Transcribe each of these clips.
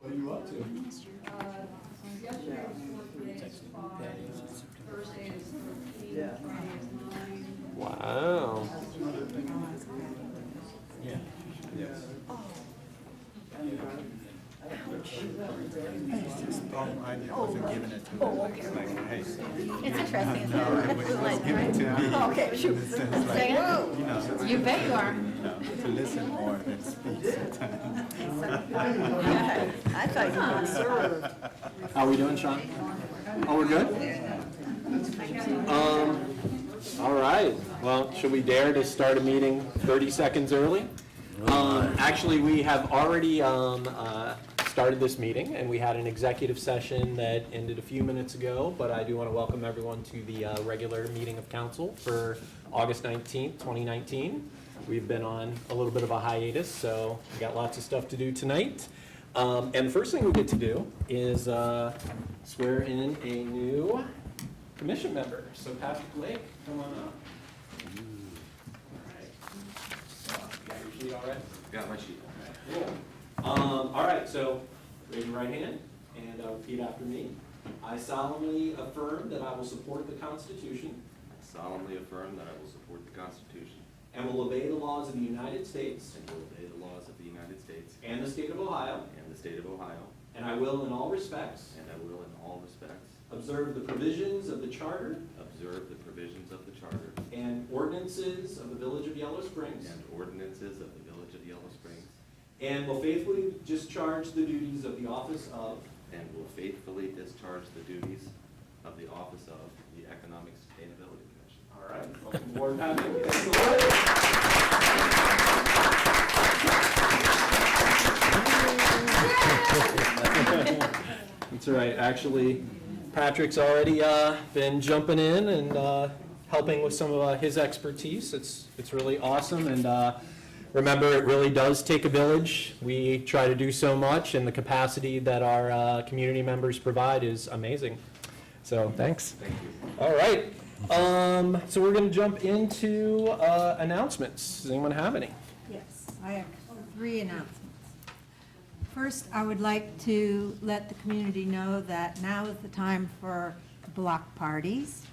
What are you up to? Yesterday was 4 days, 5, Thursday is 13, Friday is 9. Wow. Yeah. Yes. I wasn't giving it to him. Like, hey. It's interesting. No, it was given to me. Okay, shoot. In the sense, like, Say it. you know, You bet you are. to listen more than speak sometimes. I thought you were served. How are we doing, Sean? Oh, we're good? All right. Well, should we dare to start a meeting 30 seconds early? Actually, we have already started this meeting, and we had an executive session that ended a few minutes ago, but I do want to welcome everyone to the regular meeting of council for August 19th, 2019. We've been on a little bit of a hiatus, so we got lots of stuff to do tonight. And the first thing we get to do is swear in a new commission member. So Patrick Blake, come on up. All right. You got your sheet all right? Got my sheet. Cool. All right, so raise your right hand and repeat after me. I solemnly affirm that I will support the Constitution I solemnly affirm that I will support the Constitution and will obey the laws of the United States and will obey the laws of the United States and the state of Ohio, and the state of Ohio, and I will in all respects and I will in all respects observe the provisions of the Charter observe the provisions of the Charter and ordinances of the Village of Yellow Springs, and ordinances of the Village of Yellow Springs, and will faithfully discharge the duties of the office of and will faithfully discharge the duties of the office of the Economic Sustainability Commission. All right, welcome aboard, Patrick. That's all right. Actually, Patrick's already been jumping in and helping with some of his expertise. It's really awesome. And remember, it really does take a village. We try to do so much, and the capacity that our community members provide is amazing. So thanks. Thank you. All right. So we're going to jump into announcements. Does anyone have any? Yes, I have 3 announcements. First, I would like to let the community know that now is the time for block parties.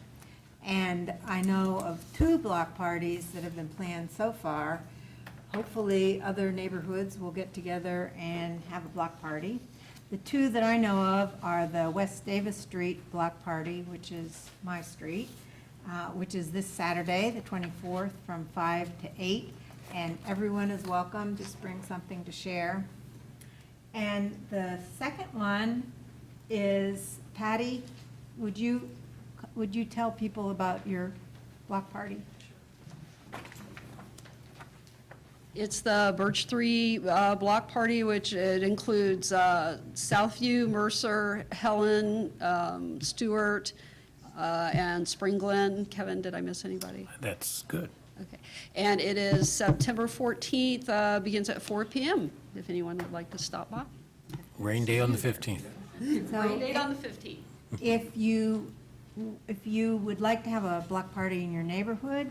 And I know of 2 block parties that have been planned so far. Hopefully, other neighborhoods will get together and have a block party. The 2 that I know of are the West Davis Street Block Party, which is my street, which is this Saturday, the 24th, from 5 to 8. And everyone is welcome. Just bring something to share. And the second one is, Patty, would you tell people about your block party? It's the Birch 3 block party, which it includes Southview, Mercer, Helen, Stewart, and Spring Glen. Kevin, did I miss anybody? That's good. Okay. And it is September 14th, begins at 4 p.m., if anyone would like to stop by. Rain day on the 15th. Rain date on the 15th. If you would like to have a block party in your neighborhood,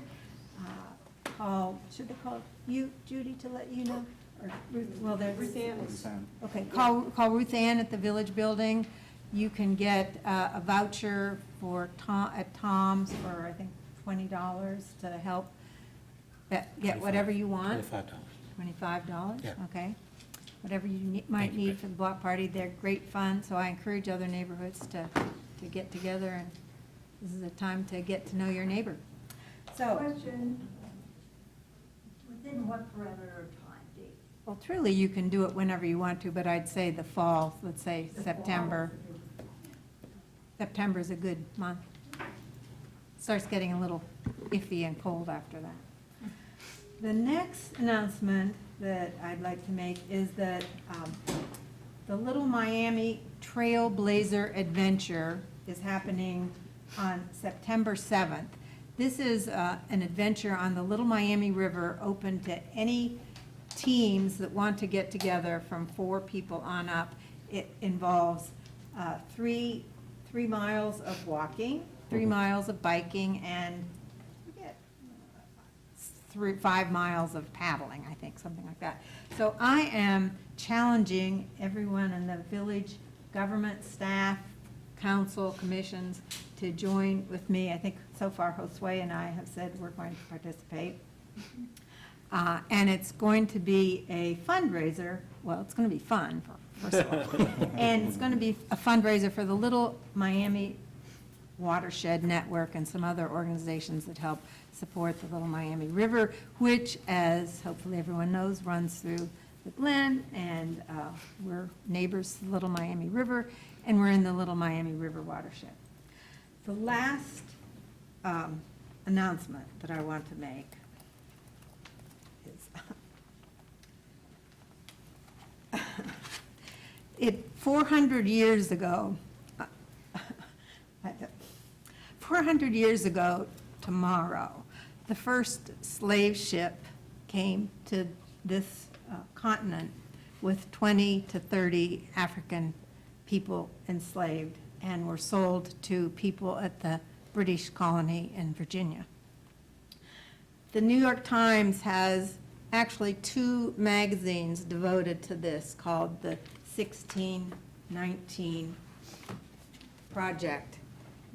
should they call you, Judy, to let you know? Or Ruth, well, there's. Ruth Ann. Okay, call Ruth Ann at the Village Building. You can get a voucher at Tom's for, I think, $20 to help get whatever you want. $25. $25? Yeah. Okay. Whatever you might need for the block party. They're great fun, so I encourage other neighborhoods to get together, and this is a time to get to know your neighbor. So, Question, within what parameter of time, Dee? well, truly, you can do it whenever you want to, but I'd say the fall, let's say The September. fall? September's a good month. Starts getting a little iffy and cold after that. The next announcement that I'd like to make is that the Little Miami Trailblazer Adventure is happening on September 7th. This is an adventure on the Little Miami River, open to any teams that want to get together from 4 people on up. It involves 3 miles of walking, 3 miles of biking, and I forget, 5 miles of paddling, I think, something like that. So I am challenging everyone in the village, government, staff, council, commissions, to join with me. I think so far Josue and I have said we're going to participate. And it's going to be a fundraiser, well, it's going to be fun, first of all. And it's going to be a fundraiser for the Little Miami Watershed Network and some other organizations that help support the Little Miami River, which, as hopefully everyone knows, runs through the Glen, and we're neighbors to the Little Miami River, and we're in the Little Miami River watershed. The last announcement that I want to make is 400 years ago, 400 years ago tomorrow, the first slave ship came to this continent with 20 to 30 African people enslaved and were sold to people at the British colony in Virginia. The New York Times has actually 2 magazines devoted to this called the 1619 Project.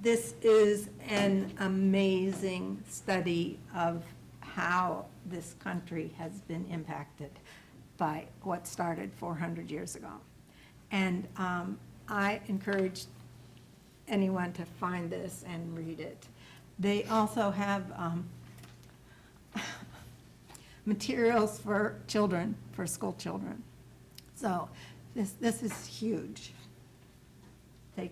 This is an amazing study of how this country has been impacted by what started 400 years ago. And I encourage anyone to find this and read it. They also have materials for children, for school children. So this is huge. Okay.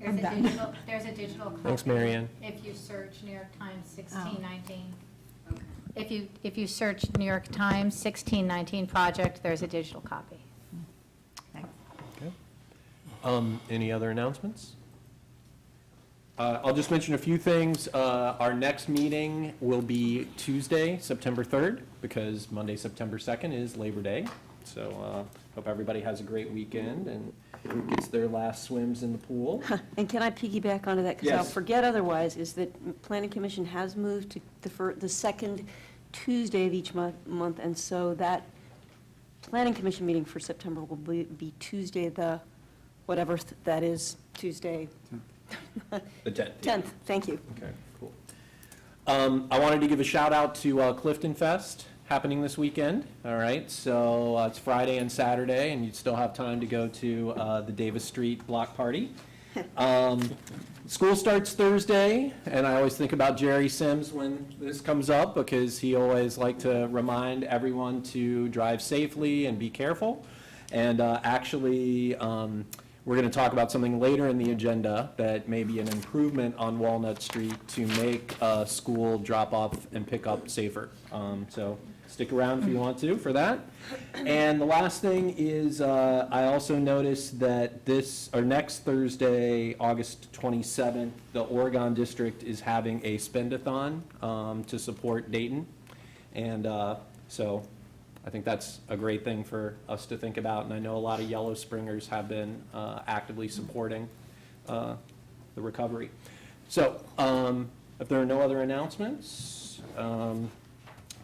I'm done. There's a digital copy. Thanks, Marianne. If you search New York Times 1619. If you search New York Times 1619 project, there's a digital copy. Thanks. Okay. Any other announcements? I'll just mention a few things. Our next meeting will be Tuesday, September 3rd, because Monday, September 2nd is Labor Day. So hope everybody has a great weekend and gets their last swims in the pool. And can I piggyback onto that? Because I'll Yes. forget otherwise, is that Planning Commission has moved to the second Tuesday of each month, and so that Planning Commission meeting for September will be Tuesday, the, whatever that is, Tuesday. The 10th. 10th, thank you. Okay, cool. I wanted to give a shout out to Clifton Fest happening this weekend. All right, so it's Friday and Saturday, and you still have time to go to the Davis Street block party. School starts Thursday, and I always think about Jerry Sims when this comes up because he always liked to remind everyone to drive safely and be careful. And actually, we're going to talk about something later in the agenda that may be an improvement on Walnut Street to make school drop-off and pick-up safer. So stick around if you want to for that. And the last thing is I also noticed that next Thursday, August 27th, the Oregon District is having a spend-a-thon to support Dayton. And so I think that's a great thing for us to think about, and I know a lot of Yellow Springers have been actively supporting the recovery. So, if there are no other announcements,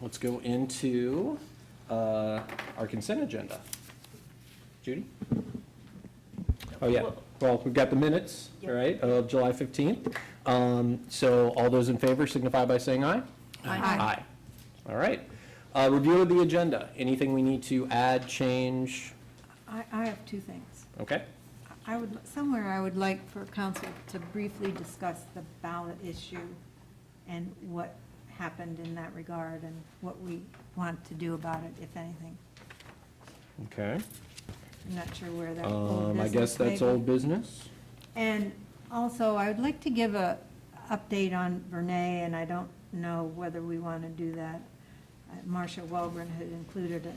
let's go into our consent agenda. Judy? Oh, yeah. Well, we've got the minutes, all right, of July 15th. So all those in favor signify by saying aye. Aye. All right. Review of the agenda. Anything we need to add, change? I have 2 things. Okay. I would like for council to briefly discuss the ballot issue and what happened in that regard and what we want to do about it, if anything. Okay. I'm not sure where that old I business guess that's maybe. old business. And also, I would like to give a update on Vernay, and I don't know whether we want to do that. Marcia Welgren had included a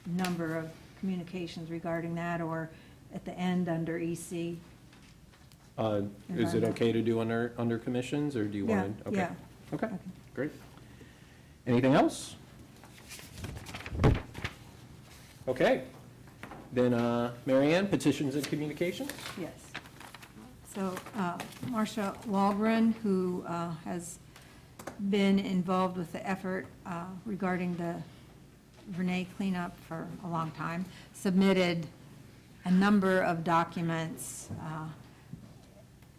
number of communications regarding that, or at the end under EC. Is it okay to do under commissions, or do you want to? Okay. Yeah. Okay, Okay. great. Anything else? Okay. Then, Mary Ann, petitions and communications? Yes. So Marcia Walgren, who has been involved with the effort regarding the Vernay cleanup for a long time, submitted a number of documents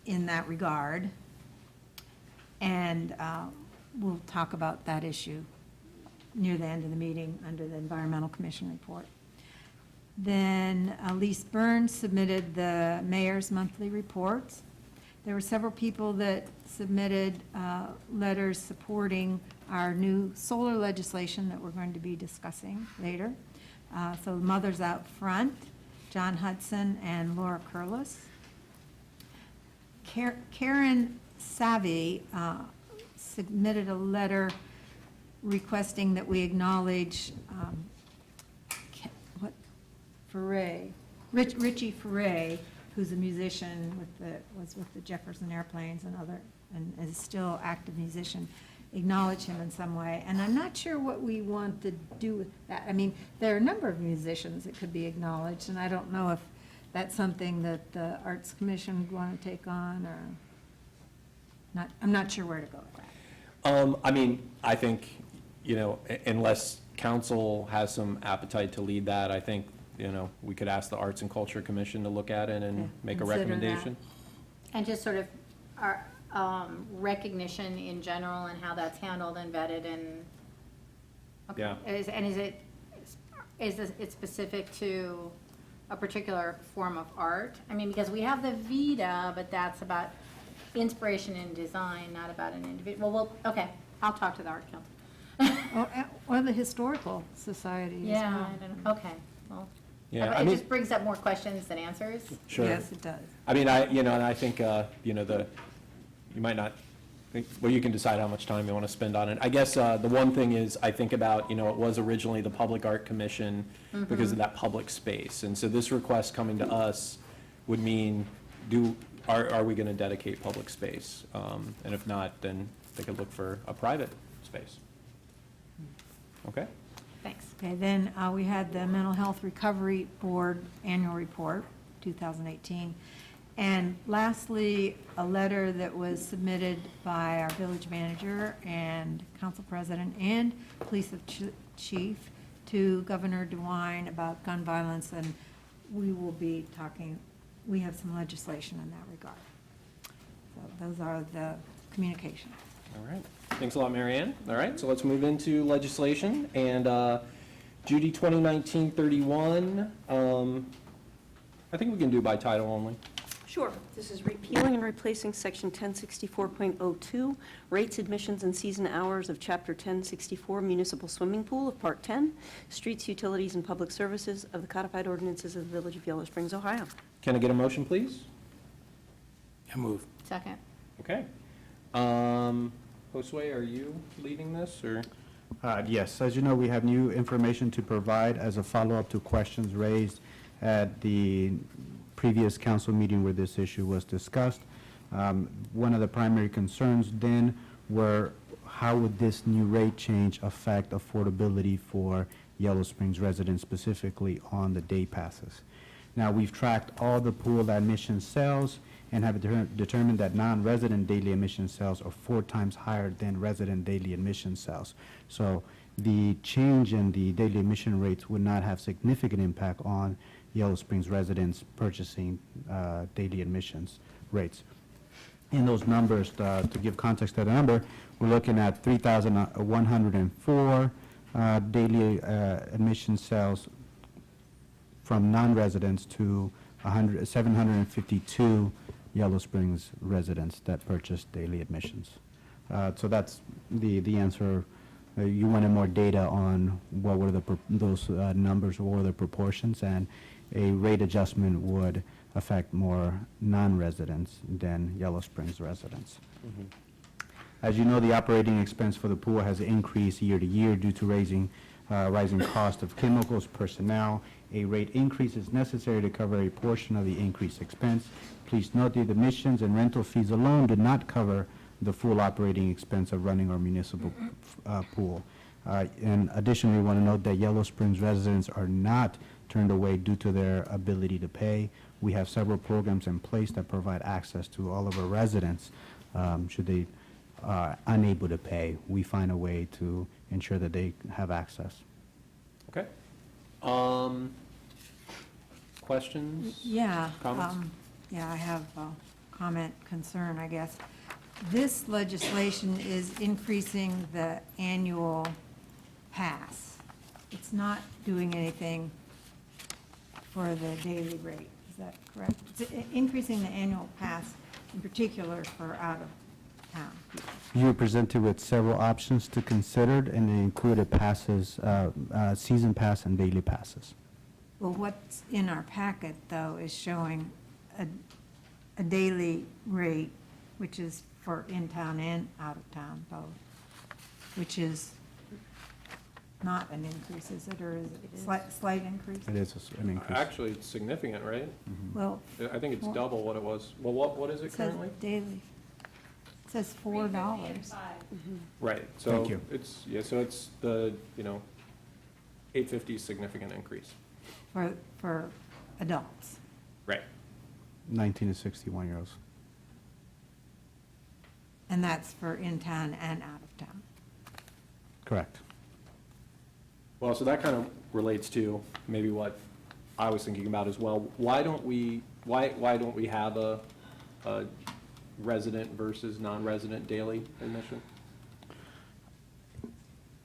in that regard. And we'll talk about that issue near the end of the meeting under the Environmental Commission report. Then Lise Burns submitted the mayor's monthly reports. There were several people that submitted letters supporting our new solar legislation that we're going to be discussing later. So Mothers Out Front, John Hudson and Laura Curlis. Karen Savvy submitted a letter requesting that we acknowledge Richie Foray, who's a musician was with the Jefferson Airplanes and is still active musician, acknowledge him in some way. And I'm not sure what we want to do with that. I mean, there are a number of musicians that could be acknowledged, and I don't know if that's something that the Arts Commission would want to take on, or not. I'm not sure where to go with that. I mean, I think, unless council has some appetite to lead that, I think, we could ask the Arts and Culture Commission to look at it and Okay, make a consider that. recommendation. And just sort of our recognition in general and how that's handled and vetted and. Okay. Yeah. Is it specific to a particular form of art? I mean, because we have the Vita, but that's about inspiration in design, not about an individual. Okay, I'll talk to the Art Council. Or the Historical Society as Yeah, well. I don't know. Okay, well. Yeah, It I mean- just brings up more questions than answers. Sure. Yes, it does. I mean, and I think, you might not think, well, you can decide how much time you want to spend on it. I guess the one thing is, I think about, it was originally the Public Art Commission because of that public space. And so this request coming to us would mean, are we going to dedicate public space? And if not, then they could look for a private space. Okay? Thanks. Okay, then we had the Mental Health Recovery Board Annual Report, 2018. And lastly, a letter that was submitted by our village manager and council president and police chief to Governor DeWine about gun violence, and we will be talking, we have some legislation in that regard. So those are the communications. All right. Thanks a lot, Mary Ann. All right, so let's move into legislation. And Judy, 2019-31, I think we can do by title only. Sure. This is repealing and replacing Section 1064.02, rates, admissions, and season hours of Chapter 1064 Municipal Swimming Pool of Part 10, Streets, Utilities, and Public Services of the Codified Ordinances of the Village of Yellow Springs, Ohio. Can I get a motion, please? I move. Second. Okay. Josue, are you leading this, or? Yes, as you know, we have new information to provide as a follow-up to questions raised at the previous council meeting where this issue was discussed. One of the primary concerns then were how would this new rate change affect affordability for Yellow Springs residents, specifically on the day passes. Now, we've tracked all the pool admission sales and have determined that non-resident daily admission sales are 4 times higher than resident daily admission sales. So the change in the daily admission rates would not have significant impact on Yellow Springs residents purchasing daily admissions rates. In those numbers, to give context to the number, we're looking at 3,104 daily admission sales from non-residents to 752 Yellow Springs residents that purchase daily admissions. So that's the answer. You wanted more data on what were those numbers, what were the proportions, and a rate adjustment would affect more non-residents than Yellow Springs residents. As you know, the operating expense for the pool has increased year to year due to rising cost of chemicals, personnel. A rate increase is necessary to cover a portion of the increased expense. Please note that the admissions and rental fees alone do not cover the full operating expense of running our municipal pool. And additionally, we want to note that Yellow Springs residents are not turned away due to their ability to pay. we have several programs in place that provide access to all of our residents. Should they are unable to pay, we find a way to ensure that they have access. Okay. Questions? Yeah. Comments? Yeah, I have a comment, concern, I guess. This legislation is increasing the annual pass. It's not doing anything for the daily rate. Is that correct? It's increasing the annual pass in particular for out-of-town people. You were presented with several options to consider, and it included passes, season pass and daily passes. Well, what's in our packet, though, is showing a daily rate, which is for in-town and out-of-town both, which is not an increase, is it, or is it slight increase? It is an increase. Actually, it's significant, right? Well, I think it's Well- double what it was. Well, what is it it says currently? daily. It says $4. Right, so Thank you. it's, yeah, so it's the, $8.50 is significant increase. For adults. Right. 19 to 61-year-olds. And that's for in-town and out-of-town. Correct. Well, so that kind of relates to maybe what I was thinking about as well. Why don't we have a resident versus non-resident daily admission?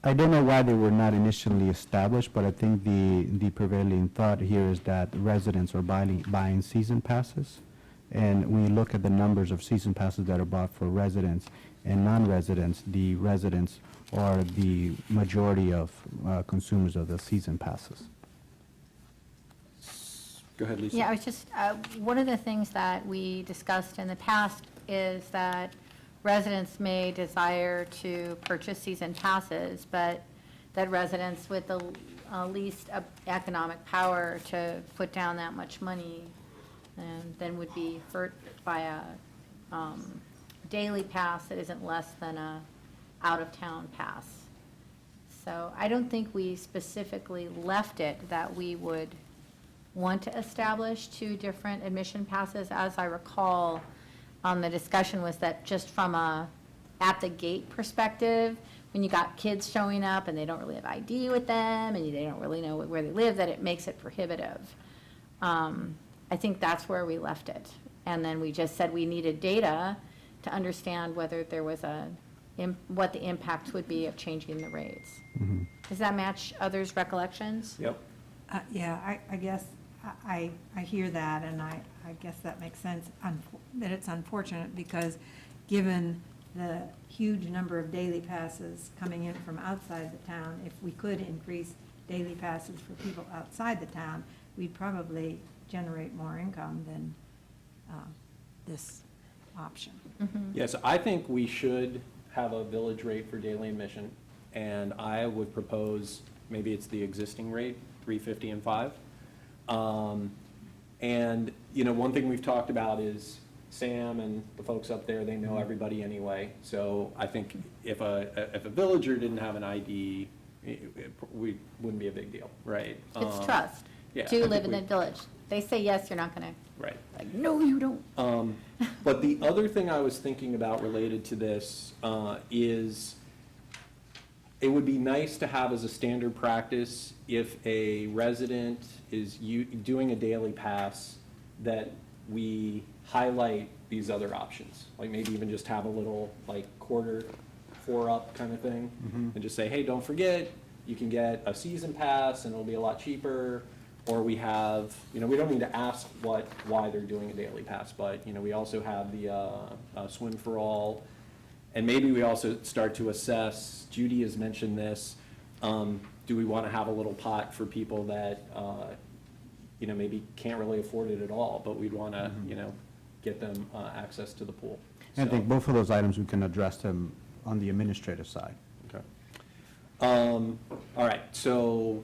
I don't know why they were not initially established, but I think the prevailing thought here is that residents are buying season passes. And when you look at the numbers of season passes that are bought for residents and non-residents, the residents are the majority of consumers of the season passes. Go ahead, Lisa. Yeah, I was just, one of the things that we discussed in the past is that residents may desire to purchase season passes, but that residents with the least economic power to put down that much money then would be hurt by a daily pass that isn't less than a out-of-town pass. So I don't think we specifically left it that we would want to establish two different admission passes. As I recall, the discussion was that just from a at-the-gate perspective, when you got kids showing up and they don't really have ID with them and they don't really know where they live, that it makes it prohibitive. I think that's where we left it. And then we just said we needed data to understand whether there was what the impact would be of changing the rates. Does that match others' recollections? Yep. Yeah, I guess I hear that, and I guess that makes sense, that it's unfortunate because given the huge number of daily passes coming in from outside the town, if we could increase daily passes for people outside the town, we'd probably generate more income than this option. Yes, I think we should have a village rate for daily admission, and I would propose, maybe it's the existing rate, $3.50 and $5. And, one thing we've talked about is Sam and the folks up there, they know everybody anyway. So I think if a villager didn't have an ID, we wouldn't be a big deal, right? It's trust. yeah, I Do think live in we- the village. They say yes, you're not going to, Right. like, no, you don't. But the other thing I was thinking about related to this is it would be nice to have as a standard practice if a resident is doing a daily pass that we highlight these other options. Like maybe even just have a little like quarter 4 up kind of thing. And just say, hey, don't forget, you can get a season pass and it'll be a lot cheaper. Or we have, we don't need to ask why they're doing a daily pass, but, we also have the Swim for All. And maybe we also start to assess, Judy has mentioned this, do we want to have a little pot for people that, maybe can't really afford it at all, but we'd want to, get them access to the pool. And I So- think both of those items, we can address them on the administrative side. Okay. All right, so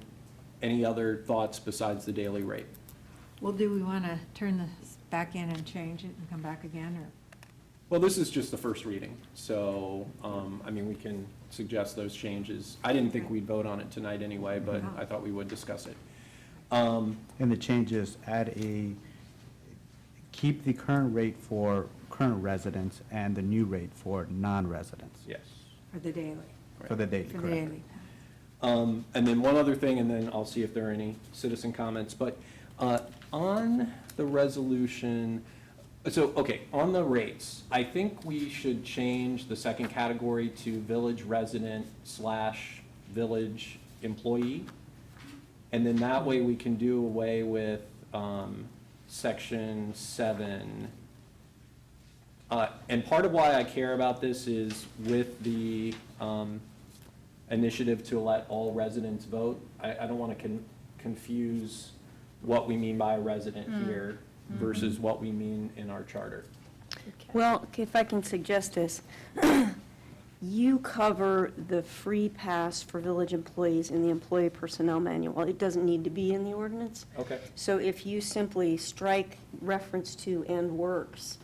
any other thoughts besides the daily rate? Well, do we want to turn this back in and change it and come back again, or? Well, this is just the first reading, so, we can suggest those changes. I didn't think we'd vote on it tonight anyway, but I thought we would discuss it. And the changes add keep the current rate for current residents and the new rate for non-residents. Yes. For the daily, For the daily, for the correct. daily. And then one other thing, and then I'll see if there are any citizen comments, but on the resolution, so, okay, on the rates, I think we should change the second category to village resident / village employee. And then that way we can do away with section 7. And part of why I care about this is with the initiative to let all residents vote, I don't want to confuse what we mean by a resident here versus what we mean in our charter. Well, if I can suggest this, you cover the free pass for village employees in the employee personnel manual. It doesn't need to be in the ordinance. Okay. So if you simply strike reference to and works,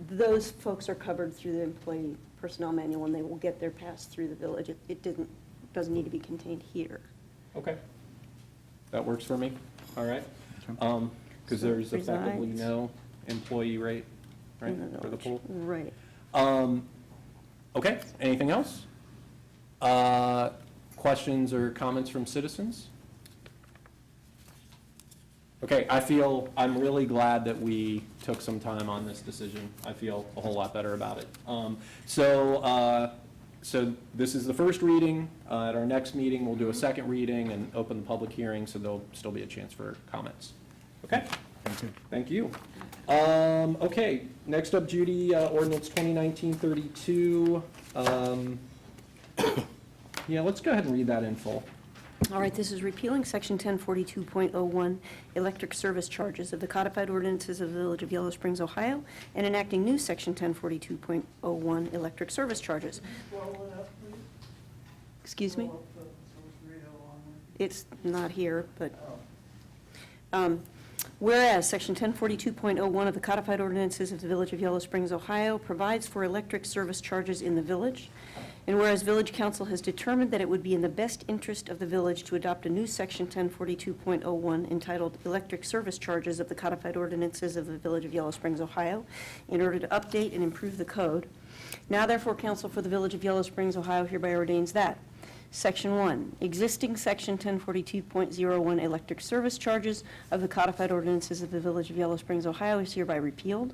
those folks are covered through the employee personnel manual, and they will get their pass through the village. It doesn't need to be contained here. Okay. That works for me, all right? Because So there's effectively resides. no employee rate, right, in the for the village. pool? Right. Okay, anything else? Questions or comments from citizens? Okay, I'm really glad that we took some time on this decision. I feel a whole lot better about it. So this is the first reading. At our next meeting, we'll do a second reading and open the public hearing, so there'll still be a chance for comments. Okay? Thank you. Okay, next up, Judy, ordinance 2019-32. Yeah, let's go ahead and read that in full. All right, this is repealing Section 1042.01, electric service charges of the codified ordinances of the Village of Yellow Springs, Ohio, and enacting new Section 1042.01, electric service charges. Excuse me? It's not here, but, whereas Section 1042.01 of the codified ordinances of the Village of Yellow Springs, Ohio, provides for electric service charges in the village, and whereas Village Council has determined that it would be in the best interest of the village to adopt a new Section 1042.01 entitled Electric Service Charges of the Codified Ordinances of the Village of Yellow Springs, Ohio, in order to update and improve the code. Now therefore, Council for the Village of Yellow Springs, Ohio hereby ordains that Section 1, existing Section 1042.01 electric service charges of the codified ordinances of the Village of Yellow Springs, Ohio is hereby repealed.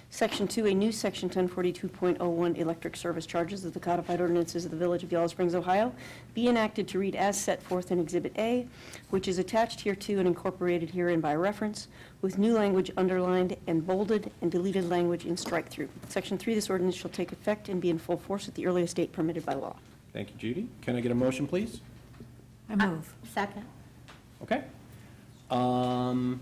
Section 2, a new Section 1042.01 electric service charges of the codified ordinances of the Village of Yellow Springs, Ohio, be enacted to read as set forth in Exhibit A, which is attached hereto and incorporated herein by reference, with new language underlined and bolded and deleted language in strike-through. Section 3, this ordinance shall take effect and be in full force at the earliest date permitted by law. Thank you, Judy. Can I get a motion, please? I move. Second. Okay. Josue?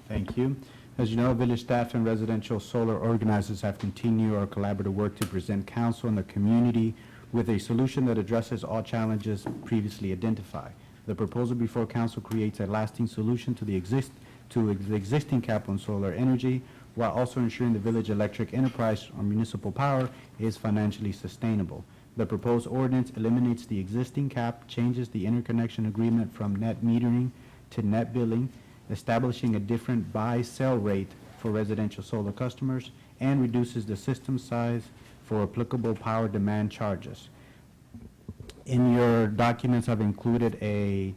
Thank you. As you know, village staff and residential solar organizers have continued our collaborative work to present council and the community with a solution that addresses all challenges previously identified. The proposal before council creates a lasting solution to the existing cap on solar energy, while also ensuring the village electric enterprise or municipal power is financially sustainable. The proposed ordinance eliminates the existing cap, changes the interconnection agreement from net metering to net billing, establishing a different buy-sell rate for residential solar customers, and reduces the system size for applicable power demand charges. In your documents, I've included a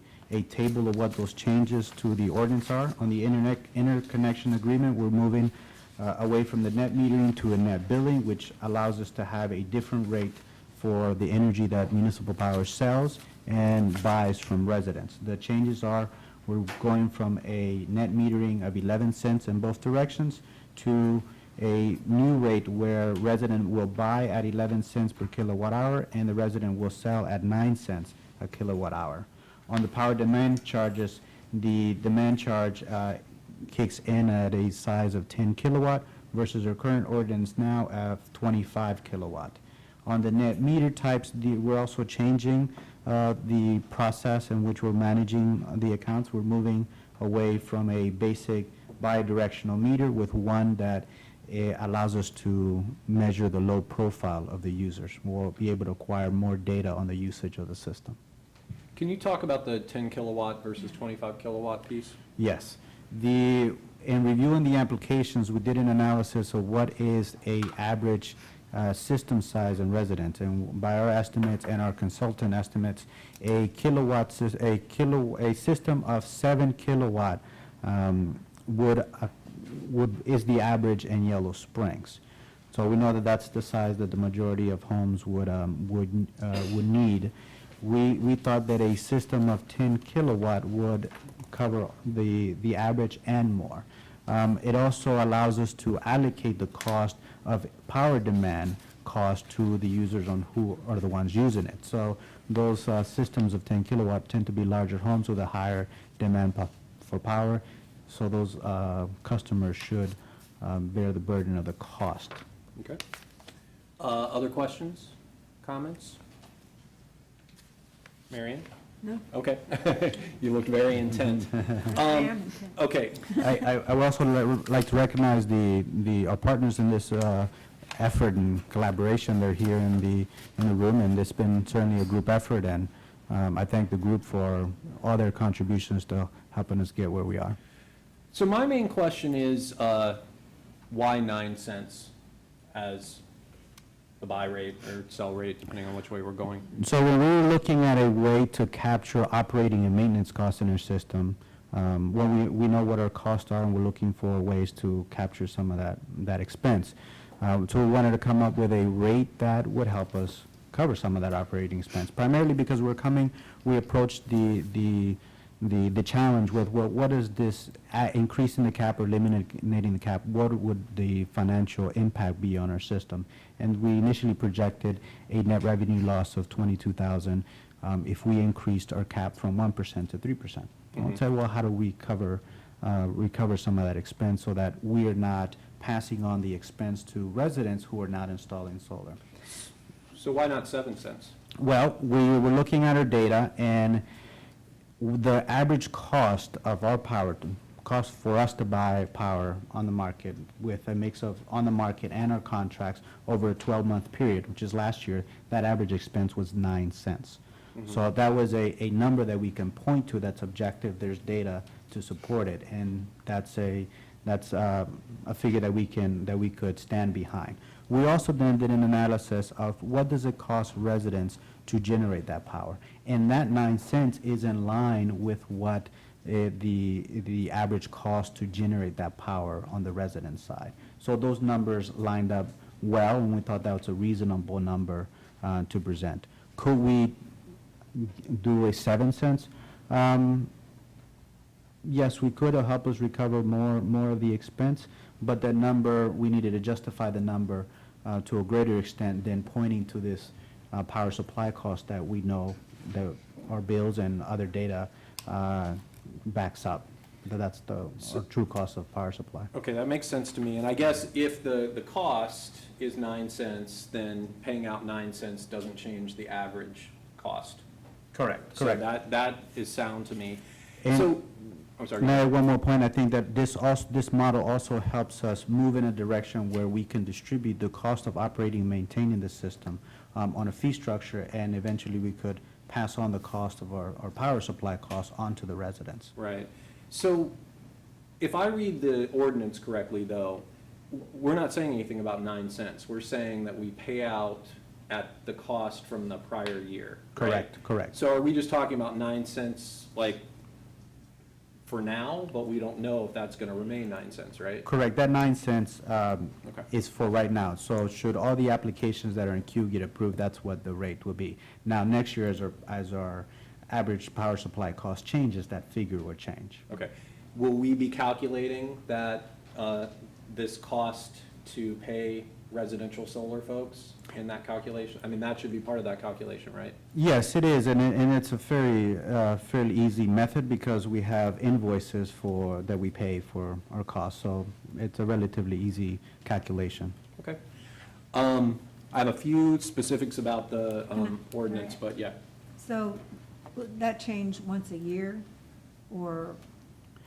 table of what those changes to the ordinance are. On the interconnection agreement, we're moving away from the net metering to a net billing, which allows us to have a different rate for the energy that municipal power sells and buys from residents. The changes are, we're going from a net metering of 11 cents in both directions to a new rate where resident will buy at 11 cents per kilowatt hour and the resident will sell at 9 cents a kilowatt hour. On the power demand charges, the demand charge kicks in at a size of 10 kilowatt versus our current ordinance now of 25 kilowatt. On the net meter types, we're also changing the process in which we're managing the accounts. We're moving away from a basic bidirectional meter with one that allows us to measure the load profile of the users. We'll be able to acquire more data on the usage of the system. Can you talk about the 10 kilowatt versus 25 kilowatt piece? Yes. in reviewing the applications, we did an analysis of what is a average system size in residence. And by our estimates and our consultant estimates, a system of 7 kilowatt is the average in Yellow Springs. So we know that that's the size that the majority of homes would need. We thought that a system of 10 kilowatt would cover the average and more. It also allows us to allocate the cost of power demand cost to the users on who are the ones using it. So those systems of 10 kilowatt tend to be larger homes with a higher demand for power. So those customers should bear the burden of the cost. Okay. Other questions, comments? Marion? No. Okay. You looked very intent. Okay. I would also like to recognize our partners in this effort and collaboration. They're here in the room, and it's been certainly a group effort, and I thank the group for all their contributions to helping us get where we are. So my main question is, why 9 cents as the buy rate or sell rate, depending on which way we're going? So when we were looking at a way to capture operating and maintenance costs in our system, when we know what our costs are and we're looking for ways to capture some of that expense. So we wanted to come up with a rate that would help us cover some of that operating expense, primarily because we approached the challenge with, well, what is this increasing the cap or eliminating the cap, what would the financial impact be on our system? And we initially projected a net revenue loss of $22,000 if we increased our cap from 1% to 3%. And we'll say, well, how do we recover some of that expense so that we are not passing on the expense to residents who are not installing solar? So why not 7 cents? Well, we were looking at our data, and the average cost of our power, cost for us to buy power on the market with a mix of on the market and our contracts over a 12-month period, which is last year, that average expense was 9 cents. So that was a number that we can point to that's objective. There's data to support it, and that's a figure that we could stand behind. We also then did an analysis of what does it cost residents to generate that power, and that 9 cents is in line with what the average cost to generate that power on the resident side. So those numbers lined up well, and we thought that was a reasonable number to present. Could we do a 7 cents? Yes, we could help us recover more of the expense, but that number, we needed to justify the number to a greater extent than pointing to this power supply cost that we know that our bills and other data backs up. That's our true cost of power supply. Okay, that makes sense to me. And I guess if the cost is 9 cents, then paying out 9 cents doesn't change the average cost. Correct. So that is sound to me. And- So, I'm sorry. Mayor, one more point. I think that this model also helps us move in a direction where we can distribute the cost of operating and maintaining the system on a fee structure, and eventually we could pass on the cost of our power supply costs onto the residents. Right. So if I read the ordinance correctly, though, we're not saying anything about 9 cents. We're saying that we pay out at the cost from the prior year. Right? Correct. So are we just talking about 9 cents, like, for now, but we don't know if that's going to remain 9 cents, right? Correct. That 9 cents Okay. is for right now. So should all the applications that are in queue get approved, that's what the rate will be. Now, next year, as our average power supply cost changes, that figure will change. Okay. Will we be calculating that, this cost to pay residential solar folks in that calculation? I mean, that should be part of that calculation, right? Yes, it is, and it's a fairly easy method because we have invoices that we pay for our costs, so it's a relatively easy calculation. Okay. I have a few specifics about the ordinance, but yeah. So would that change once a year or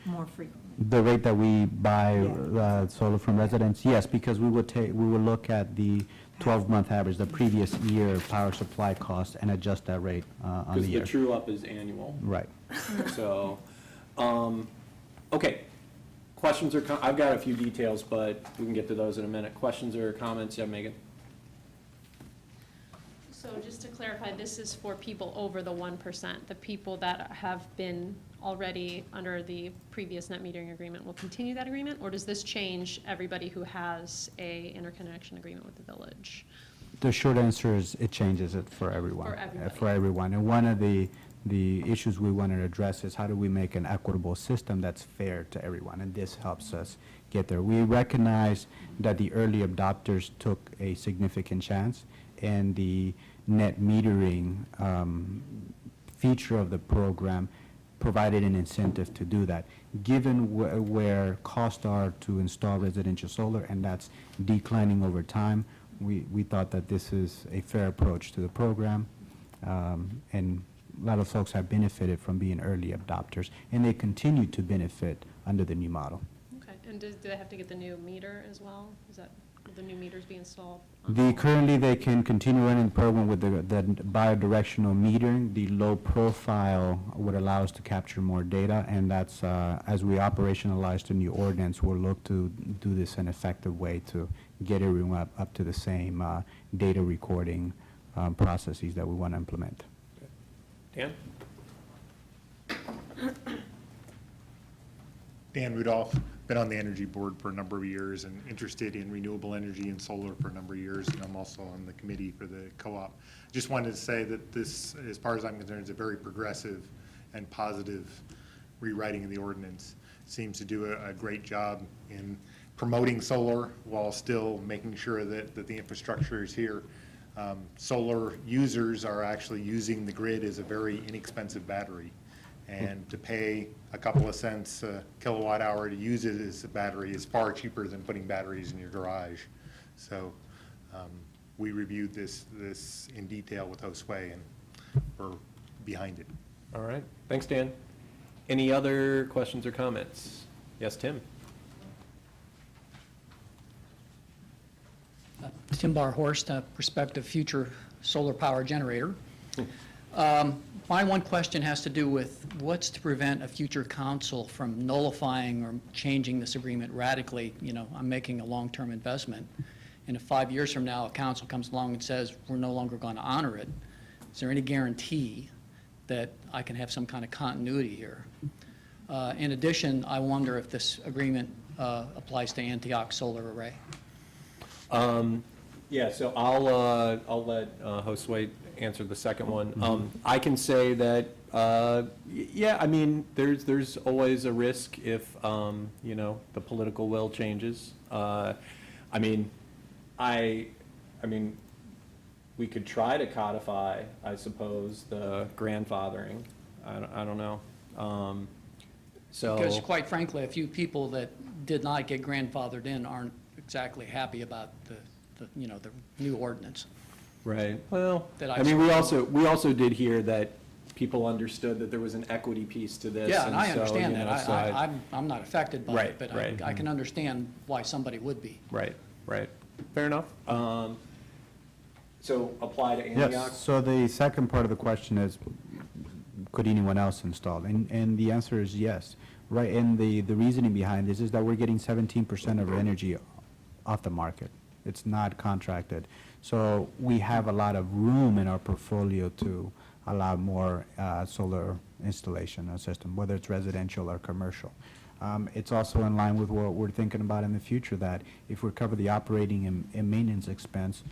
more frequently? The rate that we buy solar from residents, yes, because we would look at the 12-month average, the previous year power supply cost, and adjust that rate on the Because year. the true up is annual. Right. So, okay. questions or, I've got a few details, but we can get to those in a minute. Questions or comments? Yeah, Megan? So just to clarify, this is for people over the 1%. The people that have been already under the previous net metering agreement will continue that agreement? Or does this change everybody who has a interconnection agreement with the village? The short answer is it changes it for everyone. For everybody. For everyone. And one of the issues we wanted to address is how do we make an equitable system that's fair to everyone? And this helps us get there. We recognize that the early adopters took a significant chance, and the net metering feature of the program provided an incentive to do that. Given where costs are to install residential solar, and that's declining over time, we thought that this is a fair approach to the program, and a lot of folks have benefited from being early adopters, and they continue to benefit under the new model. Okay, and do they have to get the new meter as well? Is that, will the new meters be installed? Currently, they can continue running the program with the bidirectional metering. The low profile would allow us to capture more data, and that's, as we operationalize the new ordinance, we'll look to do this in an effective way to get everyone up to the same data recording processes that we want to implement. Dan? Dan Rudolph, been on the Energy Board for a number of years and interested in renewable energy and solar for a number of years, and I'm also on the committee for the co-op. Just wanted to say that this, as far as I'm concerned, is a very progressive and positive rewriting of the ordinance. Seems to do a great job in promoting solar while still making sure that the infrastructure is here. Solar users are actually using the grid as a very inexpensive battery. And to pay a couple of cents a kilowatt hour to use it as a battery is far cheaper than putting batteries in your garage. So we reviewed this in detail with Josue, and we're behind it. All right, thanks, Dan. Any other questions or comments? Yes, Tim? Tim Barhorst, a prospective future solar power generator. My one question has to do with what's to prevent a future council from nullifying or changing this agreement radically. You know, I'm making a long-term investment, and if 5 years from now a council comes along and says we're no longer going to honor it, is there any guarantee that I can have some kind of continuity here? In addition, I wonder if this agreement applies to Antioch Solar Array. Yeah, so I'll let Josue answer the second one. I can say that, yeah, I mean, there's always a risk if, you know, the political will changes. I mean, we could try to codify, I suppose, the grandfathering. I don't know. So. Because quite frankly, a few people that did not get grandfathered in aren't exactly happy about the you know, the new ordinance. Right. Well, That I mean, we also did hear that people understood that there was an equity piece to this. Yeah, and I so, understand you know, that. so I'm not affected by Right, it, but right. I can understand why somebody would be. Right, right. Fair enough. So apply to Antioch? Yes, so the second part of the question is, could anyone else install? And the answer is yes. Right, and the reasoning behind this is that we're getting 17% of our energy off the market. It's not contracted. So we have a lot of room in our portfolio to allow more solar installation system, whether it's residential or commercial. It's also in line with what we're thinking about in the future, that if we cover the operating and maintenance expense,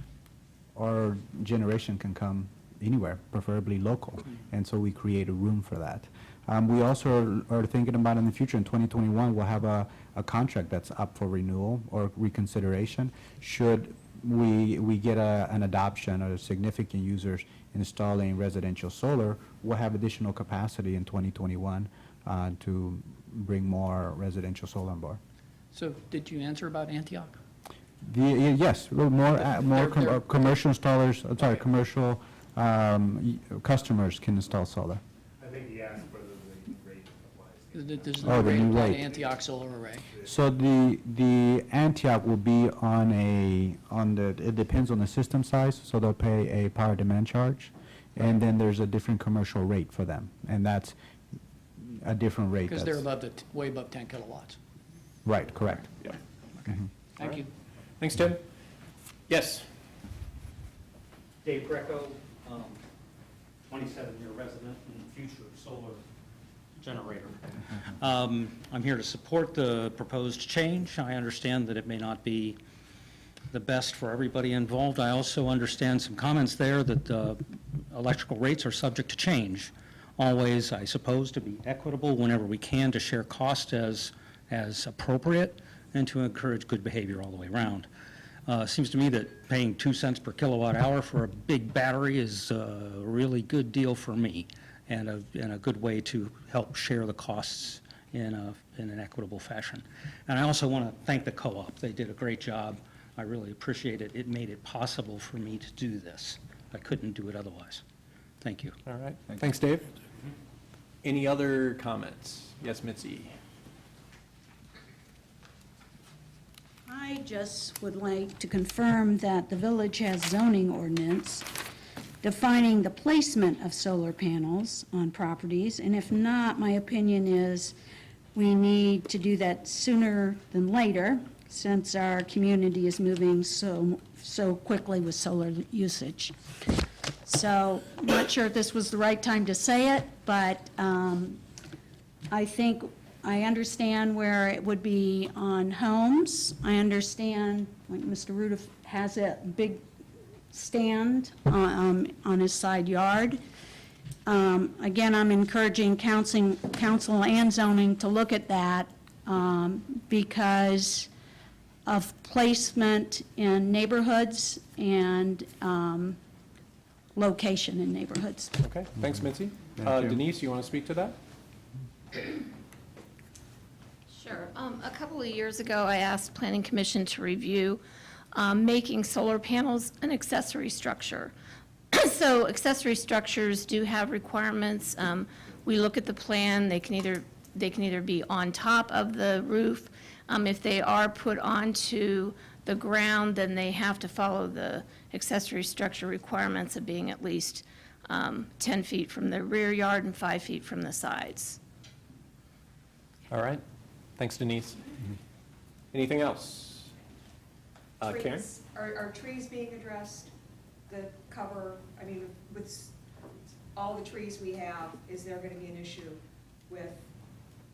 our generation can come anywhere, preferably local, and so we create a room for that. We also are thinking about in the future, in 2021, we'll have a contract that's up for renewal or reconsideration. Should we get an adoption of significant users installing residential solar, we'll have additional capacity in 2021 to bring more residential solar on board. So did you answer about Antioch? Yes, more commercial installers, I'm sorry, commercial customers can install solar. I think he asked whether the rate applies. Does Oh, the the rate new apply to rate. Antioch Solar Array? So the Antioch will be it depends on the system size, so they'll pay a power demand charge, and then there's a different commercial rate for them, and that's a different rate. Because they're above way above 10 kilowatts. Right, correct. Yeah. Thank you. Thanks, Tim. Yes. Dave Greco, 27-year resident and future solar generator. I'm here to support the proposed change. I understand that it may not be the best for everybody involved. I also understand some comments there that electrical rates are subject to change. Always, I suppose, to be equitable whenever we can, to share cost as appropriate, and to encourage good behavior all the way around. Seems to me that paying 2 cents per kilowatt hour for a big battery is a really good deal for me, and a good way to help share the costs in an equitable fashion. And I also want to thank the co-op. They did a great job. I really appreciate it. It made it possible for me to do this. I couldn't do it otherwise. Thank you. All right. Thanks, Dave. Any other comments? Yes, Mitzi. I just would like to confirm that the village has zoning ordinance defining the placement of solar panels on properties, and if not, my opinion is we need to do that sooner than later, since our community is moving so quickly with solar usage. So, I'm not sure if this was the right time to say it, but I think I understand where it would be on homes. I understand, like Mr. Ruda has a big stand on his side yard. Again, I'm encouraging council and zoning to look at that because of placement in neighborhoods and location in neighborhoods. Okay, thanks, Mitzi. Thank you. Denise, you want to speak to that? Sure. A couple of years ago, I asked Planning Commission to review making solar panels an accessory structure. So accessory structures do have requirements. We look at the plan, they can either be on top of the roof. If they are put onto the ground, then they have to follow the accessory structure requirements of being at least 10 feet from the rear yard and 5 feet from the sides. All right. Thanks, Denise. Anything else? Karen? Trees. Are trees being addressed? The cover, I mean, with all the trees we have, is there going to be an issue with,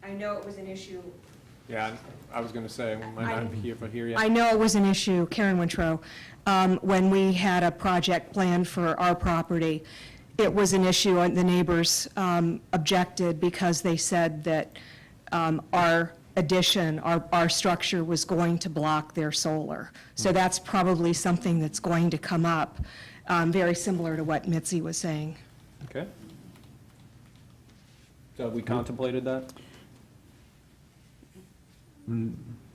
I know it was an issue. Yeah, I was going to say, we might not be here for here yet. I know it was an issue, Karen Wintro, when we had a project planned for our property. It was an issue, and the neighbors objected because they said that our addition, our structure was going to block their solar. So that's probably something that's going to come up, very similar to what Mitzi was saying. Okay. So we contemplated that?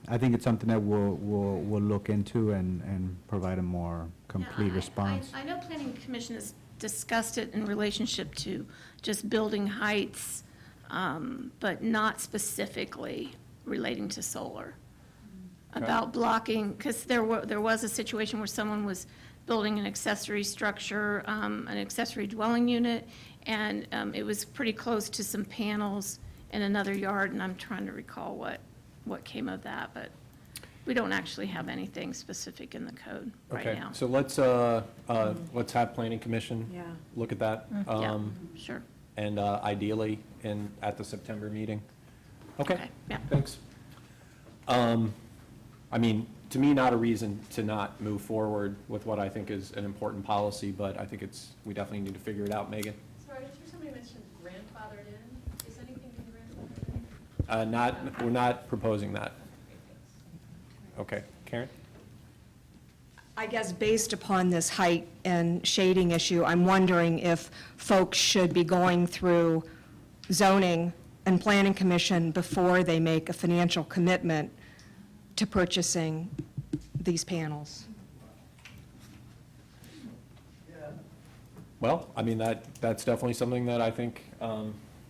I think it's something that we'll look into and provide a more complete response. I know Planning Commission has discussed it in relationship to just building heights, but not specifically relating to solar. About blocking, because there was a situation where someone was building an accessory structure, an accessory dwelling unit, and it was pretty close to some panels in another yard, and I'm trying to recall what came of that, but we don't actually have anything specific in the code right now. Okay, so let's have Planning Commission Yeah. look at that. Yeah, sure. And ideally, at the September meeting. Okay, Okay, yeah. thanks. I mean, to me, not a reason to not move forward with what I think is an important policy, but I think we definitely need to figure it out. Megan? Sorry, did you somebody mention grandfathered in? Is anything being grandfathered in? We're not proposing that. Okay, Karen? I guess based upon this height and shading issue, I'm wondering if folks should be going through zoning and planning commission before they make a financial commitment to purchasing these panels. Well, I mean, that's definitely something that I think,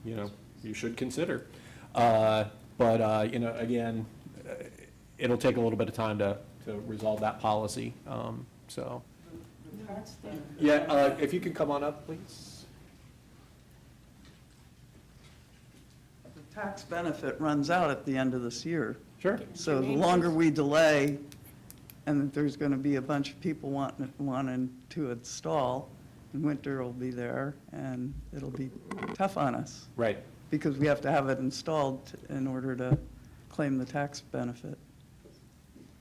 you should consider. But, again, it'll take a little bit of time to resolve that policy, so. Yeah, if you could come on up, please. The tax benefit runs out at the end of this year. Sure. So the longer we delay, and there's going to be a bunch of people wanting to install, and winter will be there, and it'll be tough on us, Right. because we have to have it installed in order to claim the tax benefit.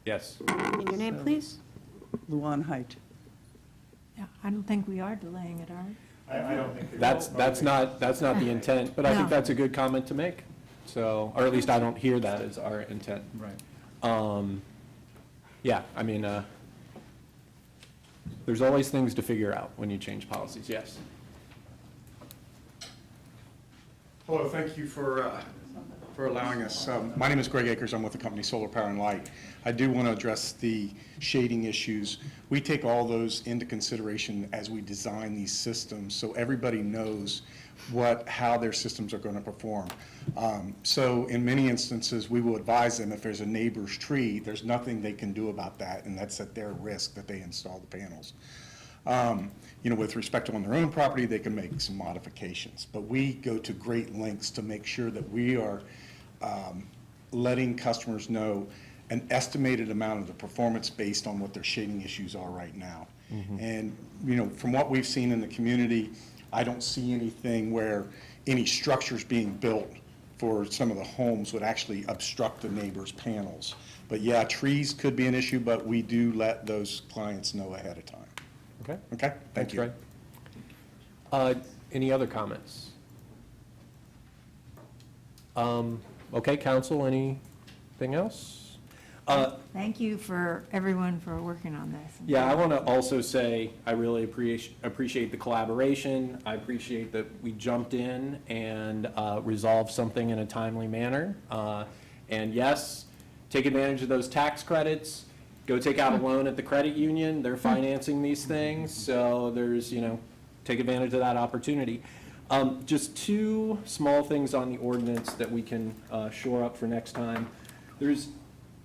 Yes. And your name, please? Luan Height. Yeah, I don't think we are delaying it, are we? I don't think. That's not the intent, but I think No. that's a good comment to make. So, or at least I don't hear that as our intent. Right. Yeah, I mean, there's always things to figure out when you change policies, yes. Hello, thank you for allowing us. My name is Greg Akers. I'm with the company Solar Power and Light. I do want to address the shading issues. We take all those into consideration as we design these systems, so everybody knows how their systems are going to perform. So in many instances, we will advise them if there's a neighbor's tree, there's nothing they can do about that, and that's at their risk that they install the panels. With respect to on their own property, they can make some modifications. But we go to great lengths to make sure that we are letting customers know an estimated amount of the performance based on what their shading issues are right now. And, from what we've seen in the community, I don't see anything where any structures being built for some of the homes would actually obstruct the neighbor's panels. But yeah, trees could be an issue, but we do let those clients know ahead of time. Okay? Okay? Thank you. Greg. Any other comments? Okay, council, anything else? Thank you for everyone for working on this. Yeah, I want to also say I really appreciate the collaboration. I appreciate that we jumped in and resolved something in a timely manner. And yes, take advantage of those tax credits. Go take out a loan at the credit union. They're financing these things. So there's, take advantage of that opportunity. Just two small things on the ordinance that we can shore up for next time.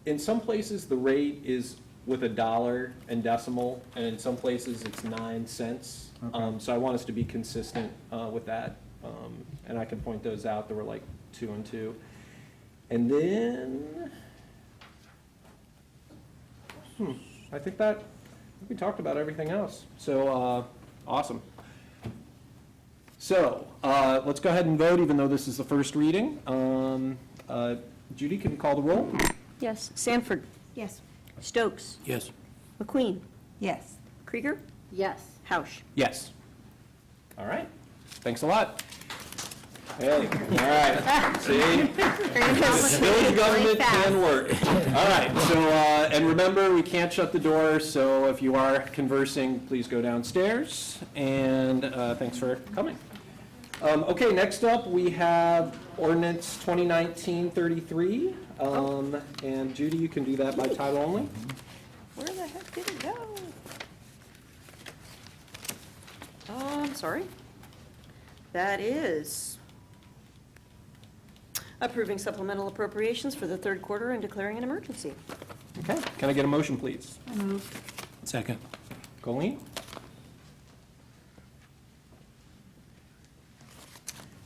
In some places, the rate is with $1 and decimal, and in some places, it's 9 cents. Okay. So I want us to be consistent with that, and I can point those out. There were like 2 and 2. And then, I think we talked about everything else. So, awesome. So, let's go ahead and vote, even though this is the first reading. Judy, can you call the roll? Yes. Sanford. Yes. Stokes. Yes. McQueen. Yes. Krieger. Yes. Hausch. Yes. All right. Thanks a lot. Hey, all right. See? Village government can work. All right, so, and remember, we can't shut the door, so if you are conversing, please go downstairs, and thanks for coming. Okay, next up, we have ordinance 2019-33, and Judy, you can do that by title only. Where the heck did it go? I'm sorry. That is approving supplemental appropriations for the third quarter and declaring an emergency. Okay, can I get a motion, please? I move. Second. Colleen?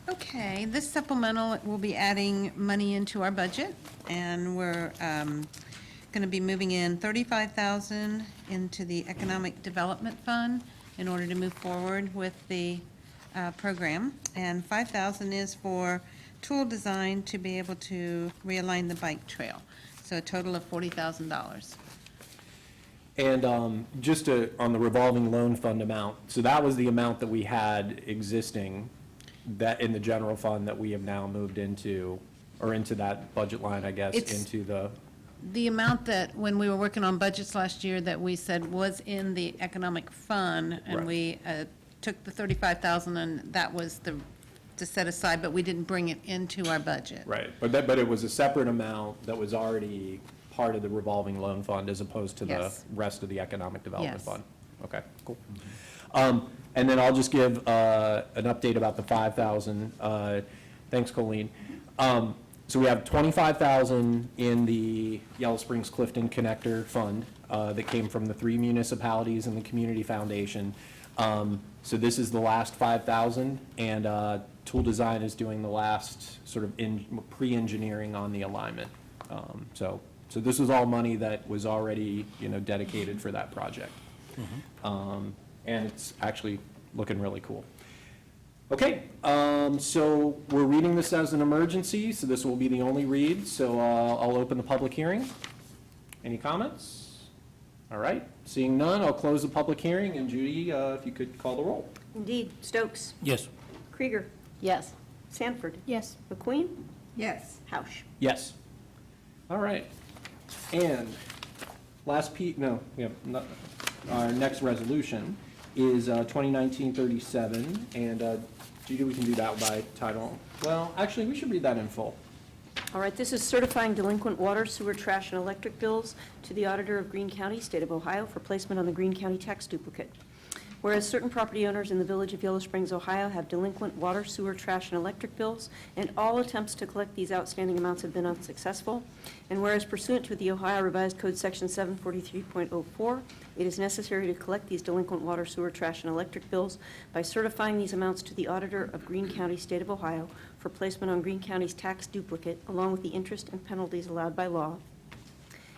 Okay, this supplemental will be adding money into our budget, and we're going to be moving in $35,000 into the Economic Development Fund in order to move forward with the program, and $5,000 is for tool design to be able to realign the bike trail, so a total of $40,000. And just on the revolving loan fund amount, so that was the amount that we had existing that in the general fund that we have now moved into, or into that budget line, I guess, It's- into the, The amount that, when we were working on budgets last year, that we said was in the economic fund, and Right. we took the $35,000, and that was to set aside, but we didn't bring it into our budget. right, but it was a separate amount that was already part of the revolving loan fund as opposed to the Yes. rest of the economic development Yes. fund. Okay, cool. And then I'll just give an update about the 5,000. Thanks, Colleen. So we have 25,000 in the Yellow Springs Clifton Connector Fund that came from the 3 municipalities and the Community Foundation. So this is the last 5,000, and Tool Design is doing the last sort of pre-engineering on the alignment. So this is all money that was already, dedicated for that project. And it's actually looking really cool. Okay, so we're reading this as an emergency, so this will be the only read, so I'll open the public hearing. Any comments? All right, seeing none, I'll close the public hearing, and Judy, if you could call the roll. Indeed. Stokes. Yes. Krieger. Yes. Sanford. Yes. McQueen. Yes. Hausch. Yes. All right, and our next resolution is 2019-37, and Judy, we can do that by title. Well, actually, we should read that in full. All right, this is certifying delinquent water, sewer, trash, and electric bills to the auditor of Greene County, State of Ohio, for placement on the Greene County tax duplicate. Whereas certain property owners in the village of Yellow Springs, Ohio have delinquent water, sewer, trash, and electric bills, and all attempts to collect these outstanding amounts have been unsuccessful. And whereas pursuant to the Ohio Revised Code Section 743.04, it is necessary to collect these delinquent water, sewer, trash, and electric bills by certifying these amounts to the auditor of Greene County, State of Ohio, for placement on Greene County's tax duplicate, along with the interest and penalties allowed by law.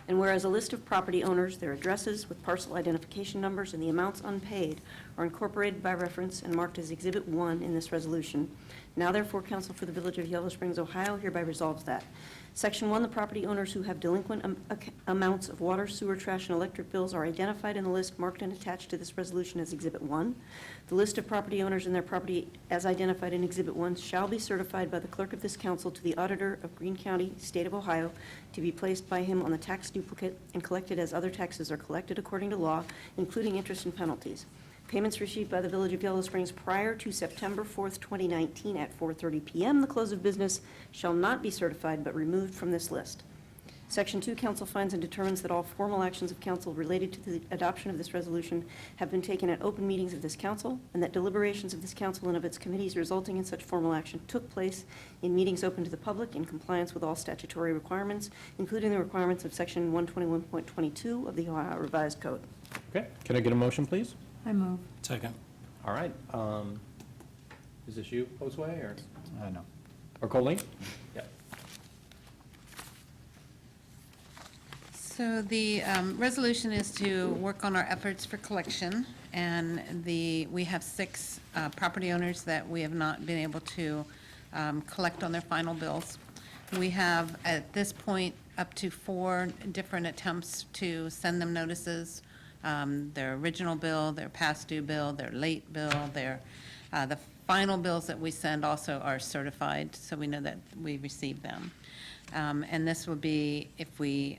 And whereas a list of property owners, their addresses with parcel identification numbers, and the amounts unpaid are incorporated by reference and marked as Exhibit 1 in this resolution. Now therefore, Council for the Village of Yellow Springs, Ohio hereby resolves that. Section 1, the property owners who have delinquent amounts of water, sewer, trash, and electric bills are identified in the list marked and attached to this resolution as Exhibit 1. The list of property owners and their property as identified in Exhibit 1 shall be certified by the clerk of this council to the auditor of Greene County, State of Ohio, to be placed by him on the tax duplicate and collected as other taxes are collected according to law, including interest and penalties. Payments received by the Village of Yellow Springs prior to September 4th, 2019 at 4:30 p.m., the close of business, shall not be certified but removed from this list. Section 2, council finds and determines that all formal actions of council related to the adoption of this resolution have been taken at open meetings of this council, and that deliberations of this council and of its committees resulting in such formal action took place in meetings open to the public in compliance with all statutory requirements, including the requirements of Section 121.22 of the Ohio Revised Code. Okay, can I get a motion, please? I move. Second. All right, is this you, Josue, or? No. Or Colleen? Yeah. So the resolution is to work on our efforts for collection, and we have 6 property owners that we have not been able to collect on their final bills. We have, at this point, up to 4 different attempts to send them notices, their original bill, their past due bill, their late bill, the final bills that we send also are certified, so we know that we received them. And this would be if we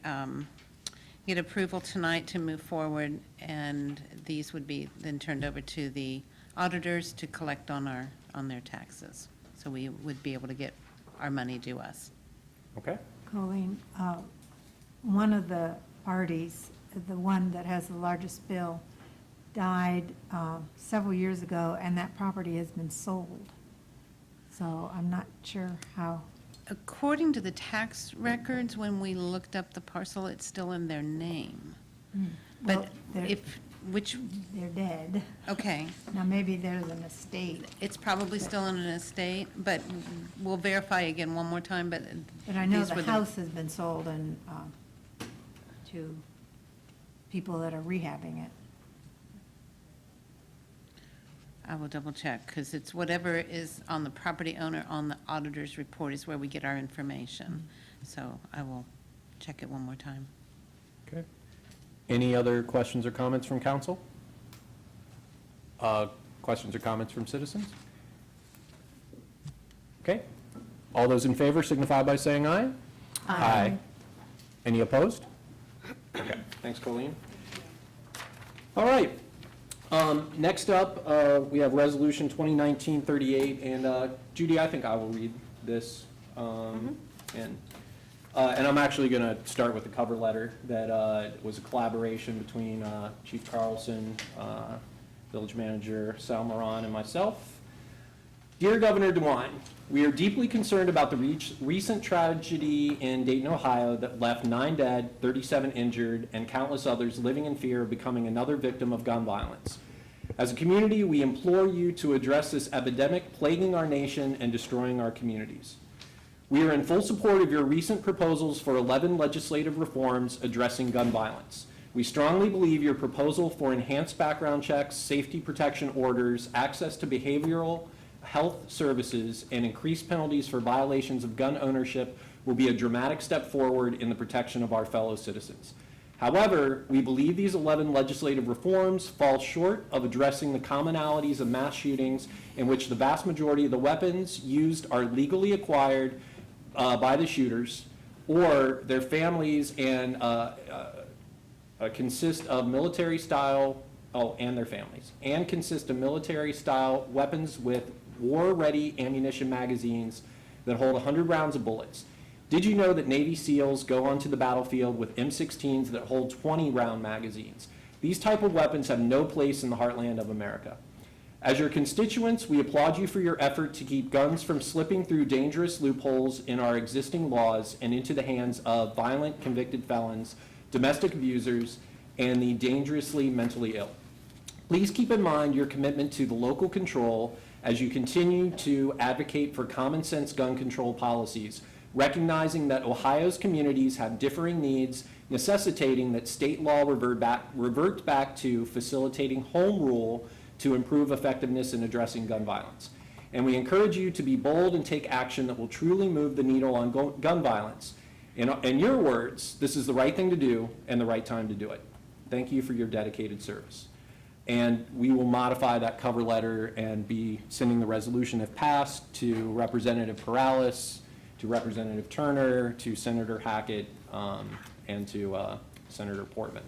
get approval tonight to move forward, and these would be then turned over to the auditors to collect on their taxes. So we would be able to get our money due us. Okay. Colleen, one of the parties, the one that has the largest bill, died several years ago, and that property has been sold. So I'm not sure how. According to the tax records, when we looked up the parcel, it's still in their name. Well, But they're dead. Okay. Now, maybe there's an estate. It's probably still in an estate, but we'll verify again one more time, but. But I know these were the house has been sold and to people that are rehabbing it. I will double check, because it's whatever is on the property owner on the auditor's report is where we get our information. So I will check it one more time. Okay. Any other questions or comments from council? Questions or comments from citizens? Okay. All those in favor signify by saying aye. Aye. Any opposed? Okay, thanks, Colleen. All right. Next up, we have Resolution 2019-38, and Judy, I think I will read this. And I'm actually going to start with the cover letter that was a collaboration between Chief Carlson, Village Manager Sal Moran, and myself. Dear Governor DeWine, we are deeply concerned about the recent tragedy in Dayton, Ohio that left 9 dead, 37 injured, and countless others living in fear of becoming another victim of gun violence. As a community, we implore you to address this epidemic plaguing our nation and destroying our communities. We are in full support of your recent proposals for 11 legislative reforms addressing gun violence. We strongly believe your proposal for enhanced background checks, safety protection orders, access to behavioral health services, and increased penalties for violations of gun ownership will be a dramatic step forward in the protection of our fellow citizens. However, we believe these 11 legislative reforms fall short of addressing the commonalities of mass shootings in which the vast majority of the weapons used are legally acquired by the shooters, or their families and consist of military-style, and their families, and consist of military-style weapons with war-ready ammunition magazines that hold 100 rounds of bullets. Did you know that Navy SEALs go onto the battlefield with M16s that hold 20-round magazines? These type of weapons have no place in the heartland of America. As your constituents, we applaud you for your effort to keep guns from slipping through dangerous loopholes in our existing laws and into the hands of violent convicted felons, domestic abusers, and the dangerously mentally ill. Please keep in mind your commitment to the local control as you continue to advocate for common sense gun control policies, recognizing that Ohio's communities have differing needs, necessitating that state law revert back to facilitating home rule to improve effectiveness in addressing gun violence. And we encourage you to be bold and take action that will truly move the needle on gun violence. In your words, this is the right thing to do and the right time to do it. Thank you for your dedicated service. And we will modify that cover letter and be sending the resolution, if passed, to Representative Perales, to Representative Turner, to Senator Hackett, and to Senator Portman.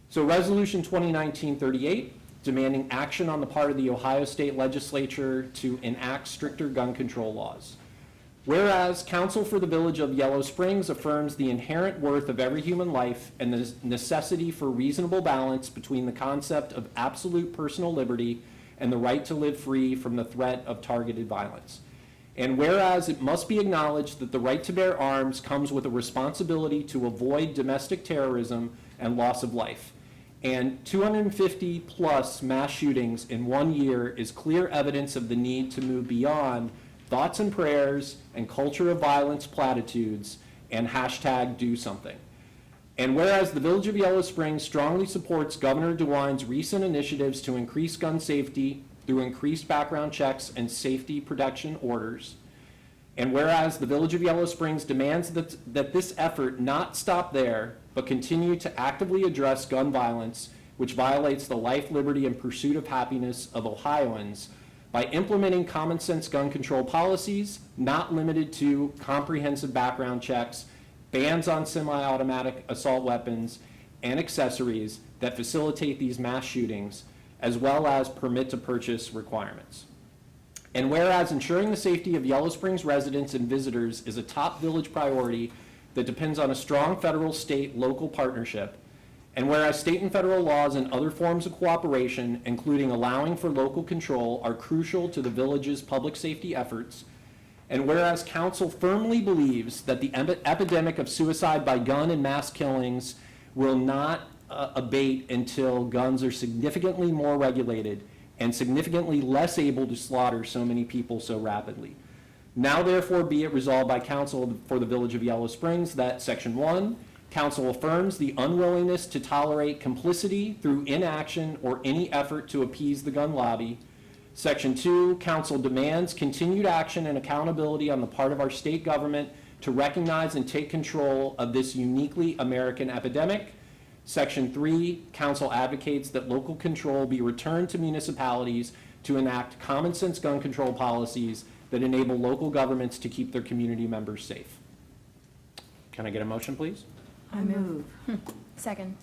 So Resolution 2019-38, demanding action on the part of the Ohio State Legislature to enact stricter gun control laws. Whereas Council for the Village of Yellow Springs affirms the inherent worth of every human life and the necessity for reasonable balance between the concept of absolute personal liberty and the right to live free from the threat of targeted violence. And whereas it must be acknowledged that the right to bear arms comes with a responsibility to avoid domestic terrorism and loss of life. And 250 plus mass shootings in 1 year is clear evidence of the need to move beyond thoughts and prayers and culture of violence platitudes and hashtag do something. And whereas the Village of Yellow Springs strongly supports Governor DeWine's recent initiatives to increase gun safety through increased background checks and safety protection orders, and whereas the Village of Yellow Springs demands that this effort not stop there, but continue to actively address gun violence, which violates the life, liberty, and pursuit of happiness of Ohioans, by implementing common sense gun control policies, not limited to comprehensive background checks, bans on semi-automatic assault weapons and accessories that facilitate these mass shootings, as well as permit to purchase requirements. And whereas ensuring the safety of Yellow Springs residents and visitors is a top village priority that depends on a strong federal, state, local partnership, and whereas state and federal laws and other forms of cooperation, including allowing for local control, are crucial to the village's public safety efforts, and whereas council firmly believes that the epidemic of suicide by gun and mass killings will not abate until guns are significantly more regulated and significantly less able to slaughter so many people so rapidly. Now therefore be it resolved by council for the Village of Yellow Springs that Section 1, council affirms the unwillingness to tolerate complicity through inaction or any effort to appease the gun lobby. Section 2, council demands continued action and accountability on the part of our state government to recognize and take control of this uniquely American epidemic. Section 3, council advocates that local control be returned to municipalities to enact common sense gun control policies that enable local governments to keep their community members safe. Can I get a motion, please? I move. Second.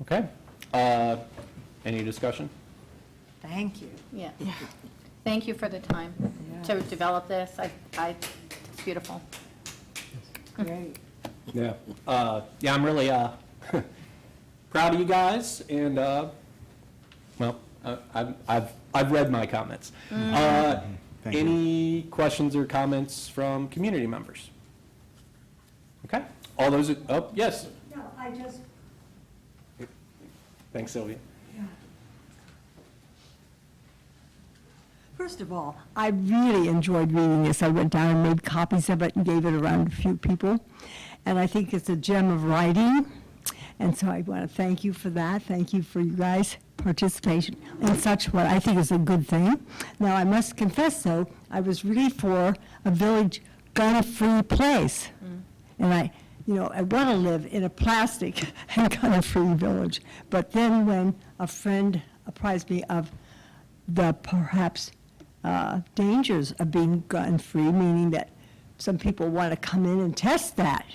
Okay. Any discussion? Thank you. Yeah. Thank you for the time to develop this. It's beautiful. Great. Yeah. Yeah, I'm really proud of you guys, and well, I've read my comments. Any questions or comments from community members? Okay. All those, oh, yes. No, I just, Thanks, Sylvia. first First of all, I really enjoyed reading this. I went down and made copies of it and gave it around a few people. And I think it's a gem of writing. And so I want to thank you for that. Thank you for you guys' participation in such what I think is a good thing. Now, I must confess, though, I was really for a village gun-free place. And I want to live in a plastic and gun-free village. But then when a friend apprised me of the perhaps dangers of being gun-free, meaning that some people want to come in and test that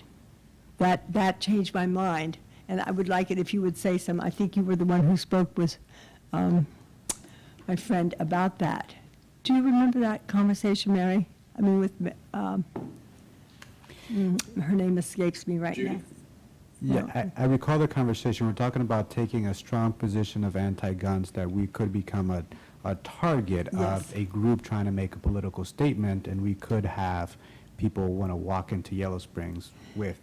changed my mind. And I would like it if you would say some, I think you were the one who spoke with my friend about that. Do you remember that conversation, Mary? I mean, with, her name escapes me right now. Yeah, I recall the conversation. We're talking about taking a strong position of anti-guns, that we could become a target of a group trying to make a political statement, and we could have people want to walk into Yellow Springs with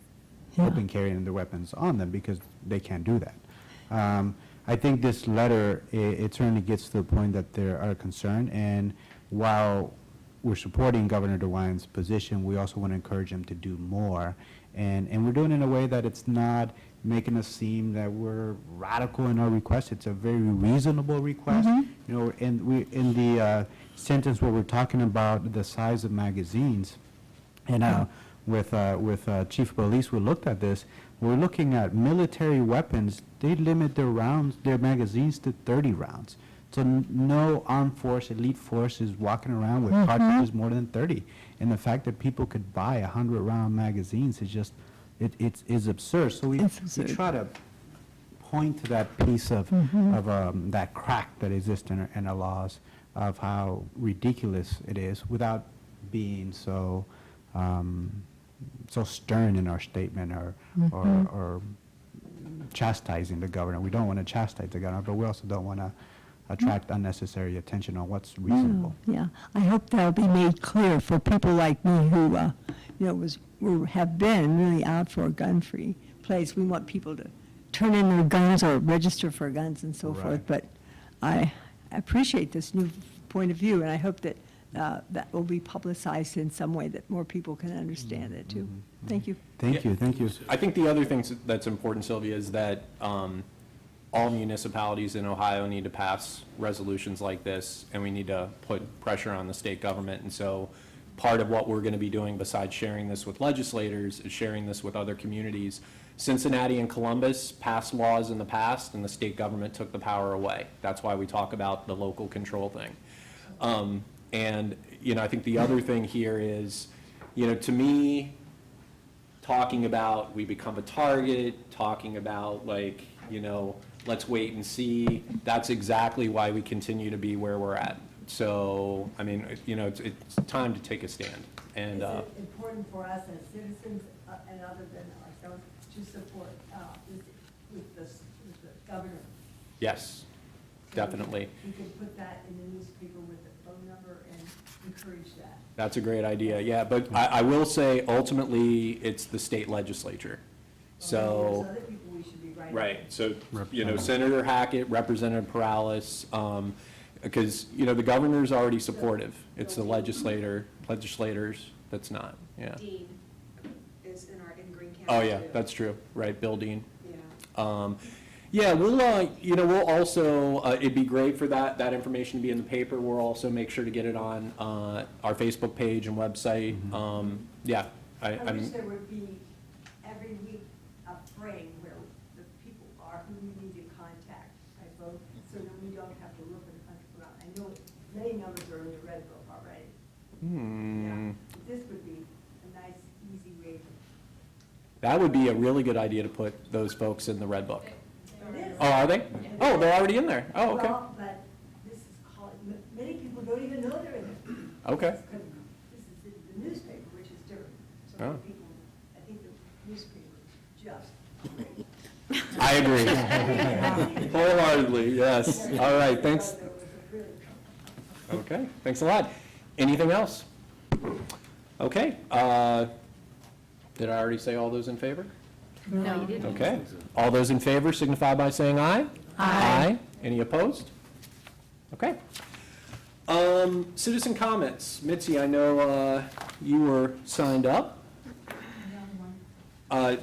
open carrying their weapons on them, because they can't do that. I think this letter, it certainly gets to the point that there are concern, and while we're supporting Governor DeWine's position, we also want to encourage him to do more. And we're doing it in a way that it's not making us seem that we're radical in our request. It's a very reasonable request. And we, in the sentence where we're talking about the size of magazines, and with Chief of Police, we looked at this. We're looking at military weapons. They limit their magazines to 30 rounds. So no armed force, elite force is walking around with cartridges more than 30. And the fact that people could buy 100-round magazines is just, it's absurd. So we try to point to that piece of that crack that exists in our laws, of how ridiculous it is, without being so stern in our statement or chastising the governor. We don't want to chastise the governor, but we also don't want to attract unnecessary attention on what's reasonable. Yeah, I hope that'll be made clear for people like me who, have been really out for a gun-free place. We want people to turn in their guns or register for guns and so forth. But I appreciate this new point of view, and I hope that that will be publicized in some way that more people can understand it too. Thank you. Thank you. I think the other thing that's important, Sylvia, is that all municipalities in Ohio need to pass resolutions like this, and we need to put pressure on the state government. And so part of what we're going to be doing, besides sharing this with legislators, is sharing this with other communities. Cincinnati and Columbus passed laws in the past, and the state government took the power away. That's why we talk about the local control thing. And, I think the other thing here is, to me, talking about we become a target, talking about let's wait and see, that's exactly why we continue to be where we're at. So, I mean, it's time to take a stand. And Is it important for us as citizens and other than ourselves to support with the governor? yes, definitely. You can put that in the newspaper with the phone number and encourage that. That's a great idea, yeah. But I will say, ultimately, it's the state legislature. So. There's other people we should be writing. Right, so, Senator Hackett, Representative Perales, because, the governor's already supportive. It's the legislators that's not, yeah. Dean is in Green County. Oh, yeah, that's true, right, Bill Dean. Yeah, we'll also, it'd be great for that information to be in the paper. We'll also make sure to get it on our Facebook page and website. Yeah. I wish there would be every week a frame where the people are who we need to contact, I suppose, so that we don't have to look at the around. I know many numbers are in the red book already. Yeah, but this would be a nice, easy way to. That would be a really good idea to put those folks in the red book. It is. Oh, are they? Oh, they're already in there. Oh, okay. Well, but this is called, many people don't even know they're in it. Okay. This is the newspaper, which is different. So Oh. people, I think the newspaper is just great. I agree. Wholeheartedly, yes. All right, thanks. Okay, thanks a lot. Anything else? Okay. Did I already say all those in favor? No, you didn't. Okay. All those in favor signify by saying aye. Aye. Any opposed? Okay. Citizen comments. Mitzi, I know you were signed up.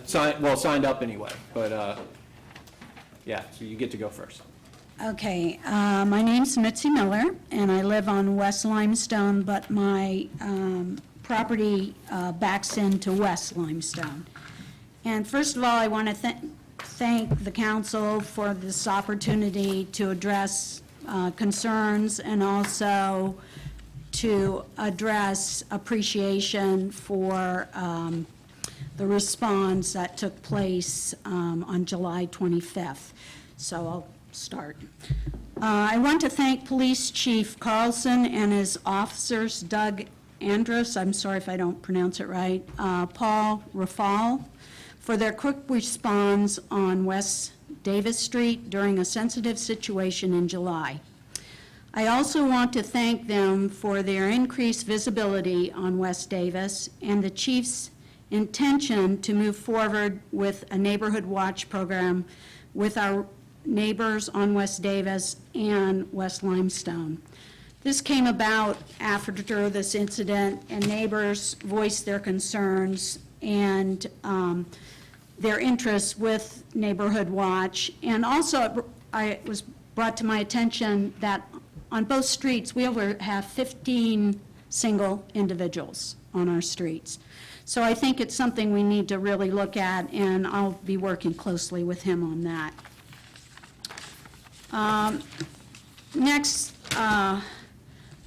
Signed up anyway, but yeah, so you get to go first. Okay, my name's Mitzi Miller, and I live on West Limestone, but my property backs into West Limestone. And first of all, I want to thank the council for this opportunity to address concerns and also to address appreciation for the response that took place on July 25th. So I'll start. I want to thank Police Chief Carlson and his officers, Doug Andrus, I'm sorry if I don't pronounce it right, Paul Rafal, for their quick response on West Davis Street during a sensitive situation in July. I also want to thank them for their increased visibility on West Davis and the chief's intention to move forward with a neighborhood watch program with our neighbors on West Davis and West Limestone. This came about after this incident, and neighbors voiced their concerns and their interest with Neighborhood Watch. And also, it was brought to my attention that on both streets, we have 15 single individuals on our streets. So I think it's something we need to really look at, and I'll be working closely with him on that. Next,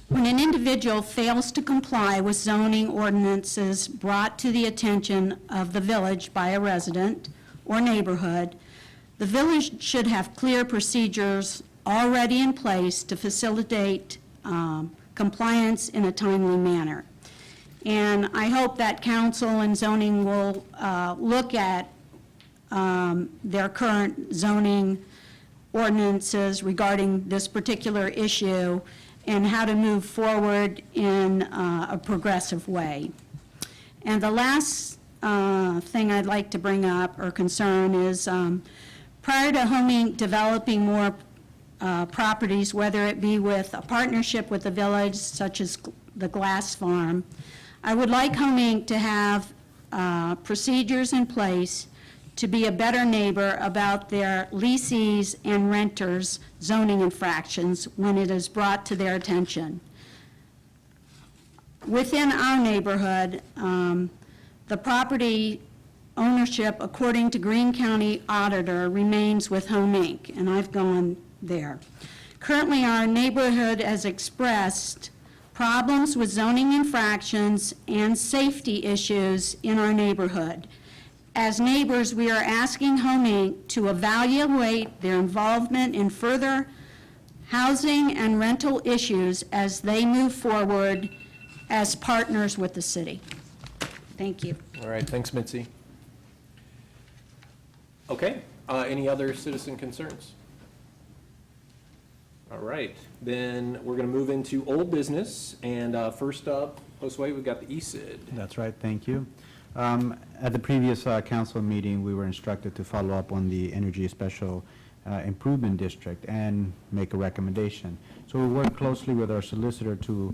when an individual fails to comply with zoning ordinances brought to the attention of the village by a resident or neighborhood, the village should have clear procedures already in place to facilitate compliance in a timely manner. And I hope that council and zoning will look at their current zoning ordinances regarding this particular issue and how to move forward in a progressive way. And the last thing I'd like to bring up or concern is prior to developing more properties, whether it be with a partnership with the village, such as the Glass Farm, I would like Homing to have procedures in place to be a better neighbor about their leasees and renters' zoning infractions when it is brought to their attention. Within our neighborhood, the property ownership, according to Greene County Auditor, remains with Home Inc., and I've gone there. Currently, our neighborhood has expressed problems with zoning infractions and safety issues in our neighborhood. As neighbors, we are asking Home Inc. to evaluate their involvement in further housing and rental issues as they move forward as partners with the city. Thank you. All right, thanks, Mitzi. Okay, any other citizen concerns? All right, then we're going to move into old business, and first up, Josue, we've got the ESID. That's right, thank you. At the previous council meeting, we were instructed to follow up on the Energy Special Improvement District and make a recommendation. So we worked closely with our solicitor to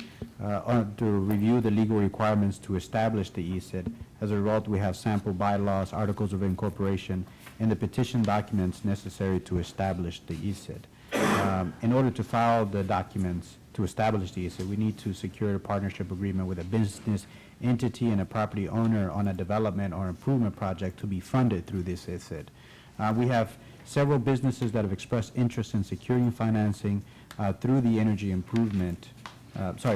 review the legal requirements to establish the ESID. As a result, we have sample bylaws, articles of incorporation, and the petition documents necessary to establish the ESID. In order to file the documents to establish the ESID, we need to secure a partnership agreement with a business entity and a property owner on a development or improvement project to be funded through this ESID. We have several businesses that have expressed interest in securing financing through the energy improvement,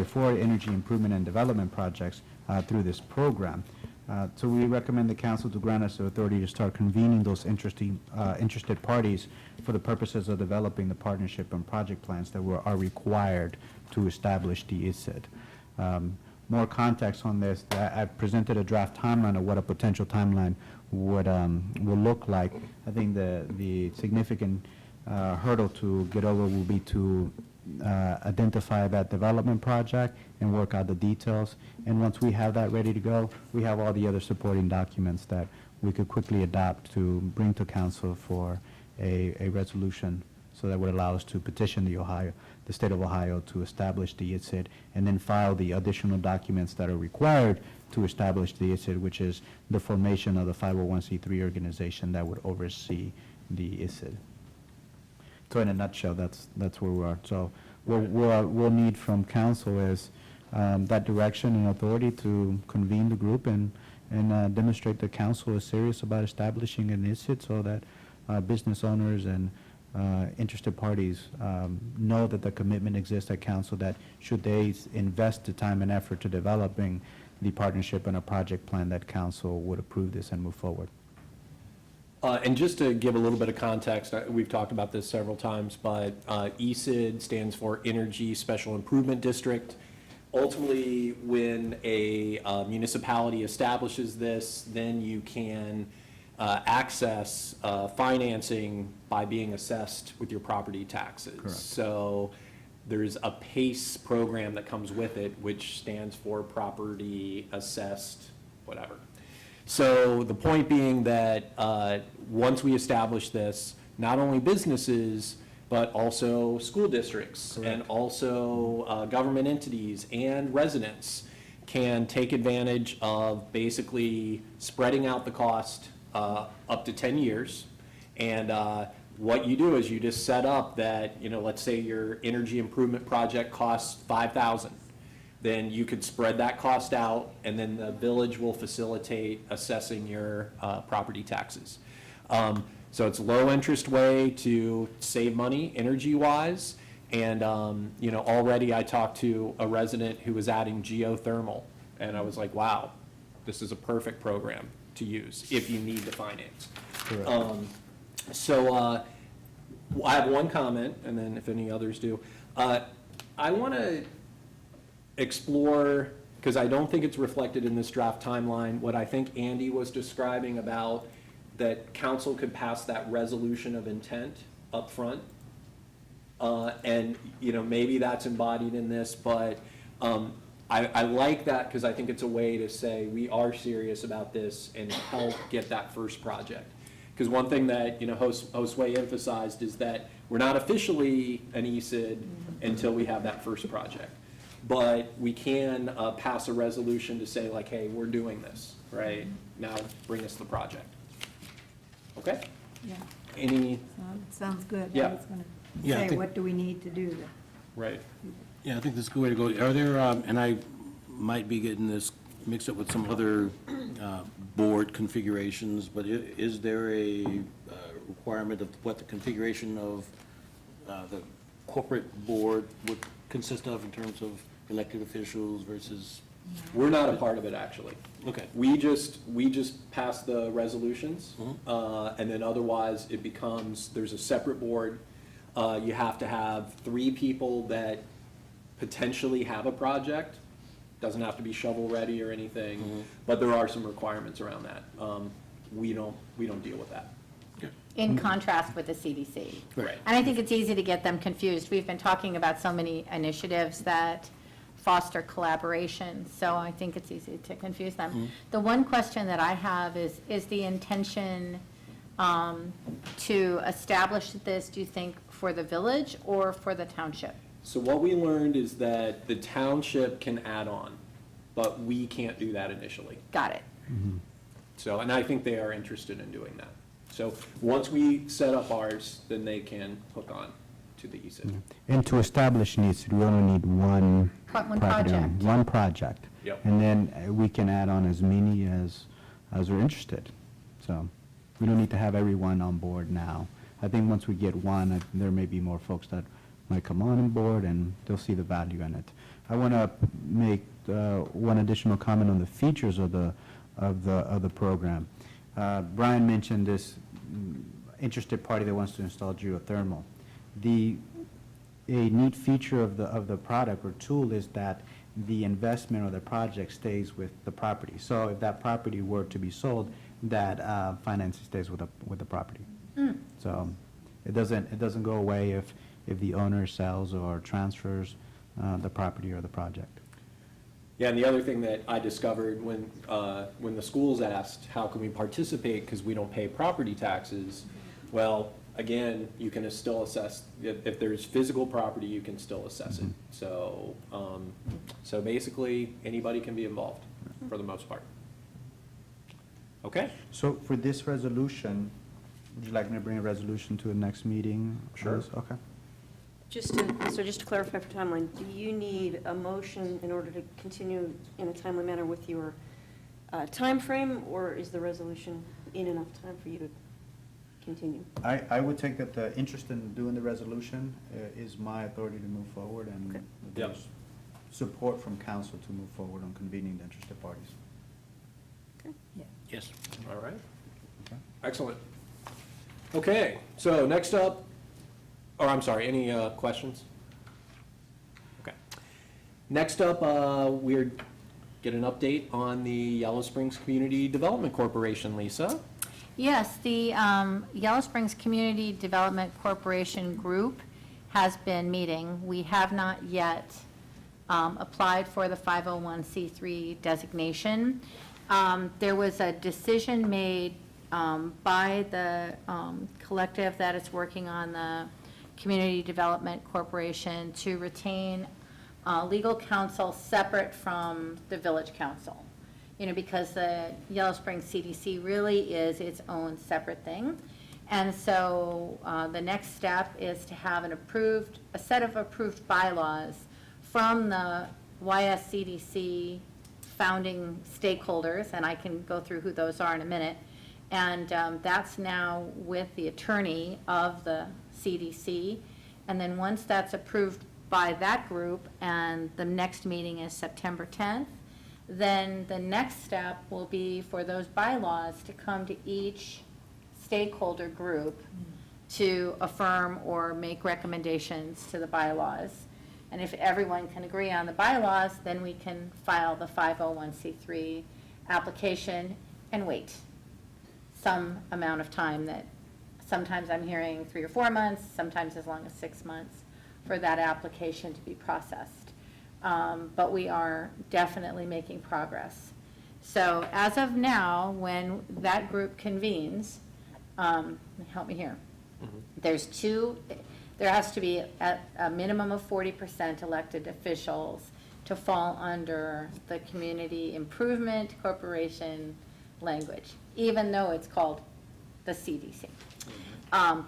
for energy improvement and development projects through this program. So we recommend the council to grant us the authority to start convening those interested parties for the purposes of developing the partnership and project plans that are required to establish the ESID. More context on this, I presented a draft timeline of what a potential timeline would look like. I think the significant hurdle to get over will be to identify that development project and work out the details. And once we have that ready to go, we have all the other supporting documents that we could quickly adopt to bring to council for a resolution So that would allow us to petition the state of Ohio to establish the ITSID, and then file the additional documents that are required to establish the ITSID, which is the formation of the 501c3 organization that would oversee the ITSID. So in a nutshell, that's where we are. So what we'll need from council is that direction and authority to convene the group and demonstrate that council is serious about establishing an ITSID, so that business owners and interested parties know that the commitment exists at council, that should they invest the time and effort to developing the partnership and a project plan, that council would approve this and move forward. And just to give a little bit of context, we've talked about this several times, but ESID stands for Energy Special Improvement District. Ultimately, when a municipality establishes this, then you can access financing by being assessed with your property taxes. Correct. So there's a PACE program that comes with it, which stands for Property Assessed, whatever. So the point being that once we establish this, not only businesses, but also school districts and also government entities and residents can take advantage of basically spreading out the cost up to 10 years. And what you do is you just set up that, let's say your energy improvement project costs $5,000. Then you could spread that cost out, and then the village will facilitate assessing your property taxes. So it's a low-interest way to save money energy-wise. And, already I talked to a resident who was adding geothermal, and I was like, wow, this is a perfect program to use if you need the finance. So I have one comment, and then if any others do. I want to explore, because I don't think it's reflected in this draft timeline, what I think Andy was describing about that council could pass that resolution of intent up front. And, maybe that's embodied in this, but I like that because I think it's a way to say we are serious about this and help get that first project. Because one thing that, Josue emphasized is that we're not officially an ESID until we have that first project. But we can pass a resolution to say like, hey, we're doing this, right? Now bring us the project. Okay? Yeah. Any? Sounds good. Yeah. I was going Yeah, I to say, think- what do we need to do? Right. Yeah, I think that's a good way to go. Are there, and I might be getting this mixed up with some other board configurations, but is there a requirement of what the configuration of the corporate board would consist of in terms of elected officials versus? We're not a part of it, actually. Okay. We just pass the resolutions, and then otherwise it becomes, there's a separate board. You have to have 3 people that potentially have a project. Doesn't have to be shovel-ready or anything, but there are some requirements around that. We don't deal with that. In contrast with the CDC. Right. And I think it's easy to get them confused. We've been talking about so many initiatives that foster collaboration, so I think it's easy to confuse them. The one question that I have is the intention to establish this, do you think, for the village or for the township? So what we learned is that the township can add on, but we can't do that initially. Got it. So, and I think they are interested in doing that. So once we set up ours, then they can hook on to the ESID. And to establish needs, we only need one One property owner, project. one project. Yep. And then we can add on as many as are interested. So we don't need to have everyone on board now. I think once we get one, there may be more folks that might come on board and they'll see the value in it. I want to make one additional comment on the features of the program. Brian mentioned this interested party that wants to install geothermal. A neat feature of the product or tool is that the investment or the project stays with the property. So if that property were to be sold, that financing stays with the property. So it doesn't go away if the owner sells or transfers the property or the project. Yeah, and the other thing that I discovered when the schools asked, how can we participate because we don't pay property taxes? Well, again, you can still assess, if there's physical property, you can still assess it. So, so basically, anybody can be involved, for the most part. Okay? So for this resolution, would you like me to bring a resolution to the next meeting? Sure. Okay. Just to clarify for timeline, do you need a motion in order to continue in a timely manner with your timeframe, or is the resolution in enough time for you to continue? I would take that the interest in doing the resolution is my authority to move forward, and there's support from council to move forward on convening the interested parties. Yes. All right. Okay. Excellent. Okay, so next up, or I'm sorry, any questions? Okay. Next up, we're get an update on the Yellow Springs Community Development Corporation, Lisa. Yes, the Yellow Springs Community Development Corporation Group has been meeting. We have not yet applied for the 501c3 designation. There was a decision made by the collective that is working on the Community Development Corporation to retain legal counsel separate from the village council. You know, because the Yellow Springs CDC really is its own separate thing. And so the next step is to have a set of approved bylaws from the YSCDC founding stakeholders, and I can go through who those are in a minute. And that's now with the attorney of the CDC. And then once that's approved by that group, and the next meeting is September 10th, then the next step will be for those bylaws to come to each stakeholder group to affirm or make recommendations to the bylaws. And if everyone can agree on the bylaws, then we can file the 501c3 application and wait some amount of time. That sometimes I'm hearing 3 or 4 months, sometimes as long as 6 months for that application to be processed. But we are definitely making progress. So as of now, when that group convenes, help me here. There has to be a minimum of 40% elected officials to fall under the Community Improvement Corporation language, even though it's called the CDC.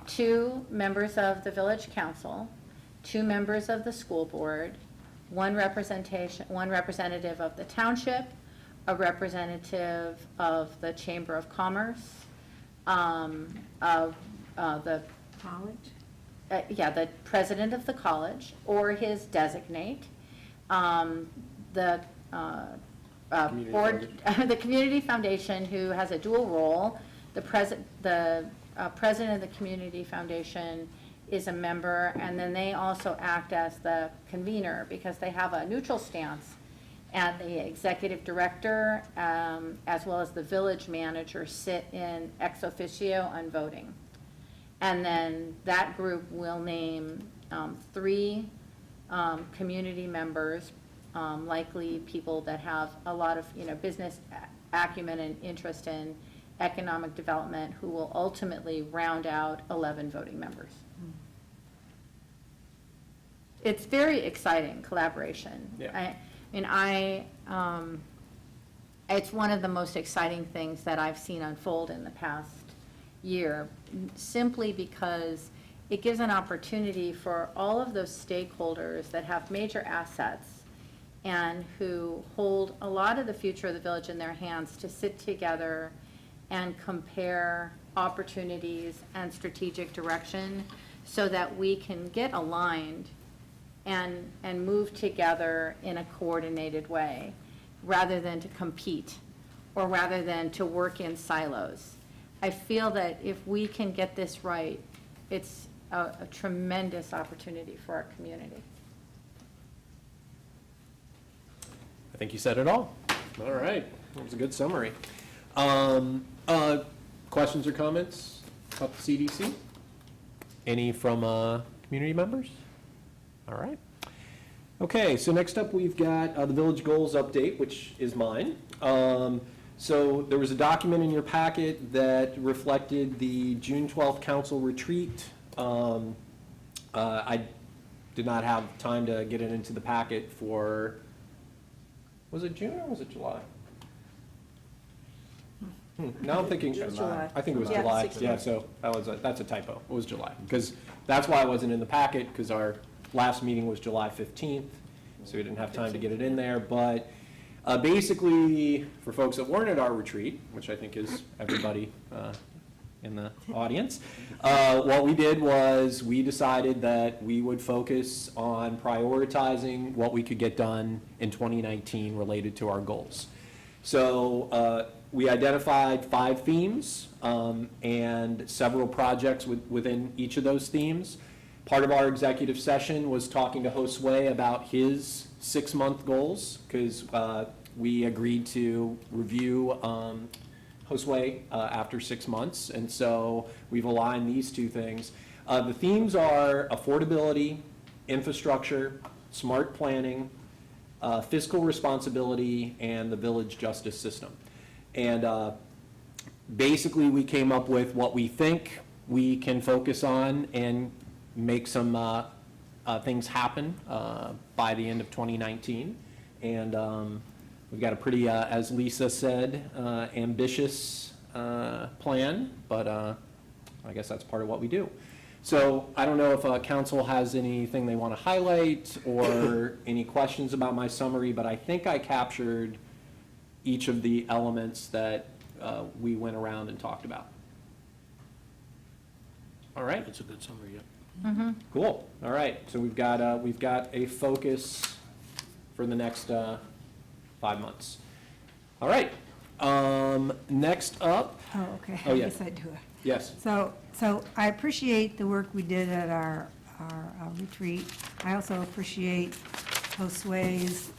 2 members of the village council, 2 members of the school board, one representative of the township, a representative of the Chamber of Commerce, of the College? the president of the college or his designate, the board, the community foundation, who has a dual role. The president of the community foundation is a member, and then they also act as the convener because they have a neutral stance. And the executive director, as well as the village manager, sit in ex officio on voting. And then that group will name 3 community members, likely people that have a lot of, business acumen and interest in economic development, who will ultimately round out 11 voting members. It's very exciting collaboration. Yeah. It's one of the most exciting things that I've seen unfold in the past year, simply because it gives an opportunity for all of those stakeholders that have major assets and who hold a lot of the future of the village in their hands to sit together and compare opportunities and strategic direction so that we can get aligned and move together in a coordinated way, rather than to compete or rather than to work in silos. I feel that if we can get this right, it's a tremendous opportunity for our community. I think you said it all. All right, that was a good summary. Questions or comments about the CDC? Any from community members? All right. Okay, so next up we've got the village goals update, which is mine. So there was a document in your packet that reflected the June 12th council retreat. I did not have time to get it into the packet for, was it June or was it July? Now I'm thinking, It was July. I think it was Yeah, July, 16. yeah, so that's a typo, it was July. Because that's why it wasn't in the packet, because our last meeting was July 15th, so we didn't have time to get it in there. But basically, for folks that weren't at our retreat, which I think is everybody in the audience, what we did was we decided that we would focus on prioritizing what we could get done in 2019 related to our goals. So we identified 5 themes and several projects within each of those themes. Part of our executive session was talking to Josue about his 6-month goals, because we agreed to review Josue after 6 months, and so we've aligned these 2 things. The themes are affordability, infrastructure, smart planning, fiscal responsibility, and the village justice system. And basically, we came up with what we think we can focus on and make some things happen by the end of 2019. And we've got a pretty, as Lisa said, ambitious plan, but I guess that's part of what we do. So I don't know if council has anything they want to highlight or any questions about my summary, but I think I captured each of the elements that we went around and talked about. All right. That's a good summary, yeah. Cool. All right. So we've got a focus for the next 5 months. All right. Next up. Oh, okay. Oh, yeah. I guess I do it. Yes. So I appreciate the work we did at our retreat. I also appreciate Josue's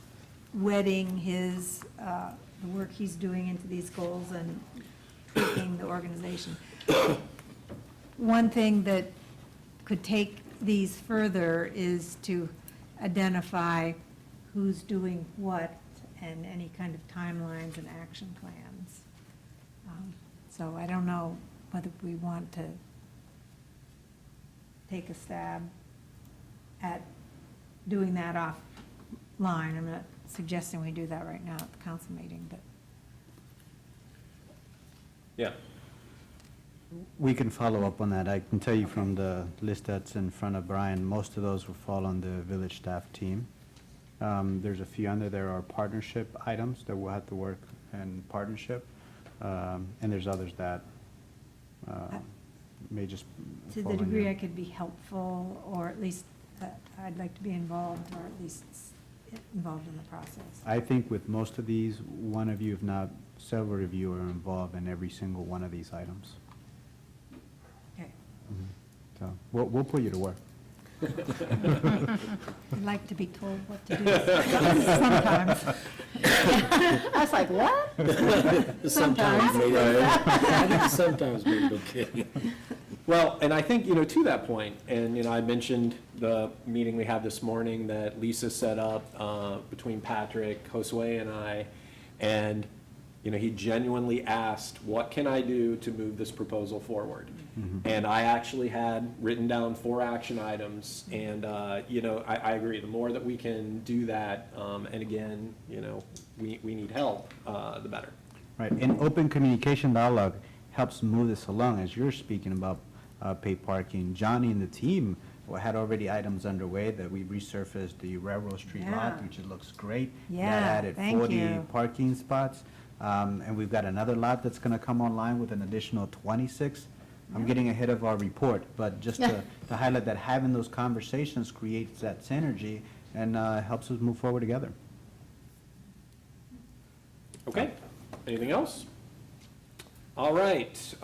wedding his, the work he's doing into these goals and tweaking the organization. One thing that could take these further is to identify who's doing what and any kind of timelines and action plans. So I don't know whether we want to take a stab at doing that offline. I'm not suggesting we do that right now at the council meeting, but. Yeah. We can follow up on that. I can tell you from the list that's in front of Brian, most of those will fall on the village staff team. There's a few under there are partnership items that we'll have to work in partnership, and there's others that may just To fall the in degree your- I could be helpful, or at least I'd like to be involved, or at least involved in the process. I think with most of these, one of you, if not several of you, are involved in every single one of these items. Okay. So we'll put you to work. I'd like to be told what to do sometimes. I was like, what? Sometimes, maybe. I think sometimes maybe okay. Well, and I think, to that point, and, I mentioned the meeting we had this morning that Lisa set up between Patrick, Josue, and I, and, he genuinely asked, what can I do to move this proposal forward? And I actually had written down 4 action items, and, I agree, the more that we can do that, and again, we need help, the better. Right, and open communication dialogue helps move this along. As you're speaking about paid parking, Johnny and the team had already items underway that we resurfaced the Railroad Street lot, Yeah. which it looks great. Yeah, That added thank 40 you. parking spots, and we've got another lot that's gonna come online with an additional 26. I'm getting ahead of our report, but just to highlight that having those conversations creates that synergy and helps us move forward together. Okay, anything else? All right,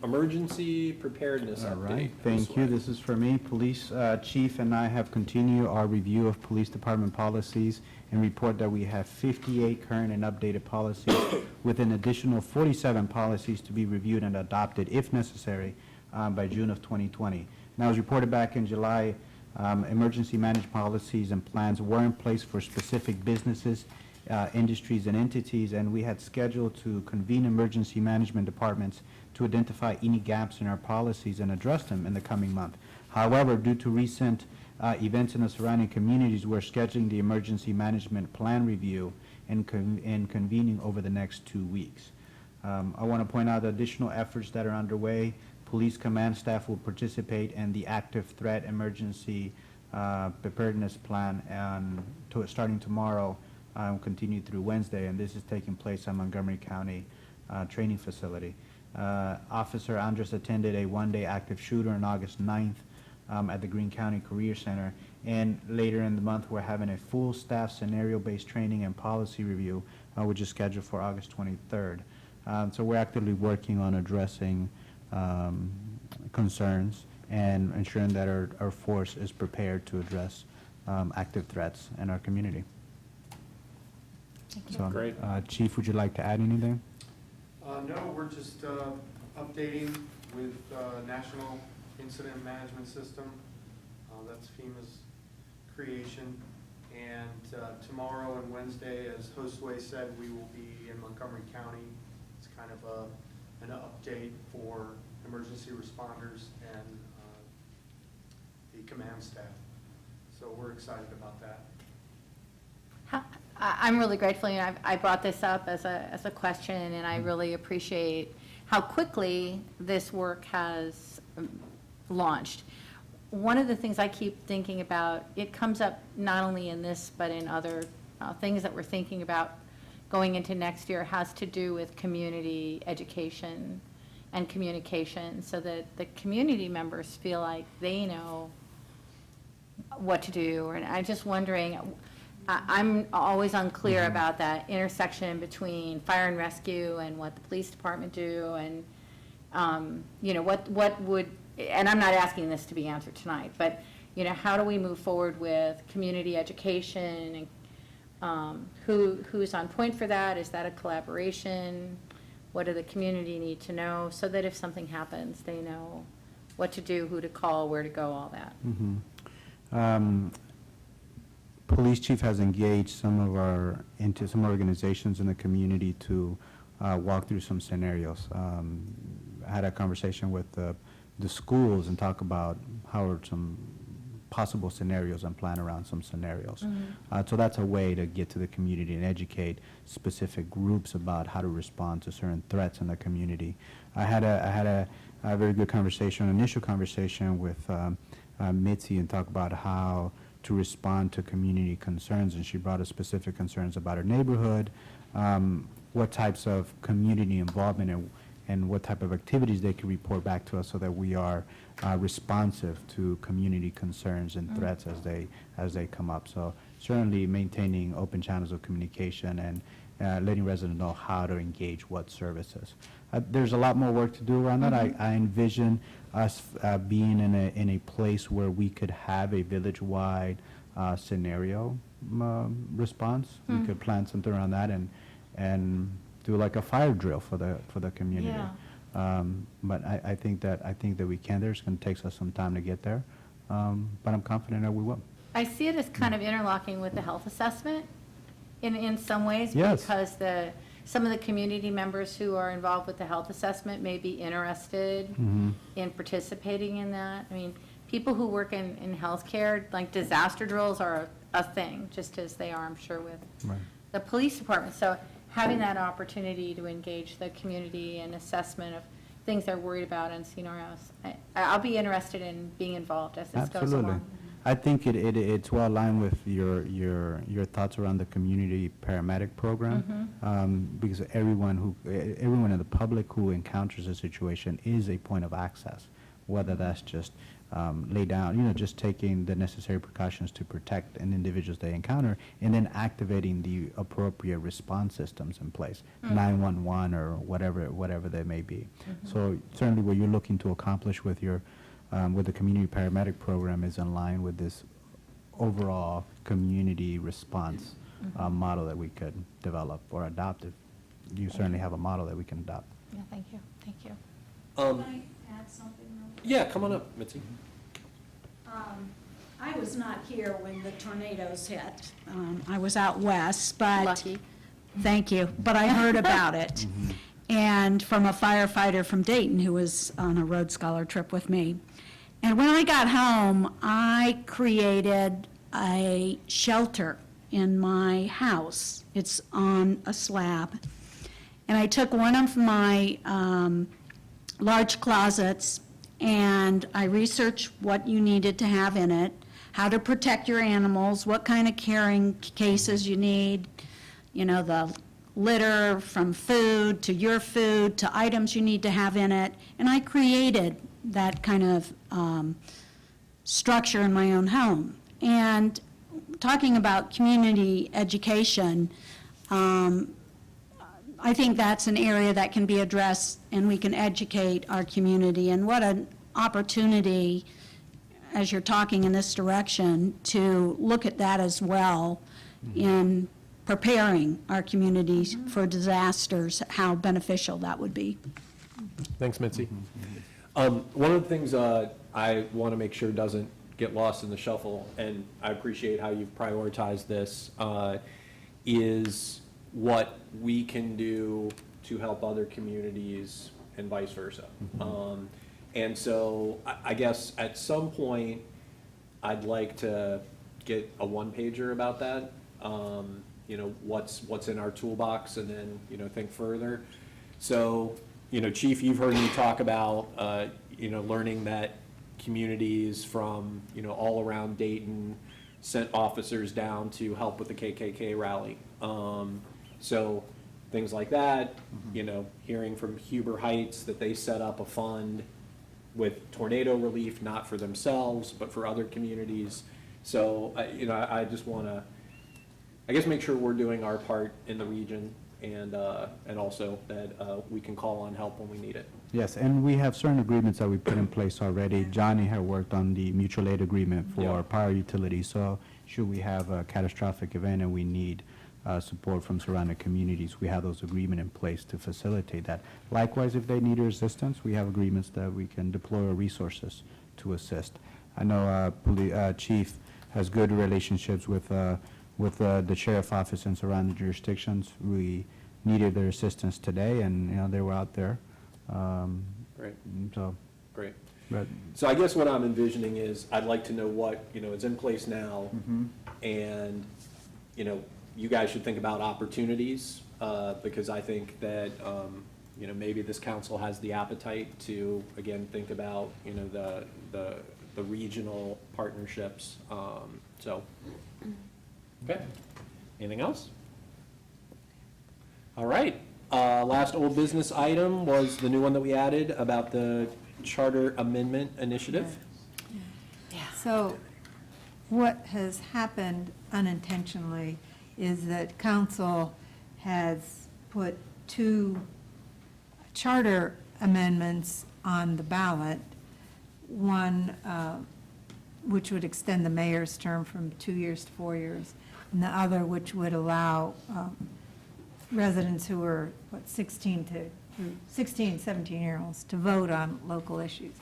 emergency preparedness All update. right, thank you. This is for me. Police chief and I have continued our review of police department policies and report that we have 58 current and updated policies with an additional 47 policies to be reviewed and adopted if necessary by June of 2020. Now, as reported back in July, emergency management policies and plans were in place for specific businesses industries and entities, and we had scheduled to convene emergency management departments to identify any gaps in our policies and address them in the coming month. However, due to recent events in the surrounding communities, we're scheduling the emergency management plan review and convening over the next 2 weeks. I want to point out the additional efforts that are underway. Police command staff will participate in the active threat emergency preparedness plan starting tomorrow, continue through Wednesday, and this is taking place at Montgomery County Training Facility. Officer Andres attended a one-day active shooter on August 9th at the Greene County Career Center, and later in the month we're having a full staff scenario-based training and policy review, which is scheduled for August 23rd. So we're actively working on addressing concerns and ensuring that our force is prepared to address active threats in our community. So, Great. Chief, would you like to add anything? No, we're just updating with National Incident Management System. That's FEMA's creation. And tomorrow and Wednesday, as Josue said, we will be in Montgomery County. It's kind of an update for emergency responders and the command staff. So we're excited about that. I'm really grateful, and I brought this up as a question, and I really appreciate how quickly this work has launched. One of the things I keep thinking about, it comes up not only in this, but in other things that we're thinking about going into next year, has to do with community education and communication, so that the community members feel like they know what to do. And I'm just wondering, I'm always unclear about that intersection between fire and rescue and what the police department do, and you know, what would, and I'm not asking this to be answered tonight, but you know, how do we move forward with community education, and who's on point for that? Is that a collaboration? What do the community need to know, so that if something happens, they know what to do, who to call, where to go, all that? Police chief has engaged some organizations in the community to walk through some scenarios. I had a conversation with the schools and talk about how are some possible scenarios and plan around some scenarios. So that's a way to get to the community and educate specific groups about how to respond to certain threats in the community. I had a very good conversation, initial conversation with Mitzi, and talk about how to respond to community concerns, and she brought us specific concerns about her neighborhood, what types of community involvement and what type of activities they can report back to us, so that we are responsive to community concerns and threats as they come up. So certainly maintaining open channels of communication and letting residents know how to engage what services. There's a lot more work to do around that. I envision us being in a place where we could have a village-wide scenario response. We could plan something around that and do like a fire drill for the community. Yeah. But I think that we can. It's going to take us some time to get there, but I'm confident that we will. I see it as kind of interlocking with the health assessment in some ways. Yes. Because some of the community members who are involved with the health assessment may be interested in participating in that. I mean, people who work in healthcare, like disaster drills are a thing, just as they are, I'm sure, with the police department. So having that opportunity to engage the community in assessment of things they're worried about and scenarios, I'll be interested in being involved as this goes along. I think it's well aligned with your thoughts around the community paramedic program, because everyone in the public who encounters a situation is a point of access, whether that's just lay down, just taking the necessary precautions to protect an individuals they encounter, and then activating the appropriate response systems in place, 911 or whatever they may be. So certainly what you're looking to accomplish with your with the community paramedic program is in line with this overall community response model that we could develop or adopt. You certainly have a model that we can adopt. Yeah, thank you, thank you. Can I add something real quick? Yeah, come on up, Mitzi. I was not here when the tornadoes hit. I was out west, but. Lucky. Thank you, but I heard about it. And from a firefighter from Dayton who was on a Road Scholar trip with me. And when I got home, I created a shelter in my house. It's on a slab. And I took one of my large closets and I researched what you needed to have in it, how to protect your animals, what kind of carrying cases you need, you know, the litter from food to your food to items you need to have in it. And I created that kind of structure in my own home. And talking about community education, I think that's an area that can be addressed and we can educate our community. And what an opportunity, as you're talking in this direction, to look at that as well in preparing our communities for disasters, how beneficial that would be. Thanks, Mitzi. One of the things I want to make sure doesn't get lost in the shuffle, and I appreciate how you've prioritized this, is what we can do to help other communities and vice versa. And so I guess at some point, I'd like to get a one-pager about that. You know, what's in our toolbox, and then, you know, think further. So, you know, Chief, you've heard me talk about, you know, learning that communities from, you know, all around Dayton sent officers down to help with the KKK rally. So things like that, you know, hearing from Huber Heights that they set up a fund with tornado relief, not for themselves, but for other communities. So, you know, I just want to, I guess, make sure we're doing our part in the region, and also that we can call on help when we need it. Yes, and we have certain agreements that we put in place already. Johnny had worked on the mutual aid agreement for Yeah. power utilities, so should we have a catastrophic event and we need support from surrounding communities, we have those agreements in place to facilitate that. Likewise, if they need assistance, we have agreements that we can deploy our resources to assist. I know Chief has good relationships with the sheriff office and surrounding jurisdictions. We needed their assistance today, and, you know, they were out there. Great. So. Great. But, So I guess what I'm envisioning is, I'd like to know what, you know, is in place now, and, you know, you guys should think about opportunities, because I think that, you know, maybe this council has the appetite to, again, think about, you know, the regional partnerships, so. Okay, anything else? All right, last old business item was the new one that we added about the Charter Amendment Initiative. So what has happened unintentionally is that council has put 2 charter amendments on the ballot, one which would extend the mayor's term from 2 years to 4 years, and the other which would allow residents who are, 16, 17-year-olds to vote on local issues.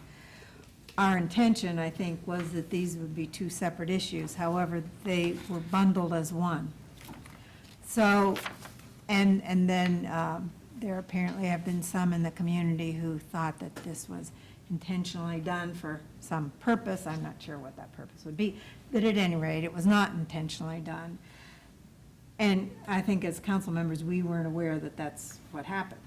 Our intention, I think, was that these would be 2 separate issues. However, they were bundled as one. So, and then there apparently have been some in the community who thought that this was intentionally done for some purpose. I'm not sure what that purpose would be, but at any rate, it was not intentionally done. And I think as council members, we weren't aware that that's what happened.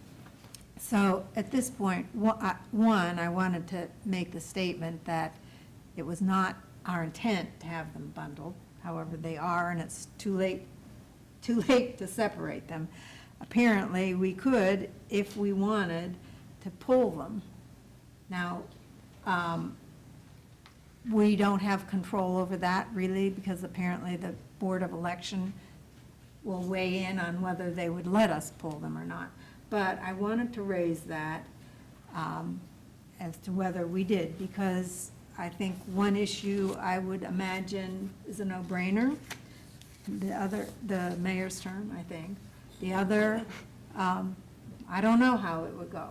So at this point, one, I wanted to make the statement that it was not our intent to have them bundled. However, they are, and it's too late to separate them. Apparently, we could, if we wanted, to pull them. Now, we don't have control over that really, because apparently the Board of Election will weigh in on whether they would let us pull them or not. But I wanted to raise that as to whether we did, because I think one issue I would imagine is a no-brainer. The other, the mayor's term, I think. The other, I don't know how it would go.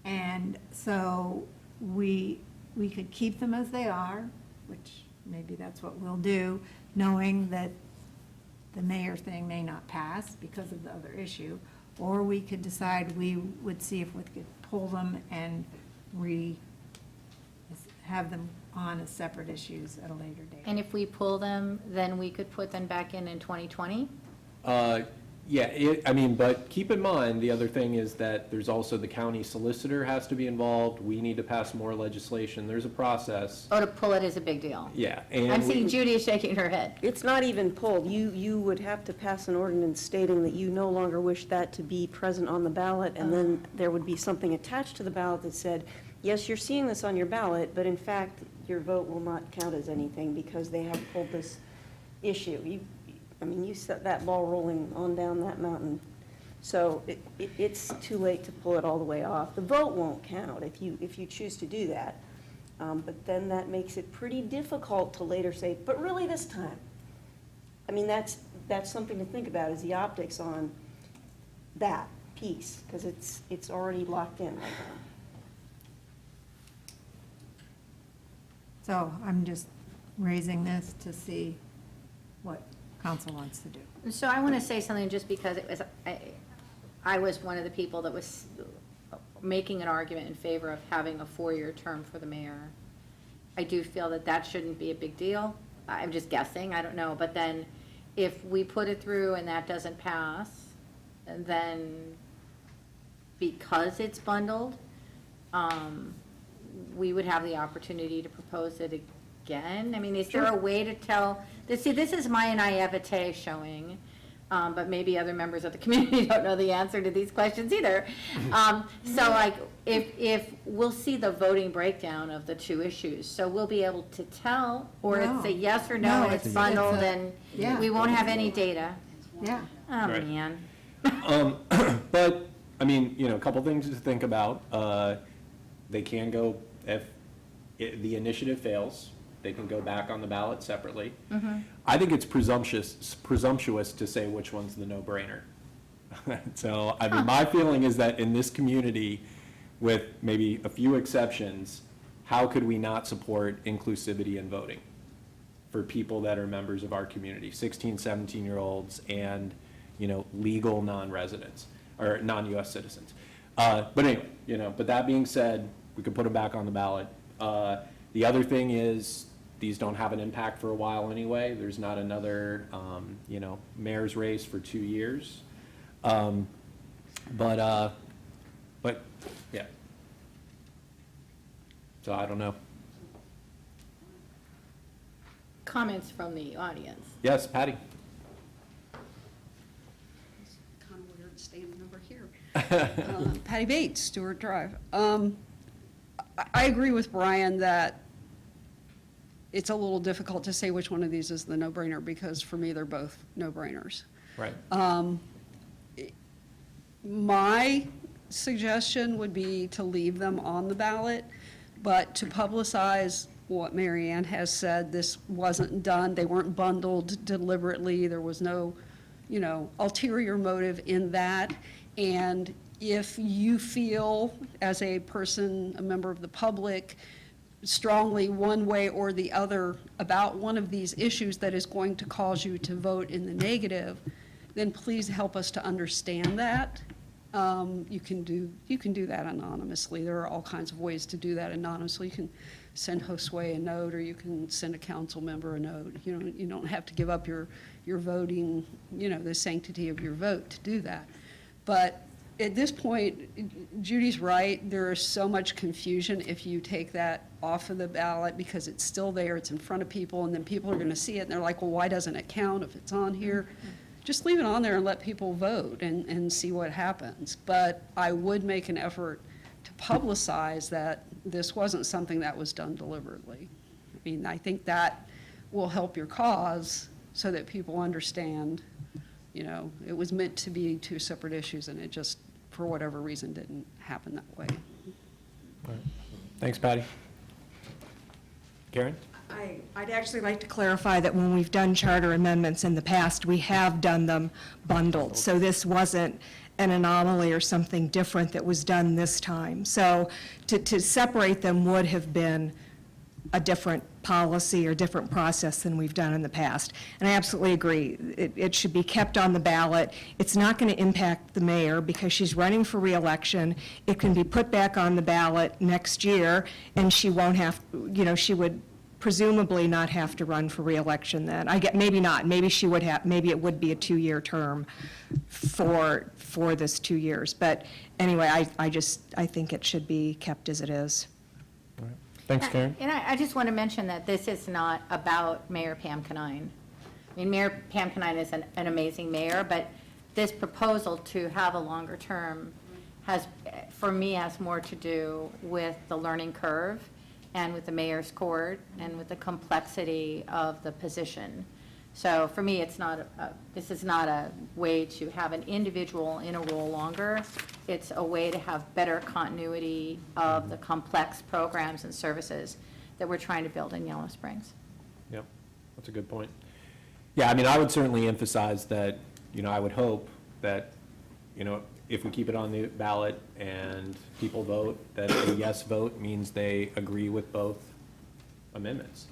And so we could keep them as they are, which maybe that's what we'll do, knowing that the mayor thing may not pass because of the other issue. Or we could decide we would see if we could pull them and have them on as separate issues at a later date. And if we pull them, then we could put them back in 2020? Yeah, I mean, but keep in mind, the other thing is that there's also the county solicitor has to be involved. We need to pass more legislation. There's a process. Oh, to pull it is a big deal. Yeah. I'm seeing Judy shaking her head. It's not even pulled. You would have to pass an ordinance stating that you no longer wish that to be present on the ballot, and then there would be something attached to the ballot that said, yes, you're seeing this on your ballot, but in fact, your vote will not count as anything because they have pulled this issue. You set that ball rolling on down that mountain. So it's too late to pull it all the way off. The vote won't count if you choose to do that. But then that makes it pretty difficult to later say, but really this time. I mean, that's something to think about, is the optics on that piece, because it's already locked in right now. So I'm just raising this to see what council wants to do. So I want to say something just because I was one of the people that was making an argument in favor of having a 4-year term for the mayor. I do feel that that shouldn't be a big deal. I'm just guessing, I don't know. But then if we put it through and that doesn't pass, and then because it's bundled, we would have the opportunity to propose it again. I mean, is there a way to tell? See, this is my naivete showing, but maybe other members of the community don't know the answer to these questions either. So like, if we'll see the voting breakdown of the two issues, so we'll be able to tell, or No. it's a yes or no, and it's bundled, and yeah. we won't have any data. Yeah. Oh, Right. man. But, I mean, a couple things to think about. They can go, if the initiative fails, they can go back on the ballot separately. I think it's presumptuous to say which one's the no-brainer. So, I mean, my feeling is that in this community, with maybe a few exceptions, how could we not support inclusivity in voting for people that are members of our community, 16, 17-year-olds and, legal non-residents or non-US citizens. But anyway, but that being said, we could put them back on the ballot. The other thing is, these don't have an impact for a while anyway. There's not another, mayor's race for 2 years. But yeah. So I don't know. Comments from the audience. Yes, Patty? Kind of weird standing over here. Patty Bates, Stewart Drive. I agree with Brian that it's a little difficult to say which one of these is the no-brainer, because for me, they're both no-brainers. Right. My suggestion would be to leave them on the ballot, but to publicize what Mary Ann has said, this wasn't done, they weren't bundled deliberately, there was no, ulterior motive in that. And if you feel, as a person, a member of the public, strongly one way or the other about one of these issues that is going to cause you to vote in the negative, then please help us to understand that. You can do that anonymously. There are all kinds of ways to do that anonymously. You can send Josue a note, or you can send a council member a note. You don't have to give up your voting, the sanctity of your vote to do that. But at this point, Judy's right. There is so much confusion if you take that off of the ballot, because it's still there, it's in front of people, and then people are going to see it, and they're like, well, why doesn't it count if it's on here? Just leave it on there and let people vote and see what happens. But I would make an effort to publicize that this wasn't something that was done deliberately. I mean, I think that will help your cause so that people understand, it was meant to be two separate issues, and it just, for whatever reason, didn't happen that way. Thanks, Patty. Karen? I'd actually like to clarify that when we've done charter amendments in the past, we have done them bundled. So this wasn't an anomaly or something different that was done this time. So to separate them would have been a different policy or different process than we've done in the past. And I absolutely agree. It should be kept on the ballot. It's not going to impact the mayor because she's running for reelection. It can be put back on the ballot next year, and she won't have, she would presumably not have to run for reelection then. Maybe not. Maybe she would have, maybe it would be a 2-year term for this 2 years. But anyway, I think it should be kept as it is. Thanks, Karen. And I just want to mention that this is not about Mayor Pam Kanine. I mean, Mayor Pam Kanine is an amazing mayor, but this proposal to have a longer term has, for me, has more to do with the learning curve and with the mayor's court and with the complexity of the position. So for me, it's not, this is not a way to have an individual in a role longer. It's a way to have better continuity of the complex programs and services that we're trying to build in Yellow Springs. Yep, that's a good point. Yeah, I mean, I would certainly emphasize that, I would hope that, if we keep it on the ballot and people vote, that a yes vote means they agree with both amendments.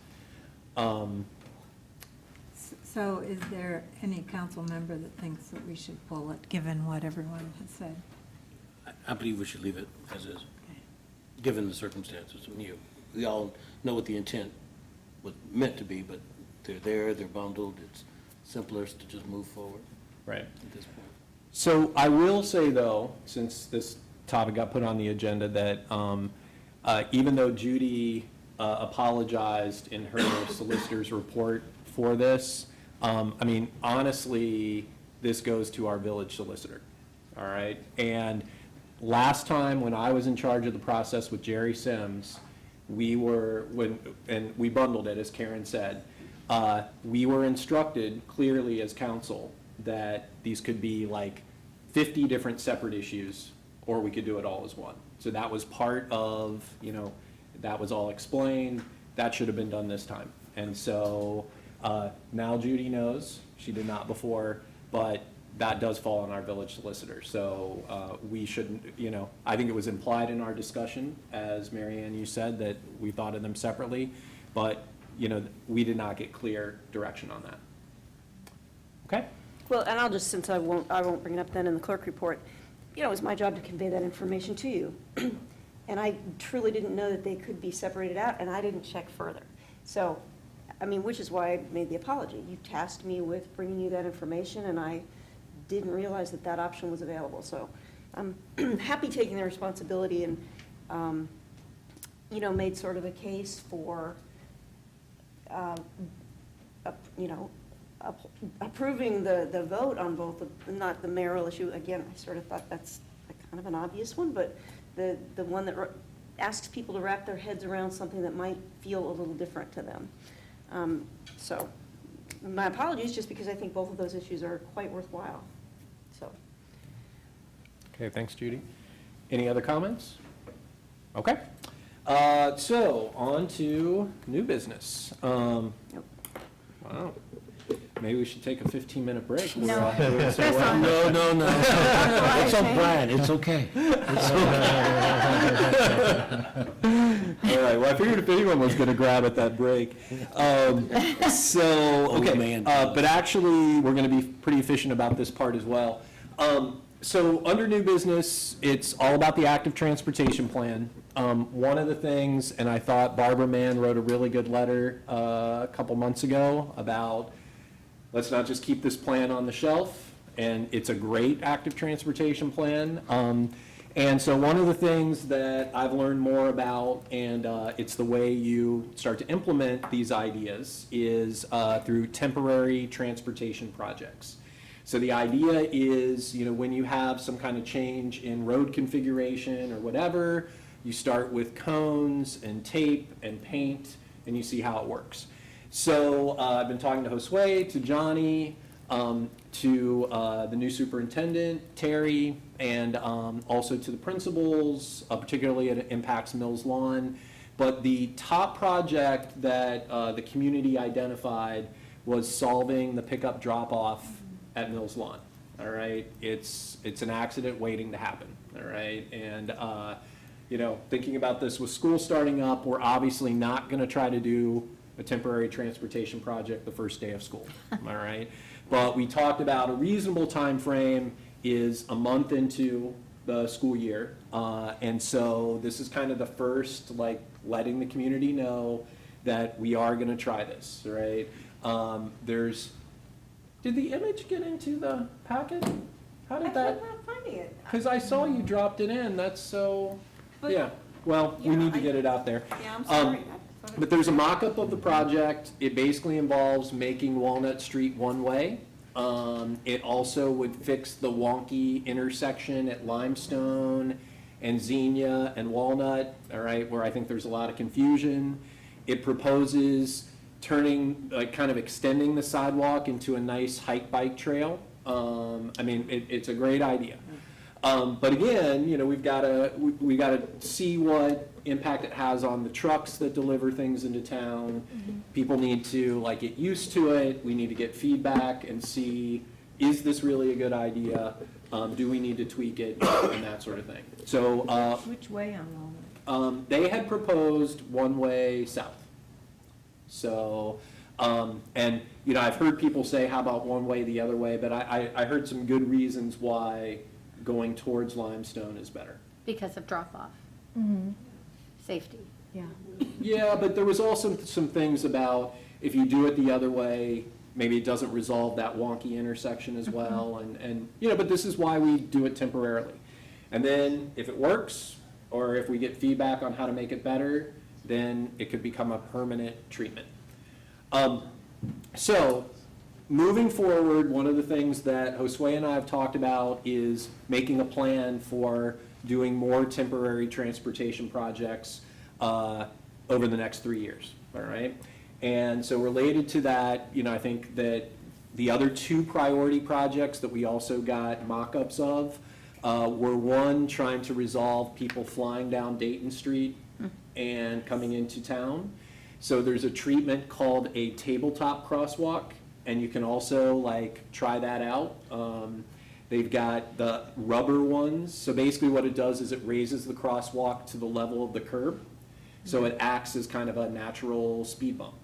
So is there any council member that thinks that we should pull it, given what everyone has said? I believe we should leave it as is, given the circumstances. We all know what the intent was meant to be, but they're there, they're bundled, it's simpler to just move forward. Right. At this point. So I will say, though, since this topic got put on the agenda, that even though Judy apologized in her solicitor's report for this, I mean, honestly, this goes to our village solicitor, all right? And last time, when I was in charge of the process with Jerry Sims, we bundled it, as Karen said. We were instructed clearly as council that these could be like 50 different separate issues, or we could do it all as one. So that was part of, that was all explained. That should have been done this time. And so now Judy knows, she did not before, but that does fall on our village solicitor. So we shouldn't, I think it was implied in our discussion, as Mary Ann, you said, that we thought of them separately, but, we did not get clear direction on that. Okay? Well, and I'll just, since I won't bring it up then in the clerk report, it was my job to convey that information to you. And I truly didn't know that they could be separated out, and I didn't check further. So, which is why I made the apology. You tasked me with bringing you that information, and I didn't realize that that option was available. So I'm happy taking the responsibility and, made sort of a case for, approving the vote on both, not the mayoral issue. Again, I sort of thought that's kind of an obvious one, but the one that asks people to wrap their heads around something that might feel a little different to them. So my apologies, just because I think both of those issues are quite worthwhile. So. Okay, thanks, Judy. Any other comments? Okay. So on to new business. Wow. Maybe we should take a 15-minute break. No. No. It's on Brian, it's okay. All right, well, I figured if anyone was going to grab at that break. But actually, we're going to be pretty efficient about this part as well. So under new business, it's all about the active transportation plan. One of the things, and I thought Barbara Mann wrote a really good letter a couple months ago about, let's not just keep this plan on the shelf, and it's a great active transportation plan. And so one of the things that I've learned more about, and it's the way you start to implement these ideas, is through temporary transportation projects. So the idea is, when you have some kind of change in road configuration or whatever, you start with cones and tape and paint, and you see how it works. So I've been talking to Josue, to Johnny, to the new superintendent, Terry, and also to the principals, particularly it impacts Mills Lawn. But the top project that the community identified was solving the pickup drop-off at Mills Lawn. All right, it's an accident waiting to happen. All right, and thinking about this with school starting up, we're obviously not going to try to do a temporary transportation project the first day of school, all right? But we talked about a reasonable time frame is a month into the school year. And so this is kind of the first, like, letting the community know that we are gonna try this, right? Did the image get into the packet? How did that? I'm not finding it. Because I saw you dropped it in, that's so, But- yeah. Well, we need to get it out there. Yeah, I'm sorry. But there's a mock-up of the project. It basically involves making Walnut Street one-way. It also would fix the wonky intersection at Limestone and Xenia and Walnut, all right, where I think there's a lot of confusion. It proposes turning, like, kind of extending the sidewalk into a nice hike-bike trail. I mean, it's a great idea. But again, you know, we gotta see what impact it has on the trucks that deliver things into town. People need to, like, get used to it. We need to get feedback and see, is this really a good idea? Do we need to tweak it, and that sort of thing. So, Which way on Walnut? they had proposed one-way south. So, and, you know, I've heard people say, how about one way the other way? But I heard some good reasons why going towards Limestone is better. Because of drop-off, safety. Yeah. Yeah, but there was also some things about if you do it the other way, maybe it doesn't resolve that wonky intersection as well. And, you know, but this is why we do it temporarily. And then if it works, or if we get feedback on how to make it better, then it could become a permanent treatment. So, moving forward, one of the things that Josue and I have talked about is making a plan for doing more temporary transportation projects over the next 3 years, all right? And so related to that, you know, I think that the other two priority projects that we also got mock-ups of were, one, trying to resolve people flying down Dayton Street and coming into town. So there's a treatment called a tabletop crosswalk, and you can also, like, try that out. They've got the rubber ones. So basically what it does is it raises the crosswalk to the level of the curb. So it acts as kind of a natural speed bump.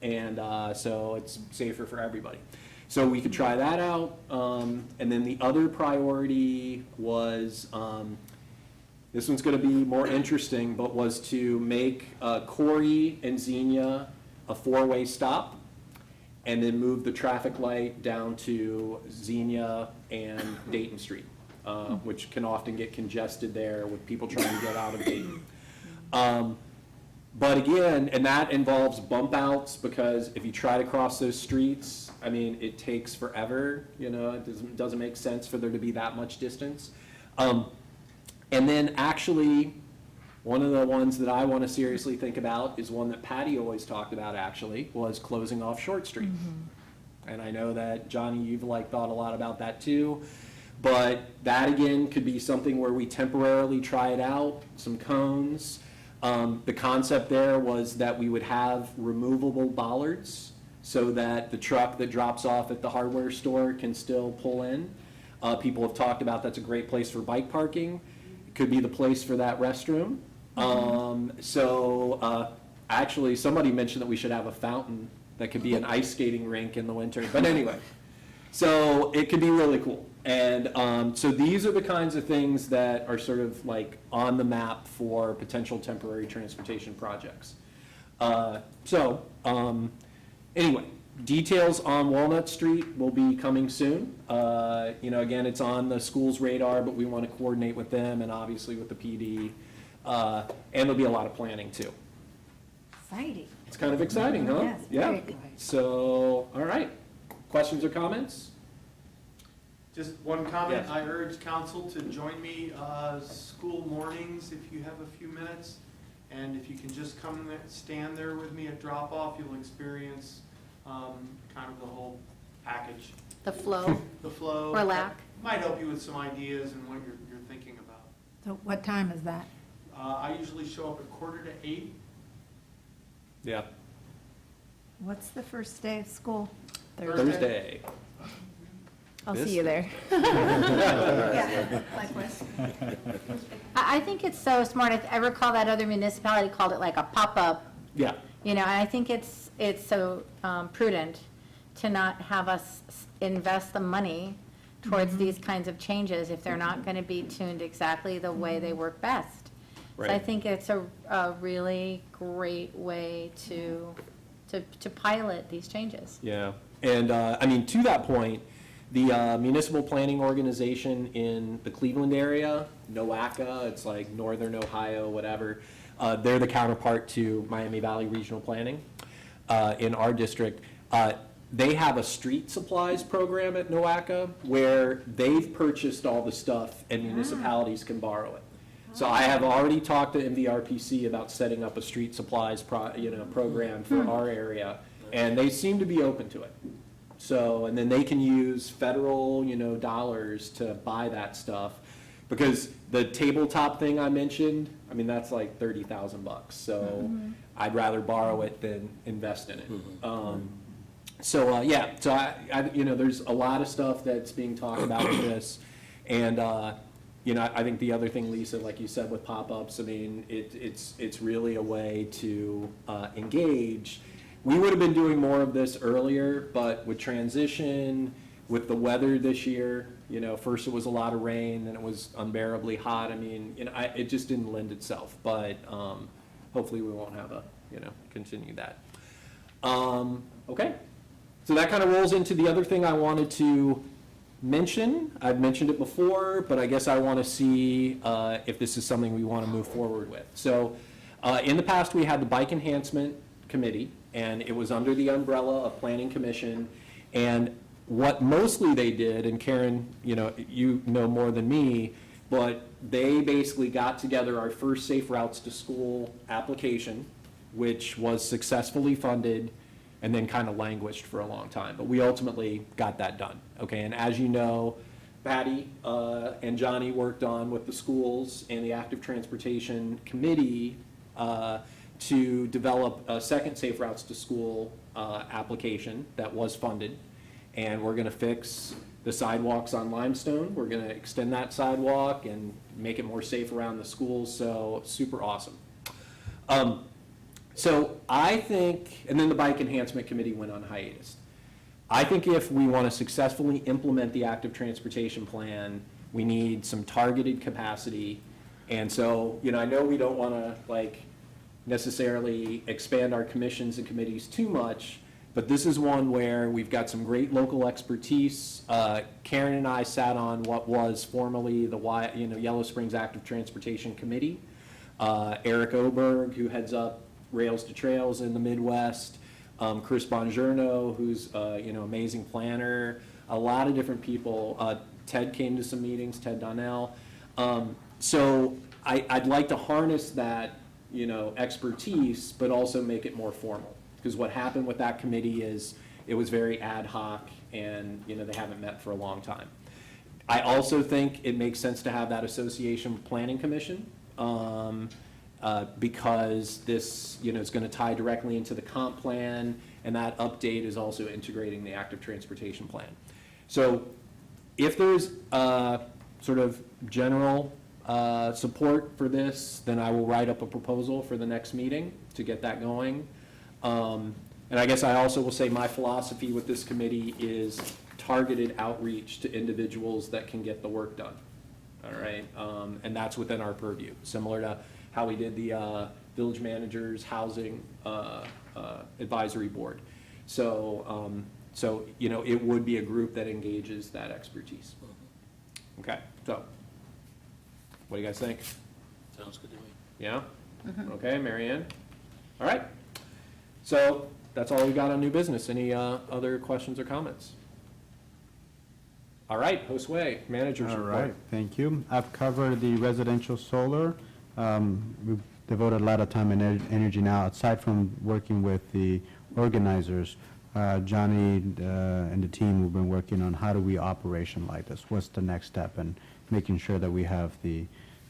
And so it's safer for everybody. So we could try that out. And then the other priority was, this one's going to be more interesting, but was to make Corey and Xenia a four-way stop, and then move the traffic light down to Xenia and Dayton Street, which can often get congested there with people trying to get out of Dayton. But again, and that involves bump outs, because if you try to cross those streets, I mean, it takes forever, you know, it doesn't make sense for there to be that much distance. And then actually, one of the ones that I want to seriously think about is one that Patty always talked about, actually, was closing off Short Street. And I know that, Johnny, you've like thought a lot about that too. But that again could be something where we temporarily try it out, some cones. The concept there was that we would have removable bollards so that the truck that drops off at the hardware store can still pull in. People have talked about that's a great place for bike parking. It could be the place for that restroom. Actually, somebody mentioned that we should have a fountain that could be an ice skating rink in the winter. But anyway, so it could be really cool. And so these are the kinds of things that are sort of like on the map for potential temporary transportation projects. Anyway, details on Walnut Street will be coming soon. You know, again, it's on the school's radar, but we want to coordinate with them and obviously with the PD. And there'll be a lot of planning too. Exciting. It's kind of exciting, huh? Yes, Yeah. very good. So, all right. Questions or comments? Just one comment, Yes. I urge council to join me school mornings if you have a few minutes. And if you can just come there, stand there with me at drop-off, you'll experience kind of the whole package. The flow. The flow. Or lack. Might help you with some ideas and what you're thinking about. So what time is that? I usually show up at 7:45. Yeah. What's the first day of school? Thursday. I'll This- see you there. Yeah, likewise. I think it's so smart. I recall that other municipality called it like a pop-up, Yeah. you know, and I think it's it's so prudent to not have us invest the money towards these kinds of changes if they're not going to be tuned exactly the way they work best. So I Right. think it's a really great way to pilot these changes. Yeah, and I mean, to that point, the municipal planning organization in the Cleveland area, NOACA, it's like Northern Ohio, whatever, they're the counterpart to Miami Valley Regional Planning in our district. They have a street supplies program at NOACA where they've purchased all the stuff and municipalities can borrow it. So I have already talked to MVRPC about setting up a street supplies program for our area, and they seem to be open to it. So, and then they can use federal, dollars to buy that stuff. Because the tabletop thing I mentioned, I mean, that's like $30,000. So I'd rather borrow it than invest in it. So there's a lot of stuff that's being talked about with this. And, I think the other thing, Lisa, like you said with pop-ups, I mean, it's really a way to engage. We would have been doing more of this earlier, but with transition, with the weather this year, first it was a lot of rain, then it was unbearably hot. I mean, it just didn't lend itself, but hopefully we won't have continue that. Okay, so that kind of rolls into the other thing I wanted to mention. I've mentioned it before, but I guess I want to see if this is something we want to move forward with. So in the past, we had the Bike Enhancement Committee, and it was under the umbrella of Planning Commission. And what mostly they did, and Karen, you know more than me, but they basically got together our first Safe Routes to School application, which was successfully funded and then kind of languished for a long time. But we ultimately got that done, okay? And as you know, Patty and Johnny worked on with the schools and the Active Transportation Committee to develop a second Safe Routes to School application that was funded. And we're gonna fix the sidewalks on Limestone. We're gonna extend that sidewalk and make it more safe around the schools, so super awesome. So I think, and then the Bike Enhancement Committee went on hiatus. I think if we want to successfully implement the Active Transportation Plan, we need some targeted capacity. And so, I know we don't want to necessarily expand our commissions and committees too much, but this is one where we've got some great local expertise. Karen and I sat on what was formerly the Yellow Springs Active Transportation Committee. Eric Oberg, who heads up Rails to Trails in the Midwest, Chris Bongiorno, who's amazing planner, a lot of different people. Ted came to some meetings, Ted Donnell. So I'd like to harness that expertise, but also make it more formal. Because what happened with that committee is it was very ad hoc, and they haven't met for a long time. I also think it makes sense to have that Association Planning Commission. Because this, is going to tie directly into the comp plan, and that update is also integrating the Active Transportation Plan. So if there's sort of general support for this, then I will write up a proposal for the next meeting to get that going. And I guess I also will say my philosophy with this committee is targeted outreach to individuals that can get the work done. All right, and that's within our purview, similar to how we did the Village Managers Housing Advisory Board. So, it would be a group that engages that expertise. Okay, so, what do you guys think? Sounds good to me. Yeah? Okay, Mary Ann? All right. So, that's all we got on new business. Any other questions or comments? All right, Josue, manager's report. All right, thank you. I've covered the residential solar. We've devoted a lot of time and energy now, aside from working with the organizers. Johnny and the team have been working on how do we operationalize this? What's the next step? And making sure that we have the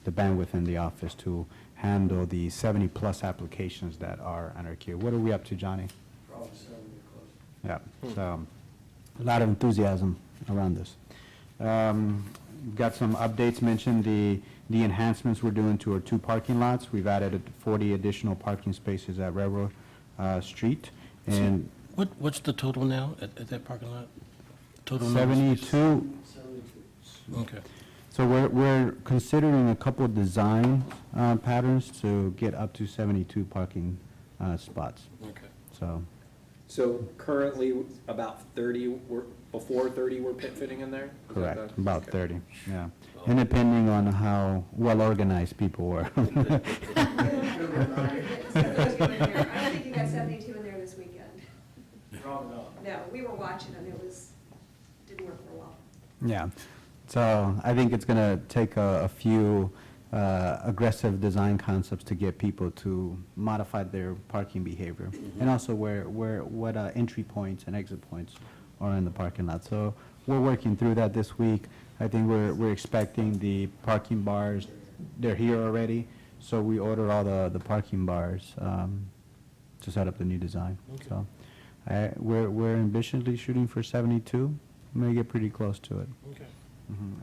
bandwidth in the office to handle the 70-plus applications that are on our queue. What are we up to, Johnny? Probably 70 close. Yeah, so a lot of enthusiasm around this. Got some updates, mentioned the enhancements we're doing to our 2 parking lots. We've added 40 additional parking spaces at Railroad Street, And What's the total now at that parking lot? Total number of spaces? 72, Okay. so we're considering a couple of design patterns to get up to 72 parking spots. Okay. So currently, about 30 were, before 30 were pit fitting in there? Is that Correct, the- about okay. 30, yeah. And depending on how well-organized people were. I don't think you got 72 in there this weekend. No, we were watching and didn't work for a while. Yeah, so I think it's going to take a few aggressive design concepts to get people to modify their parking behavior, and also what entry points and exit points are in the parking lot. So we're working through that this week. I think we're expecting the parking bars, they're here already, so we order all the parking bars to set up the new design. So we're ambitiously shooting for 72, may get pretty close to it. Okay.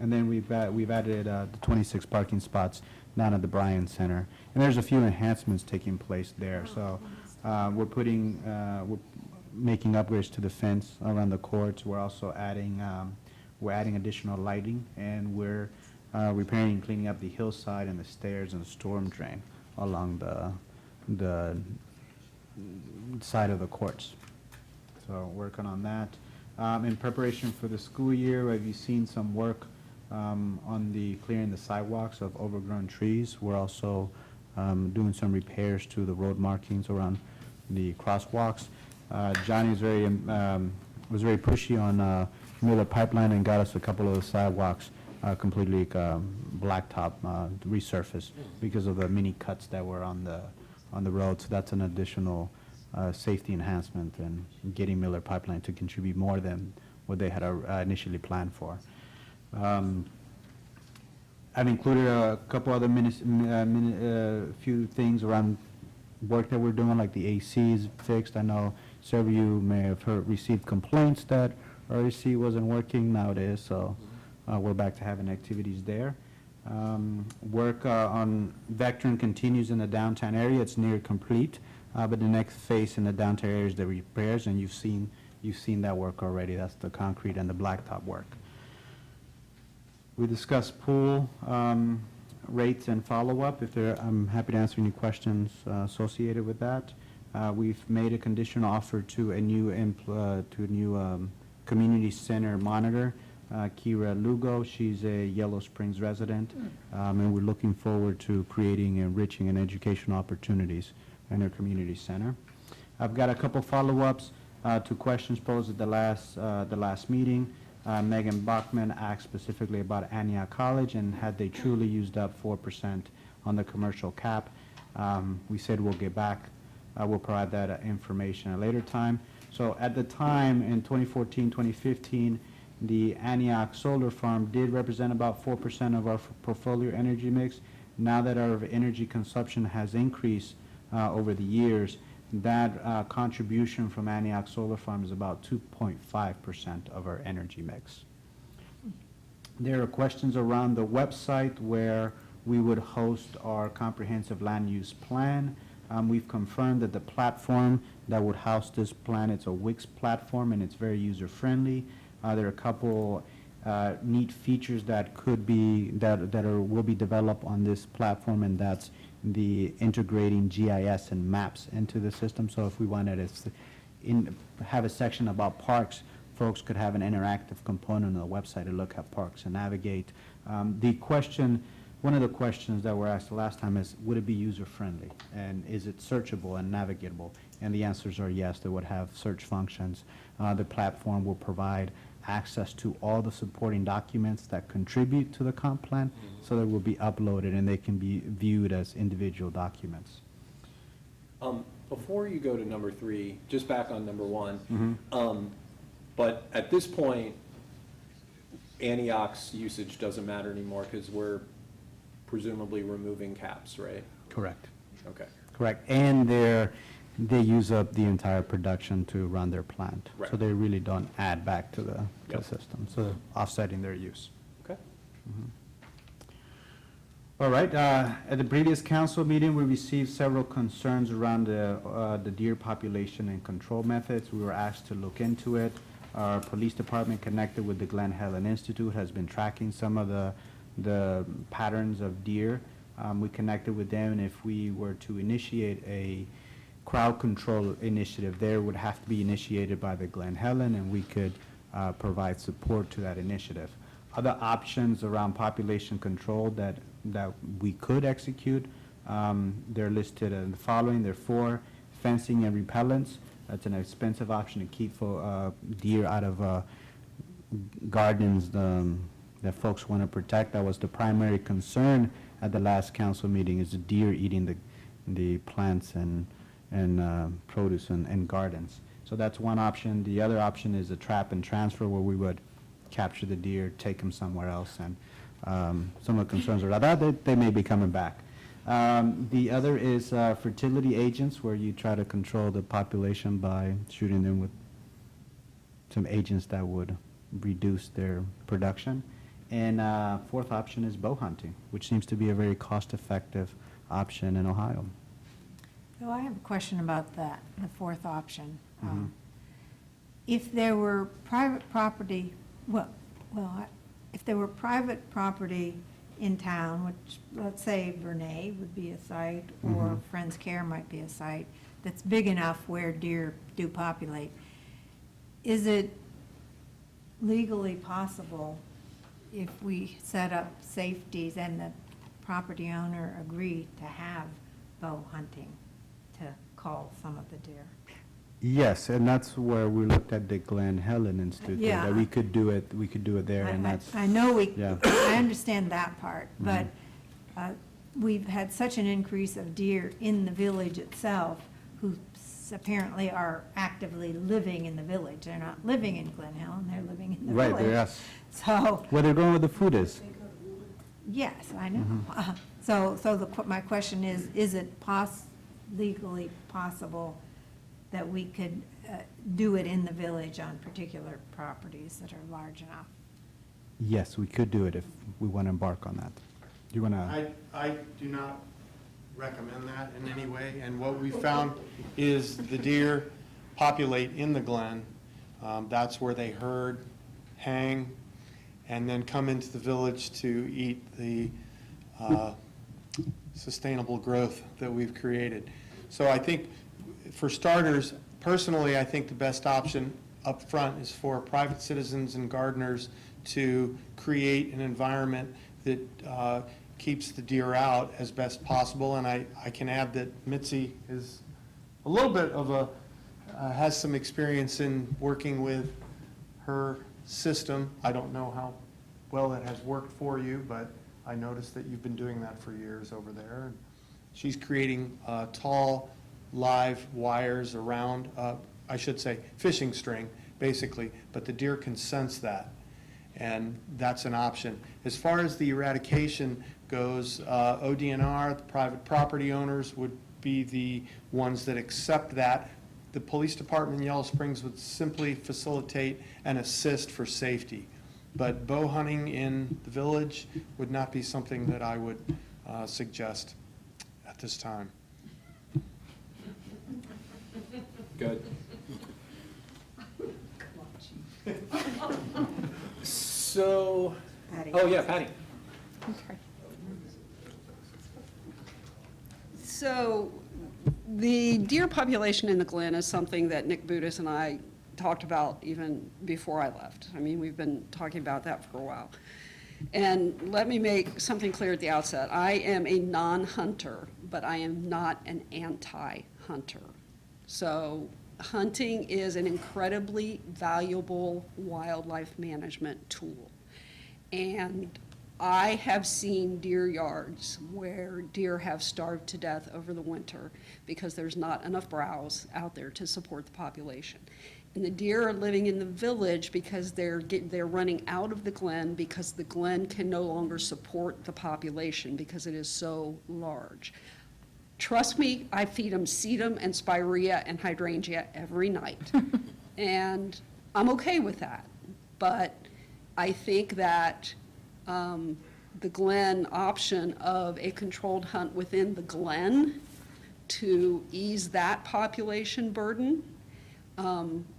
And then we've added the 26 parking spots down at the Bryan Center. And there's a few enhancements taking place there. So we're making upgrades to the fence around the courts. We're also adding additional lighting, and we're repairing and cleaning up the hillside and the stairs and the storm drain along the side of the courts. So working on that. In preparation for the school year, have you seen some work on the clearing the sidewalks of overgrown trees? We're also doing some repairs to the road markings around the crosswalks. Johnny was very pushy on Miller Pipeline and got us a couple of the sidewalks completely blacktop resurfaced because of the mini cuts that were on the road. So that's an additional safety enhancement and getting Miller Pipeline to contribute more than what they had initially planned for. I've included a couple other few things around work that we're doing, like the AC is fixed. I know several of you may have received complaints that our AC wasn't working. Now it is, so we're back to having activities there. Work on Vectron continues in the downtown area. It's near complete. But the next phase in the downtown area is the repairs, and you've seen that work already. That's the concrete and the blacktop work. We discussed pool rates and follow-up. I'm happy to answer any questions associated with that. We've made a conditional offer to a new community center monitor, Kira Lugo. She's a Yellow Springs resident, and we're looking forward to creating enriching and educational opportunities in our community center. I've got a couple follow-ups to questions posed at the last meeting. Megan Bachman asked specifically about Antioch College and had they truly used up 4% on the commercial cap. We said we'll get back. We'll provide that information at a later time. So at the time in 2014, 2015, the Antioch Solar Farm did represent about 4% of our portfolio energy mix. Now that our energy consumption has increased over the years, that contribution from Antioch Solar Farm is about 2.5% of our energy mix. There are questions around the website where we would host our comprehensive land use plan. We've confirmed that the platform that would house this plan, it's a Wix platform and it's very user-friendly. There are a couple neat features that will be developed on this platform, and that's the integrating GIS and maps into the system. So if we wanted to have a section about parks, folks could have an interactive component on the website to look at parks and navigate. One of the questions that were asked the last time is, would it be user-friendly? And is it searchable and navigatable? And the answers are yes, they would have search functions. The platform will provide access to all the supporting documents that contribute to the comp plan, so they will be uploaded and they can be viewed as individual documents. Before you go to number 3, just back on number 1, but at this point, Antioch's usage doesn't matter anymore because we're presumably removing caps, right? Correct. Okay. Correct. And they use up the entire production to run their plant. Right. So they really don't add back to the Yep. system, so offsetting their use. Okay. All right, at the previous council meeting, we received several concerns around the deer population and control methods. We were asked to look into it. Our police department, connected with the Glen Helen Institute, has been tracking some of the patterns of deer. We connected with them, and if we were to initiate a crowd control initiative there, would have to be initiated by the Glen Helen, and we could provide support to that initiative. Other options around population control that we could execute, they're listed in the following. There are 4: fencing and repellents. That's an expensive option to keep deer out of gardens that folks want to protect. That was the primary concern at the last council meeting, is the deer eating the plants and produce and gardens. So that's one option. The other option is a trap and transfer, where we would capture the deer, take them somewhere else, and some of the concerns are that they may be coming back. The other is fertility agents, where you try to control the population by shooting them with some agents that would reduce their production. And fourth option is bow hunting, which seems to be a very cost-effective option in Ohio. So I have a question about that, the fourth option. Mhm. If there were private property, if there were private property in town, which, let's say Vernay would be a site, or Mhm. Friends Care might be a site, that's big enough where deer do populate, is it legally possible, if we set up safeties and the property owner agreed, to have bow hunting, to call some of the deer? Yes, and that's where we looked at the Glen Helen Institute, Yeah. that we could do it there, and that's. I know Yeah. I understand that part, but Mhm. we've had such an increase of deer in the village itself, who apparently are actively living in the village. They're not living in Glen Helen, they're living in the village. Right, yes. So, Where they're going with the food is. yes, I know. Mhm. So my question is it legally possible that we could do it in the village on particular properties that are large enough? Yes, we could do it if we want to embark on that. Do you want to? I do not recommend that in any way, and what we found is the deer populate in the glen. That's where they herd, hang, and then come into the village to eat the sustainable growth that we've created. So I think, for starters, personally, I think the best option up front is for private citizens and gardeners to create an environment that keeps the deer out as best possible. And I can add that Mitzi is a little bit of has some experience in working with her system. I don't know how well it has worked for you, but I noticed that you've been doing that for years over there. She's creating tall, live wires around, I should say, fishing string, basically, but the deer can sense that, and that's an option. As far as the eradication goes, ODNR, the private property owners, would be the ones that accept that. The police department in Yellow Springs would simply facilitate and assist for safety. But bow hunting in the village would not be something that I would suggest at this time. Good. So, oh yeah, Patty. So the deer population in the Glen is something that Nick Budis and I talked about even before I left. I mean, we've been talking about that for a while. And let me make something clear at the outset. I am a non-hunter, but I am not an anti-hunter. So hunting is an incredibly valuable wildlife management tool. And I have seen deer yards where deer have starved to death over the winter because there's not enough browse out there to support the population. And the deer are living in the village because they're running out of the glen because the glen can no longer support the population because it is so large. Trust me, I feed them sedum and spirea and hydrangea every night. And I'm okay with that. But I think that the Glen option of a controlled hunt within the Glen to ease that population burden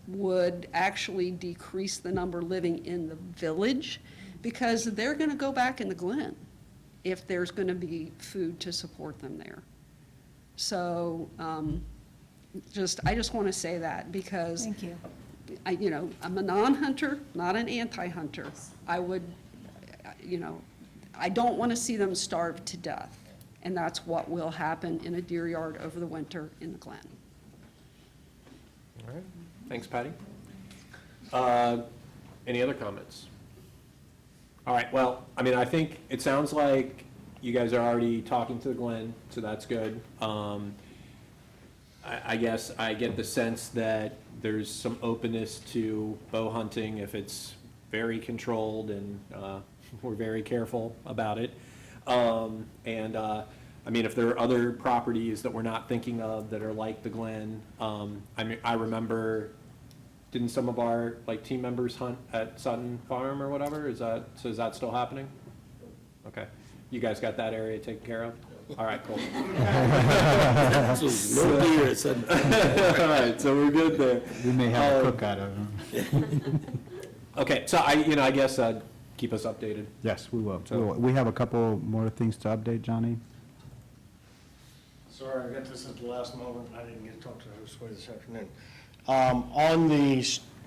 would actually decrease the number living in the village, because they're going to go back in the Glen if there's going to be food to support them there. So I just want to say that, because Thank you. I'm a non-hunter, not an anti-hunter. I would, I don't want to see them starve to death. And that's what will happen in a deer yard over the winter in the Glen. All right, thanks, Patty. Any other comments? All right, well, I mean, I think it sounds like you guys are already talking to the Glen, so that's good. I guess I get the sense that there's some openness to bow hunting if it's very controlled and we're very careful about it. I mean, if there are other properties that we're not thinking of that are like the Glen, I mean, I remember, didn't some of our team members hunt at Sutton Farm or whatever? Is that still happening? Okay, you guys got that area taken care of? All right, cool. So, no deer at Sutton. All right, so we're good there. We may have a cookout of them. Okay, so I guess keep us updated. Yes, we will. So- We have a couple more things to update, Johnny. Sorry, I got this at the last moment. I didn't get to talk to Josue this afternoon. On the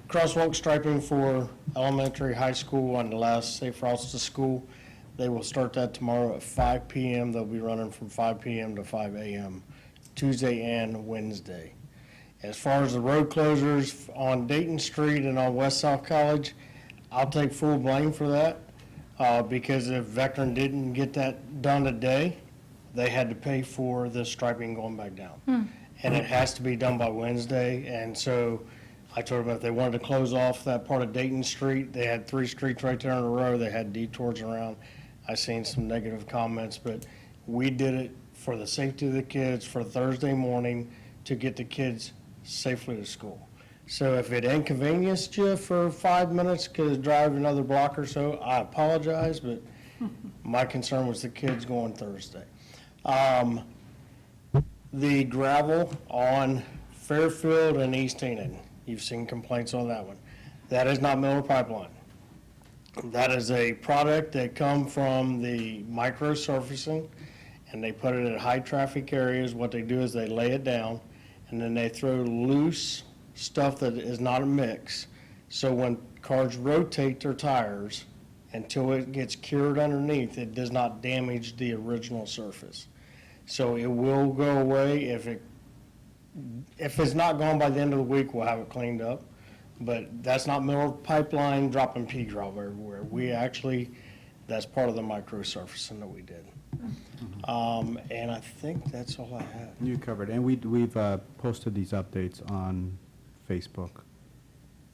crosswalk striping for elementary, high school on the last Safe Routes to School, they will start that tomorrow at 5 PM. They'll be running from 5 PM to 5 AM, Tuesday and Wednesday. As far as the road closures on Dayton Street and on West South College, I'll take full blame for that, because if Vectren didn't get that done today, they had to pay for the striping going back down. And it has to be done by Wednesday, and so I told them if they wanted to close off that part of Dayton Street, they had 3 streets right there in a row, they had detours around. I seen some negative comments, but we did it for the safety of the kids, for Thursday morning, to get the kids safely to school. So if it inconvenienced you for 5 minutes, because drive another block or so, I apologize, but my concern was the kids going Thursday. The gravel on Fairfield and East Enid, you've seen complaints on that one. That is not Miller Pipeline. That is a product that come from the micro surfacing, and they put it in high traffic areas. What they do is they lay it down, and then they throw loose stuff that is not a mix. So when cars rotate their tires, until it gets cured underneath, it does not damage the original surface. So it will go away. If it's not gone by the end of the week, we'll have it cleaned up. But that's not Miller Pipeline dropping pea gravel everywhere. We actually, that's part of the micro surfacing that we did. And I think that's all I have. You covered, and we've posted these updates on Facebook.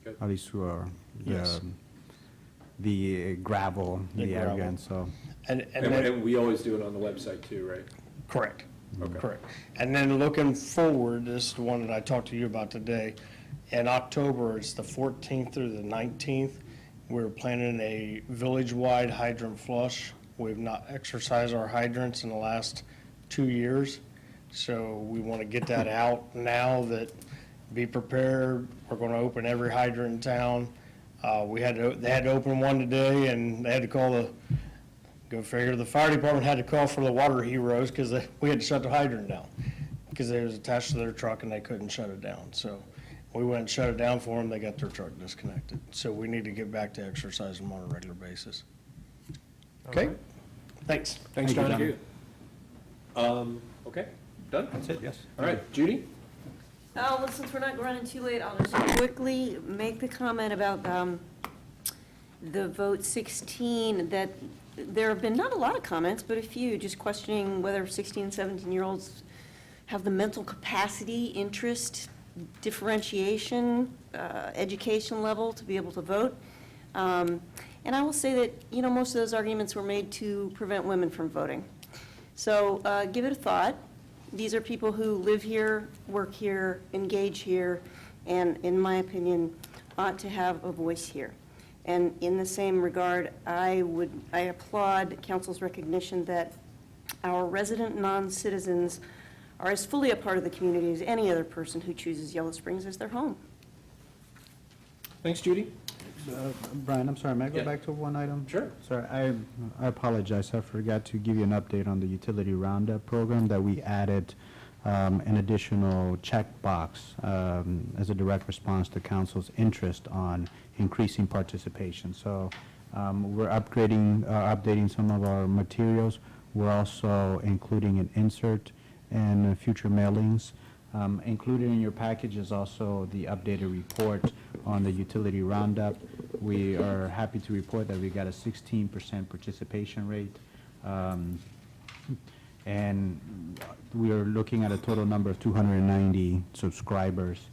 Good. At least through our, Yes. the gravel, The the gravel. aggregate, so. And we always do it on the website too, right? Correct. Okay. Correct. And then looking forward, this is the one that I talked to you about today. In October, it's the 14th through the 19th. We're planning a village-wide hydrant flush. We've not exercised our hydrants in the last 2 years. So we want to get that out now, that be prepared. We're going to open every hydrant in town. They had to open one today, and they had to call go figure, the fire department had to call for the water heroes because we had to shut the hydrant down because it was attached to their truck and they couldn't shut it down. So we went and shut it down for them. They got their truck disconnected. So we need to get back to exercising them on a regular basis. Okay? right. Thanks. Thanks, Thank Johnny. you, Okay, done? That's it, yes. All right, Judy? Well, since we're not running too late, I'll just quickly make the comment about the vote 16, that there have been not a lot of comments, but a few, just questioning whether 16 and 17-year-olds have the mental capacity, interest, differentiation, education level to be able to vote. And I will say that, most of those arguments were made to prevent women from voting. So give it a thought. These are people who live here, work here, engage here, and in my opinion, ought to have a voice here. And in the same regard, I applaud council's recognition that our resident non-citizens are as fully a part of the community as any other person who chooses Yellow Springs as their home. Thanks, Judy. Brian, I'm sorry, may I go Yeah. back to one item? Sure. Sorry, I apologize, I forgot to give you an update on the utility roundup program that we added an additional checkbox as a direct response to council's interest on increasing participation. So we're updating some of our materials. We're also including an insert and future mailings. Included in your package is also the updated report on the utility roundup. We are happy to report that we got a 16% participation rate. And we are looking at a total number of 290 subscribers.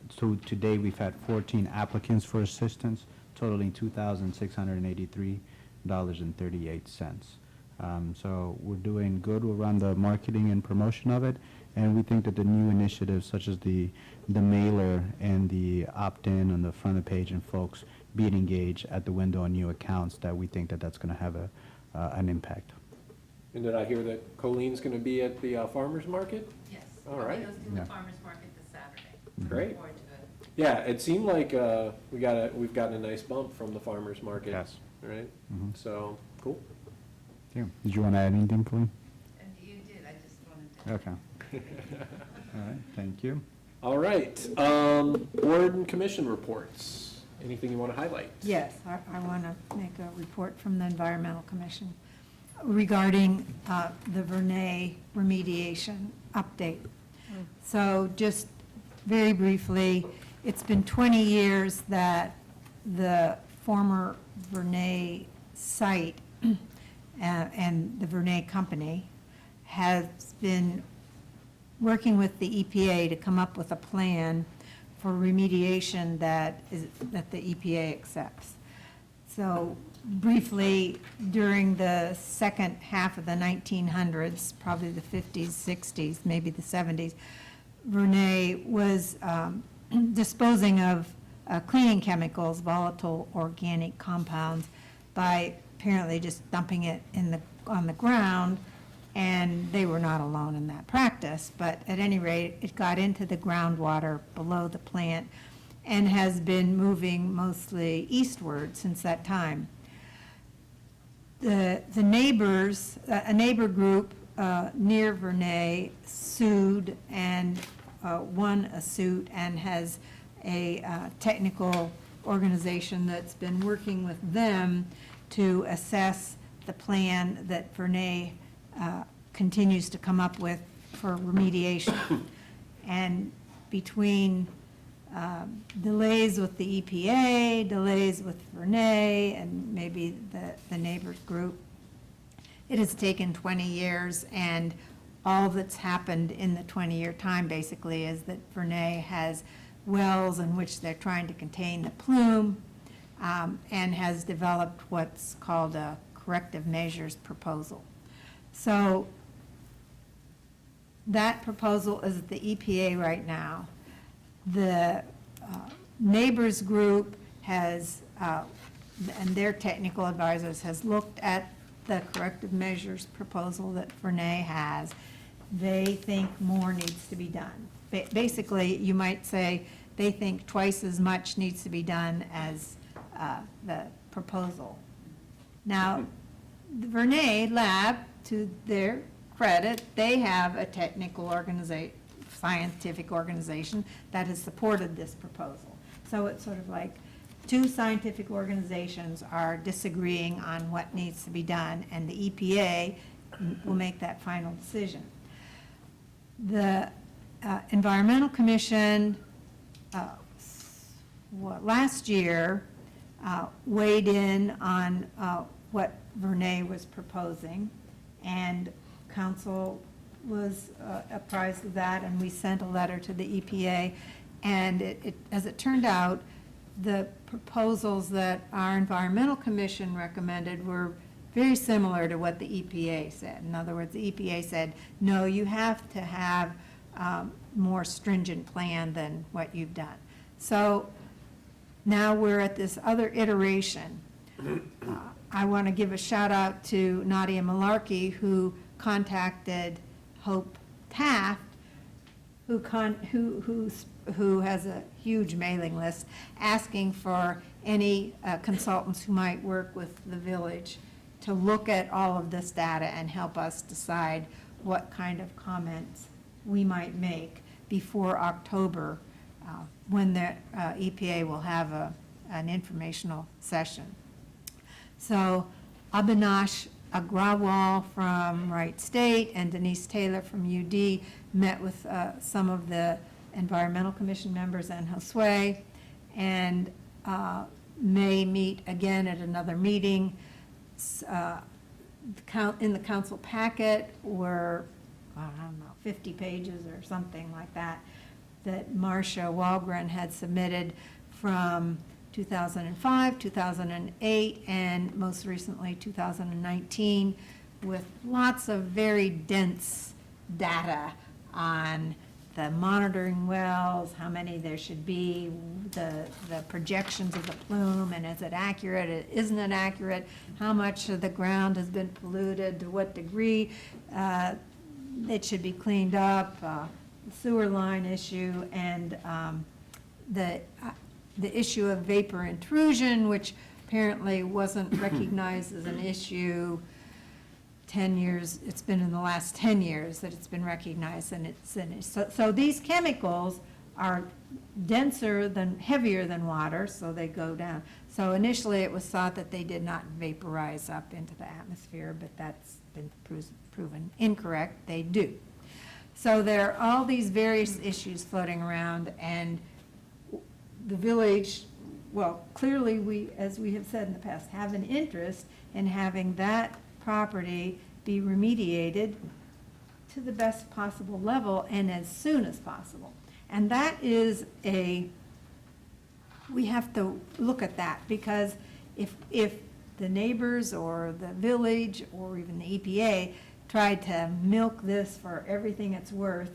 So today, we've had 14 applicants for assistance, totaling $2,683.38. So we're doing good. We'll run the marketing and promotion of it, and we think that the new initiatives such as the mailer and the opt-in on the front of the page and folks being engaged at the window on new accounts, that we think that that's going to have an impact. And did I hear that Colleen's going to be at the farmer's market? Yes. All right. Goes to Yeah. the farmer's market this Saturday. Great. Looking forward to it. Yeah, it seemed like we've gotten a nice bump from the farmer's market. Yes. Right? Mhm. So, cool. Yeah. Did you want to add anything, Colleen? And you did, I just wanted to. Okay. All right, thank you. All right. Board and commission reports. Anything you want to highlight? Yes, I want to make a report from the Environmental Commission regarding the Vernay remediation update. So just very briefly, it's been 20 years that the former Vernay site and the Vernay Company has been working with the EPA to come up with a plan for remediation that the EPA accepts. So briefly, during the second half of the 1900s, probably the 50s, 60s, maybe the 70s, Vernay was disposing of cleaning chemicals, volatile organic compounds, by apparently just dumping it on the ground, and they were not alone in that practice, but at any rate, it got into the groundwater below the plant and has been moving mostly eastward since that time. The neighbors, a neighbor group near Vernay sued and won a suit and has a technical organization that's been working with them to assess the plan that Vernay continues to come up with for remediation. And between delays with the EPA, delays with Vernay, and maybe the neighbors group, it has taken 20 years, and all that's happened in the 20-year time basically is that Vernay has wells in which they're trying to contain the plume, and has developed what's called a corrective measures proposal. So that proposal is at the EPA right now. The neighbors group has, and their technical advisors has looked at the corrective measures proposal that Vernay has. They think more needs to be done. Basically, you might say they think twice as much needs to be done as the proposal. Now, the Vernay lab, to their credit, they have a technical organization, scientific organization that has supported this proposal. So it's sort of like two scientific organizations are disagreeing on what needs to be done, and the EPA will make that final decision. The Environmental Commission last year weighed in on what Vernay was proposing, and council was apprised of that, and we sent a letter to the EPA. And as it turned out, the proposals that our Environmental Commission recommended were very similar to what the EPA said. In other words, the EPA said, no, you have to have more stringent plan than what you've done. So now we're at this other iteration. I want to give a shout out to Nadia Malarkey, who contacted Hope Taft, who has a huge mailing list, asking for any consultants who might work with the village to look at all of this data and help us decide what kind of comments we might make before October, when the EPA will have an informational session. So Abhinash Agrawal from Wright State and Denise Taylor from UD met with some of the Environmental Commission members and Josue, and may meet again at another meeting. In the council packet were, I don't know, 50 pages or something like that, that Marcia Walgren had submitted from 2005, 2008, and most recently 2019, with lots of very dense data on the monitoring wells, how many there should be, the projections of the plume, and is it accurate, isn't it accurate, how much of the ground has been polluted, to what degree it should be cleaned up, the sewer line issue, and the issue of vapor intrusion, which apparently wasn't recognized as an issue 10 years, it's been in the last 10 years that it's been recognized, and so these chemicals are heavier than water, so they go down. So initially it was thought that they did not vaporize up into the atmosphere, but that's been proven incorrect, they do. So there are all these various issues floating around, and the village, well, clearly we, as we have said in the past, have an interest in having that property be remediated to the best possible level and as soon as possible. And that is we have to look at that, because if the neighbors or the village or even the EPA tried to milk this for everything it's worth,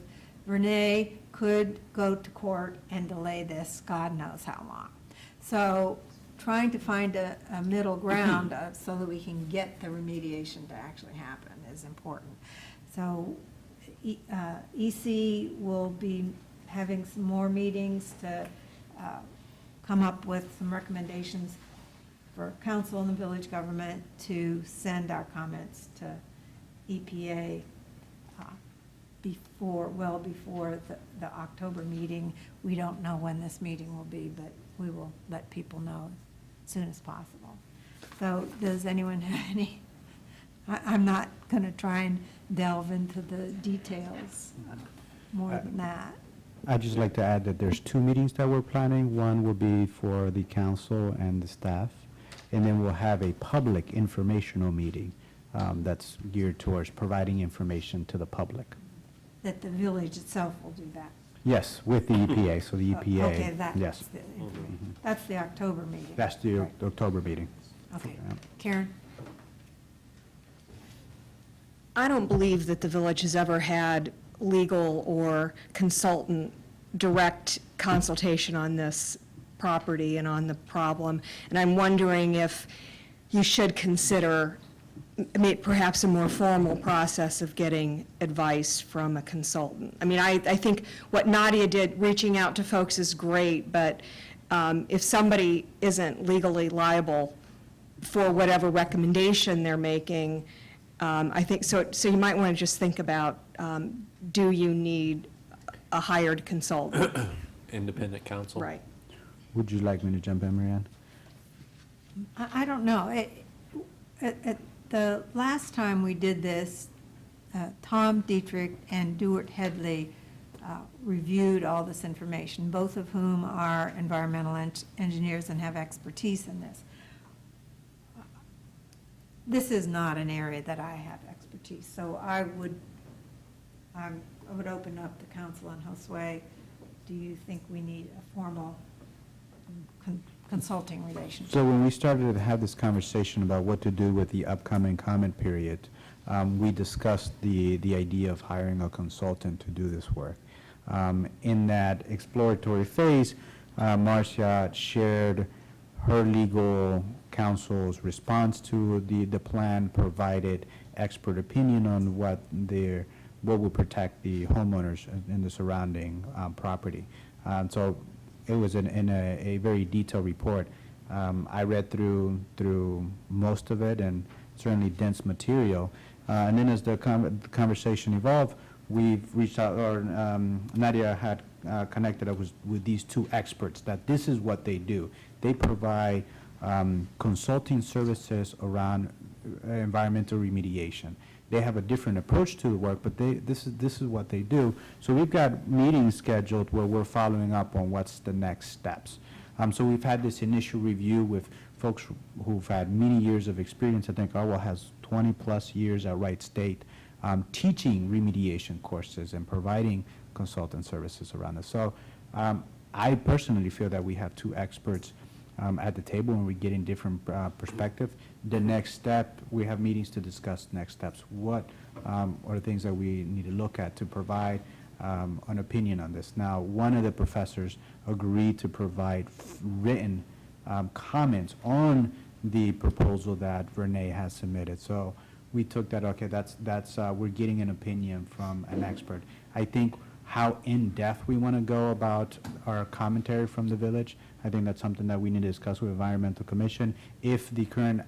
Renee could go to court and delay this God knows how long. So trying to find a middle ground so that we can get the remediation to actually happen is important. So EC will be having some more meetings to come up with some recommendations for council and the village government to send our comments to EPA well before the October meeting. We don't know when this meeting will be, but we will let people know as soon as possible. So does anyone have any? I'm not going to try and delve into the details more than that. I'd just like to add that there's 2 meetings that we're planning. One will be for the council and the staff, and then we'll have a public informational meeting that's geared towards providing information to the public. That the village itself will do that. Yes, with the EPA, so the EPA. Okay, Yes. That's the October meeting. That's the Right. October meeting. Okay. Yeah. Karen? I don't believe that the village has ever had legal or consultant direct consultation on this property and on the problem. And I'm wondering if you should consider perhaps a more formal process of getting advice from a consultant. I mean, I think what Nadia did, reaching out to folks, is great, but if somebody isn't legally liable for whatever recommendation they're making, I think, so you might want to just think about, do you need a hired consultant? Independent counsel. Right. Would you like me to jump in, Marianne? I don't know. The last time we did this, Tom Dietrich and Duart Headley reviewed all this information, both of whom are environmental engineers and have expertise in this. This is not an area that I have expertise, so I would open up to council and Josue. Do you think we need a formal consulting relationship? So when we started to have this conversation about what to do with the upcoming comment period, we discussed the idea of hiring a consultant to do this work. In that exploratory phase, Marcia shared her legal counsel's response to the plan, provided expert opinion on what will protect the homeowners in the surrounding property. So it was in a very detailed report. I read through most of it, and certainly dense material. And then as the conversation evolved, we've reached out, or Nadia had connected us with these two experts, that this is what they do. They provide consulting services around environmental remediation. They have a different approach to the work, but this is what they do. So we've got meetings scheduled where we're following up on what's the next steps. So we've had this initial review with folks who've had many years of experience. I think Arwell has 20-plus years at Wright State teaching remediation courses and providing consultant services around this. So I personally feel that we have two experts at the table, and we're getting different perspective. The next step, we have meetings to discuss next steps. What are the things that we need to look at to provide an opinion on this? Now, one of the professors agreed to provide written comments on the proposal that Vernay has submitted. So we took that, okay, that's we're getting an opinion from an expert. I think how in-depth we want to go about our commentary from the village, I think that's something that we need to discuss with Environmental Commission. If the current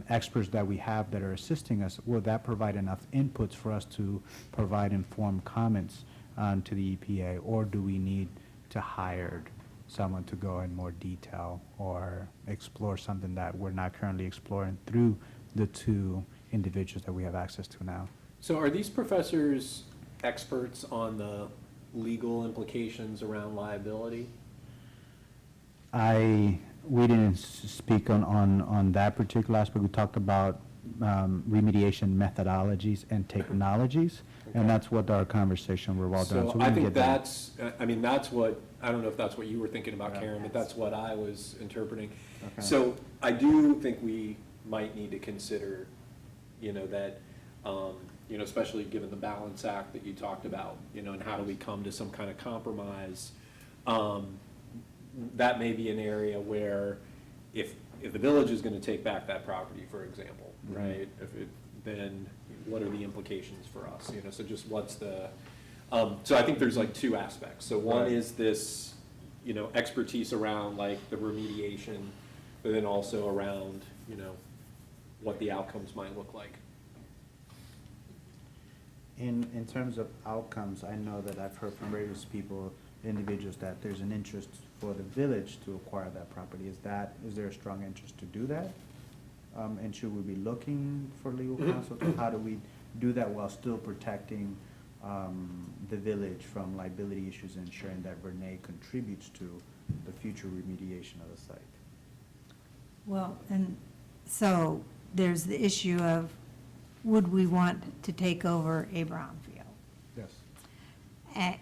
experts that we have that are assisting us, will that provide enough inputs for us to provide informed comments to the EPA, or do we need to hire someone to go in more detail or explore something that we're not currently exploring through the two individuals that we have access to now? So are these professors experts on the legal implications around liability? We didn't speak on that particular aspect. We talked about remediation methodologies and technologies, and that's what our conversation revolved around. So I think that's, I mean, that's what, I don't know if that's what you were thinking about, Karen, but that's what I was interpreting. Okay. So I do think we might need to consider, that, especially given the Balance Act that you talked about, and how do we come to some kind of compromise. That may be an area where if the village is going to take back that property, for example, right? Then what are the implications for us? So just what's the, so I think there's like two aspects. So one is this, expertise around like the remediation, but then also around, what the outcomes might look like. In terms of outcomes, I know that I've heard from various people, individuals, that there's an interest for the village to acquire that property. Is there a strong interest to do that? And should we be looking for legal counsel? How do we do that while still protecting the village from liability issues and ensuring that Vernay contributes to the future remediation of the site? Well, and so there's the issue of, would we want to take over a brownfield? Yes.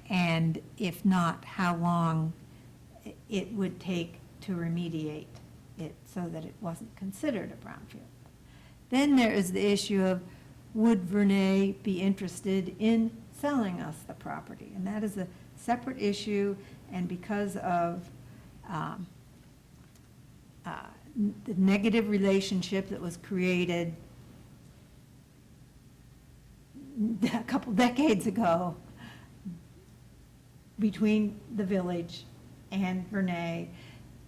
And if not, how long it would take to remediate it so that it wasn't considered a brownfield. Then there is the issue of, would Vernay be interested in selling us the property? And that is a separate issue, and because of the negative relationship that was created a couple decades ago between the village and Vernay,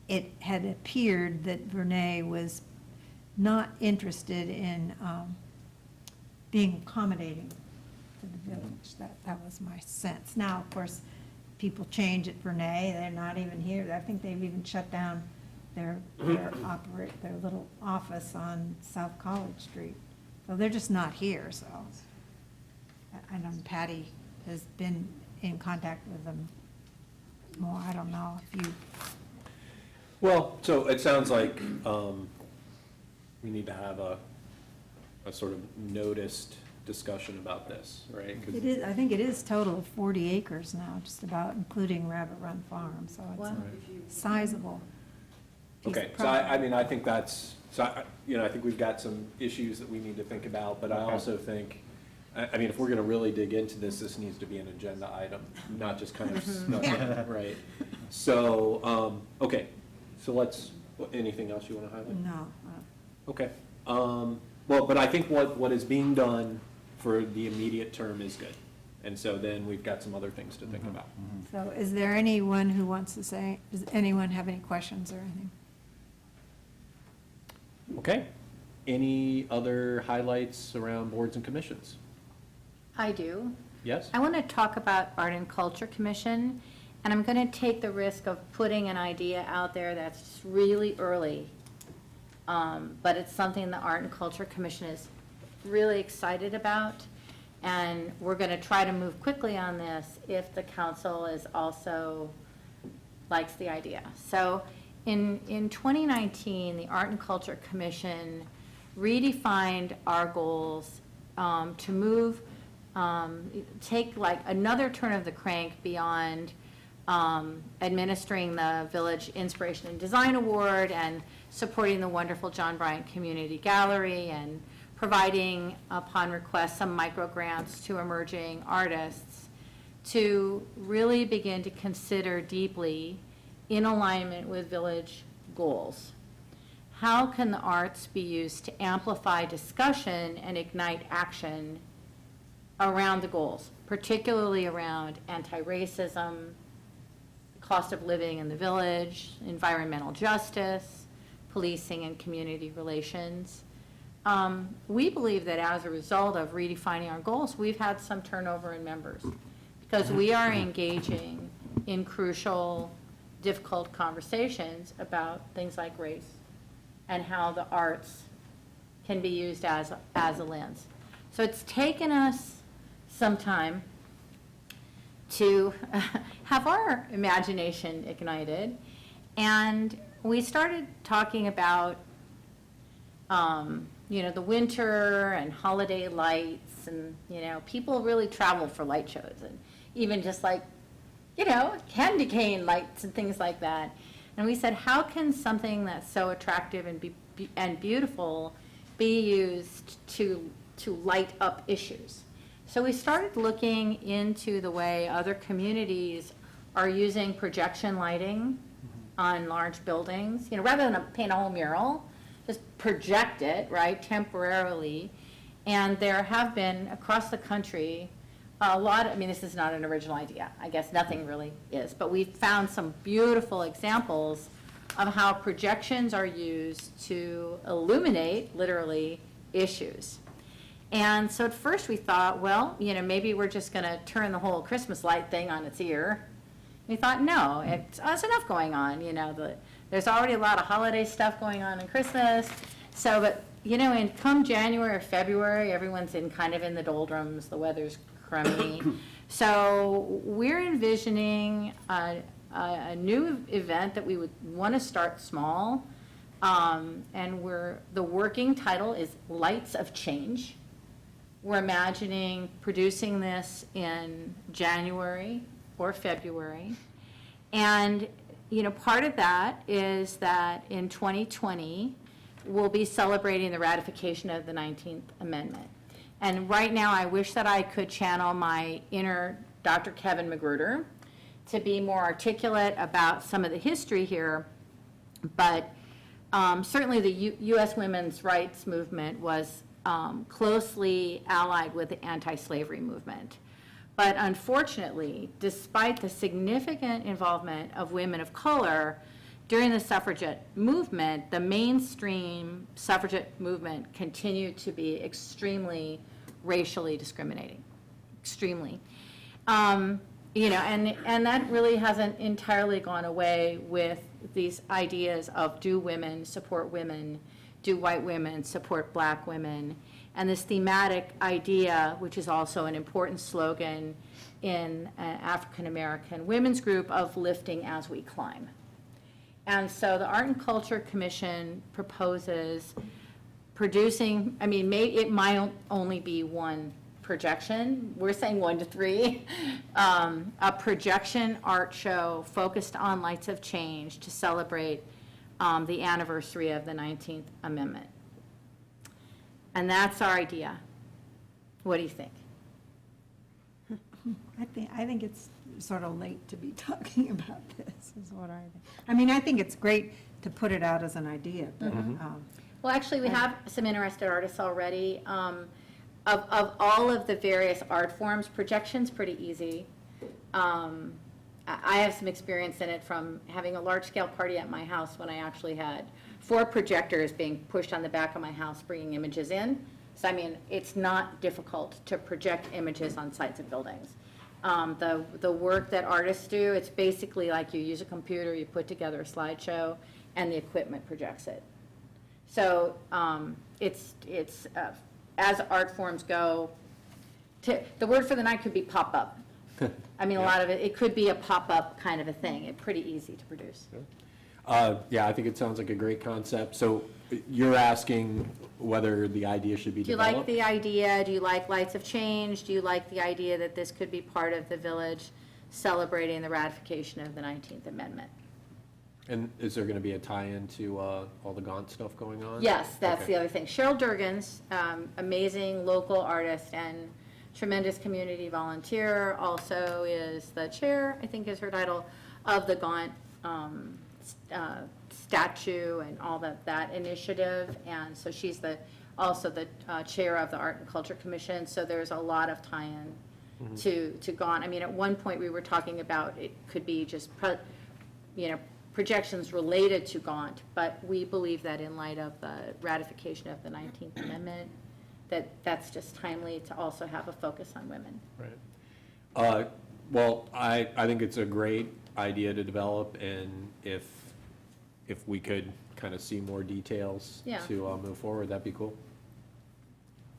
it had appeared that Vernay was not interested in being accommodating to the village. That was my sense. Now, of course, people change at Vernay. They're not even here. I think they've even shut down their little office on South College Street. So they're just not here, so. I know Patty has been in contact with them more. I don't know if you. Well, so it sounds like we need to have a sort of noticed discussion about this, right? 'Cause It is, I think it is total of 40 acres now, just about, including Rabbit Run Farm, so it's a sizable piece of Okay, so property. I mean, I think that's, so I think we've got some issues that we need to think about, but I also think, I mean, if we're gonna really dig into this, this needs to be an agenda item, not just kind of snuck in, right? So, okay, so anything else you want to highlight? No. Okay. Well, but I think what is being done for the immediate term is good. And so then we've got some other things to think about. So is there anyone who wants to say, does anyone have any questions or anything? Okay. Any other highlights around boards and commissions? I do. Yes? I want to talk about Art and Culture Commission, and I'm going to take the risk of putting an idea out there that's just really early. But it's something the Art and Culture Commission is really excited about. And we're going to try to move quickly on this if the council is also likes the idea. So in 2019, the Art and Culture Commission redefined our goals to move, take like another turn of the crank beyond administering the Village Inspiration and Design Award and supporting the wonderful John Bryant Community Gallery and providing, upon request, some micro grants to emerging artists, to really begin to consider deeply, in alignment with village goals, how can the arts be used to amplify discussion and ignite action around the goals, particularly around anti-racism, cost of living in the village, environmental justice, policing and community relations. We believe that as a result of redefining our goals, we've had some turnover in members because we are engaging in crucial, difficult conversations about things like race and how the arts can be used as a lens. So it's taken us some time to have our imagination ignited, and we started talking about the winter and holiday lights, and, people really travel for light shows, and even just like, candy cane lights and things like that. And we said, how can something that's so attractive and beautiful be used to light up issues? So we started looking into the way other communities are using projection lighting on large buildings, rather than paint a whole mural, just project it, right, temporarily. And there have been, across the country, a lot, this is not an original idea. I guess nothing really is. But we've found some beautiful examples of how projections are used to illuminate, literally, issues. And so at first we thought, well, maybe we're just going to turn the whole Christmas light thing on its ear. We thought, no, it's enough going on. There's already a lot of holiday stuff going on in Christmas. So, but, in come January or February, everyone's kind of in the doldrums, the weather's crummy. So we're envisioning a new event that we would want to start small. And the working title is Lights of Change. We're imagining producing this in January or February. And part of that is that in 2020, we'll be celebrating the ratification of the 19th Amendment. And right now, I wish that I could channel my inner Dr. Kevin Magruder to be more articulate about some of the history here. But certainly the U.S. women's rights movement was closely allied with the anti-slavery movement. But unfortunately, despite the significant involvement of women of color during the suffragette movement, the mainstream suffragette movement continued to be extremely racially discriminating, extremely. And that really hasn't entirely gone away with these ideas of do women support women, do white women support black women, and this thematic idea, which is also an important slogan in an African American women's group, of lifting as we climb. And so the Art and Culture Commission proposes producing, it might only be one projection. We're saying 1 to 3. A projection art show focused on Lights of Change to celebrate the anniversary of the 19th Amendment. And that's our idea. What do you think? I think it's sort of late to be talking about this, is what I think. I mean, I think it's great to put it out as an idea, but, Well, actually, we have some interested artists already. Of all of the various art forms, projection's pretty easy. I have some experience in it from having a large-scale party at my house when I actually had 4 projectors being pushed on the back of my house, bringing images in. So, I mean, it's not difficult to project images on sites of buildings. The work that artists do, it's basically like you use a computer, you put together a slideshow, and the equipment projects it. So it's as art forms go, the word for the night could be pop-up. I mean, a lot of it could be a pop-up kind of a thing. It's pretty easy to produce. Yeah, I think it sounds like a great concept. So you're asking whether the idea should be Do you developed? like the idea? Do you like Lights of Change? Do you like the idea that this could be part of the village celebrating the ratification of the 19th Amendment? And is there going to be a tie-in to all the Gaunt stuff going on? Yes, that's Okay. the other thing. Cheryl Durgans, amazing local artist and tremendous community volunteer, also is the chair, I think is her title, of the Gaunt statue and all that initiative. And so she's also the chair of the Art and Culture Commission. So there's a lot of tie-in to Gaunt. I mean, at one point we were talking about it could be just, projections related to Gaunt, but we believe that in light of the ratification of the 19th Amendment, that's just timely to also have a focus on women. Right. Well, I think it's a great idea to develop, and if we could kind of see more details Yeah. to move forward, that'd be cool.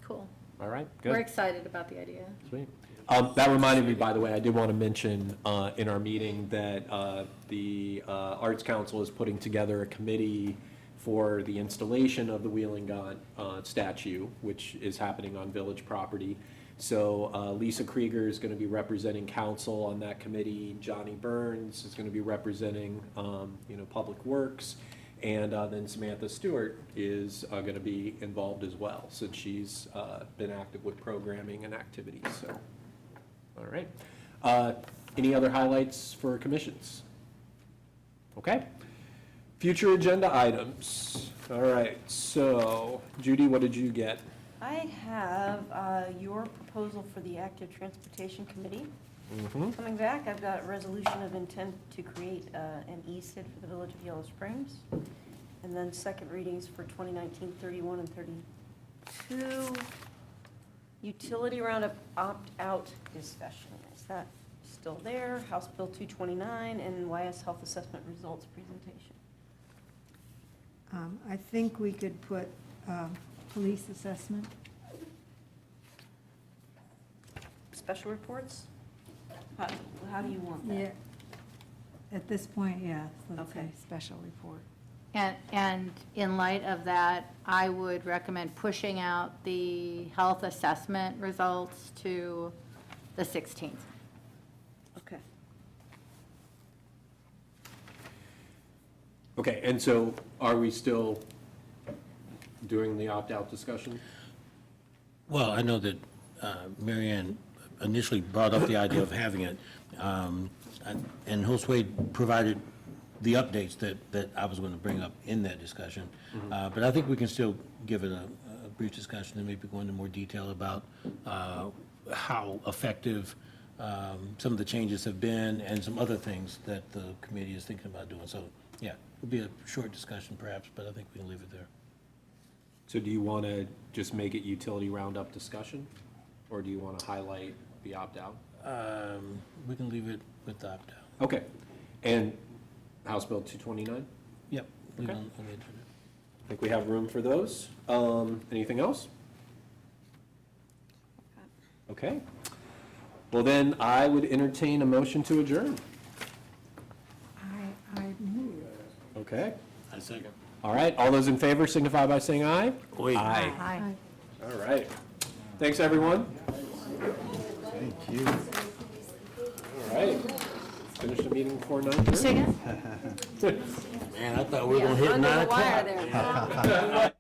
Cool. All right, good. We're excited about the idea. Sweet. That reminded me, by the way, I did want to mention in our meeting that the Arts Council is putting together a committee for the installation of the Wheeling Gaunt statue, which is happening on village property. So Lisa Krieger is going to be representing council on that committee. Johnny Burns is going to be representing, Public Works. And then Samantha Stewart is going to be involved as well, since she's been active with programming and activities, so. All right. Any other highlights for commissions? Okay. Future agenda items. All right, so Judy, what did you get? I have your proposal for the Active Transportation Committee. Coming back, I've got a resolution of intent to create an E-SID for the Village of Yellow Springs. And then second readings for 2019, 31 and 32. Utility roundup opt-out discussion. Is that still there? House Bill 229 and YS Health Assessment Results presentation. I think we could put police assessment. Special reports? How do you want that? Yeah. At this point, yeah, let's say Okay. special report. And in light of that, I would recommend pushing out the health assessment results to the 16th. Okay. Okay, and so are we still doing the opt-out discussion? Well, I know that Mary Ann initially brought up the idea of having it, and Josue provided the updates that I was going to bring up in that discussion. But I think we can still give it a brief discussion and maybe go into more detail about how effective some of the changes have been and some other things that the committee is thinking about doing. So, yeah, it'll be a short discussion perhaps, but I think we can leave it there. So do you want to just make it utility roundup discussion? Or do you want to highlight the opt-out? We can leave it with the opt-out. Okay. And House Bill 229? Yep. leave it Okay. on the agenda. I think we have room for those. Anything else? Okay. Well, then I would entertain a motion to adjourn. I move. Okay. I second. All right. All those in favor signify by saying aye. Aye. Aye. All right. Thanks, everyone. Thank you. All right. Finish the meeting before 9:30. Say again? Man, I thought we were going to hit 9 o'clock. Under the wire there.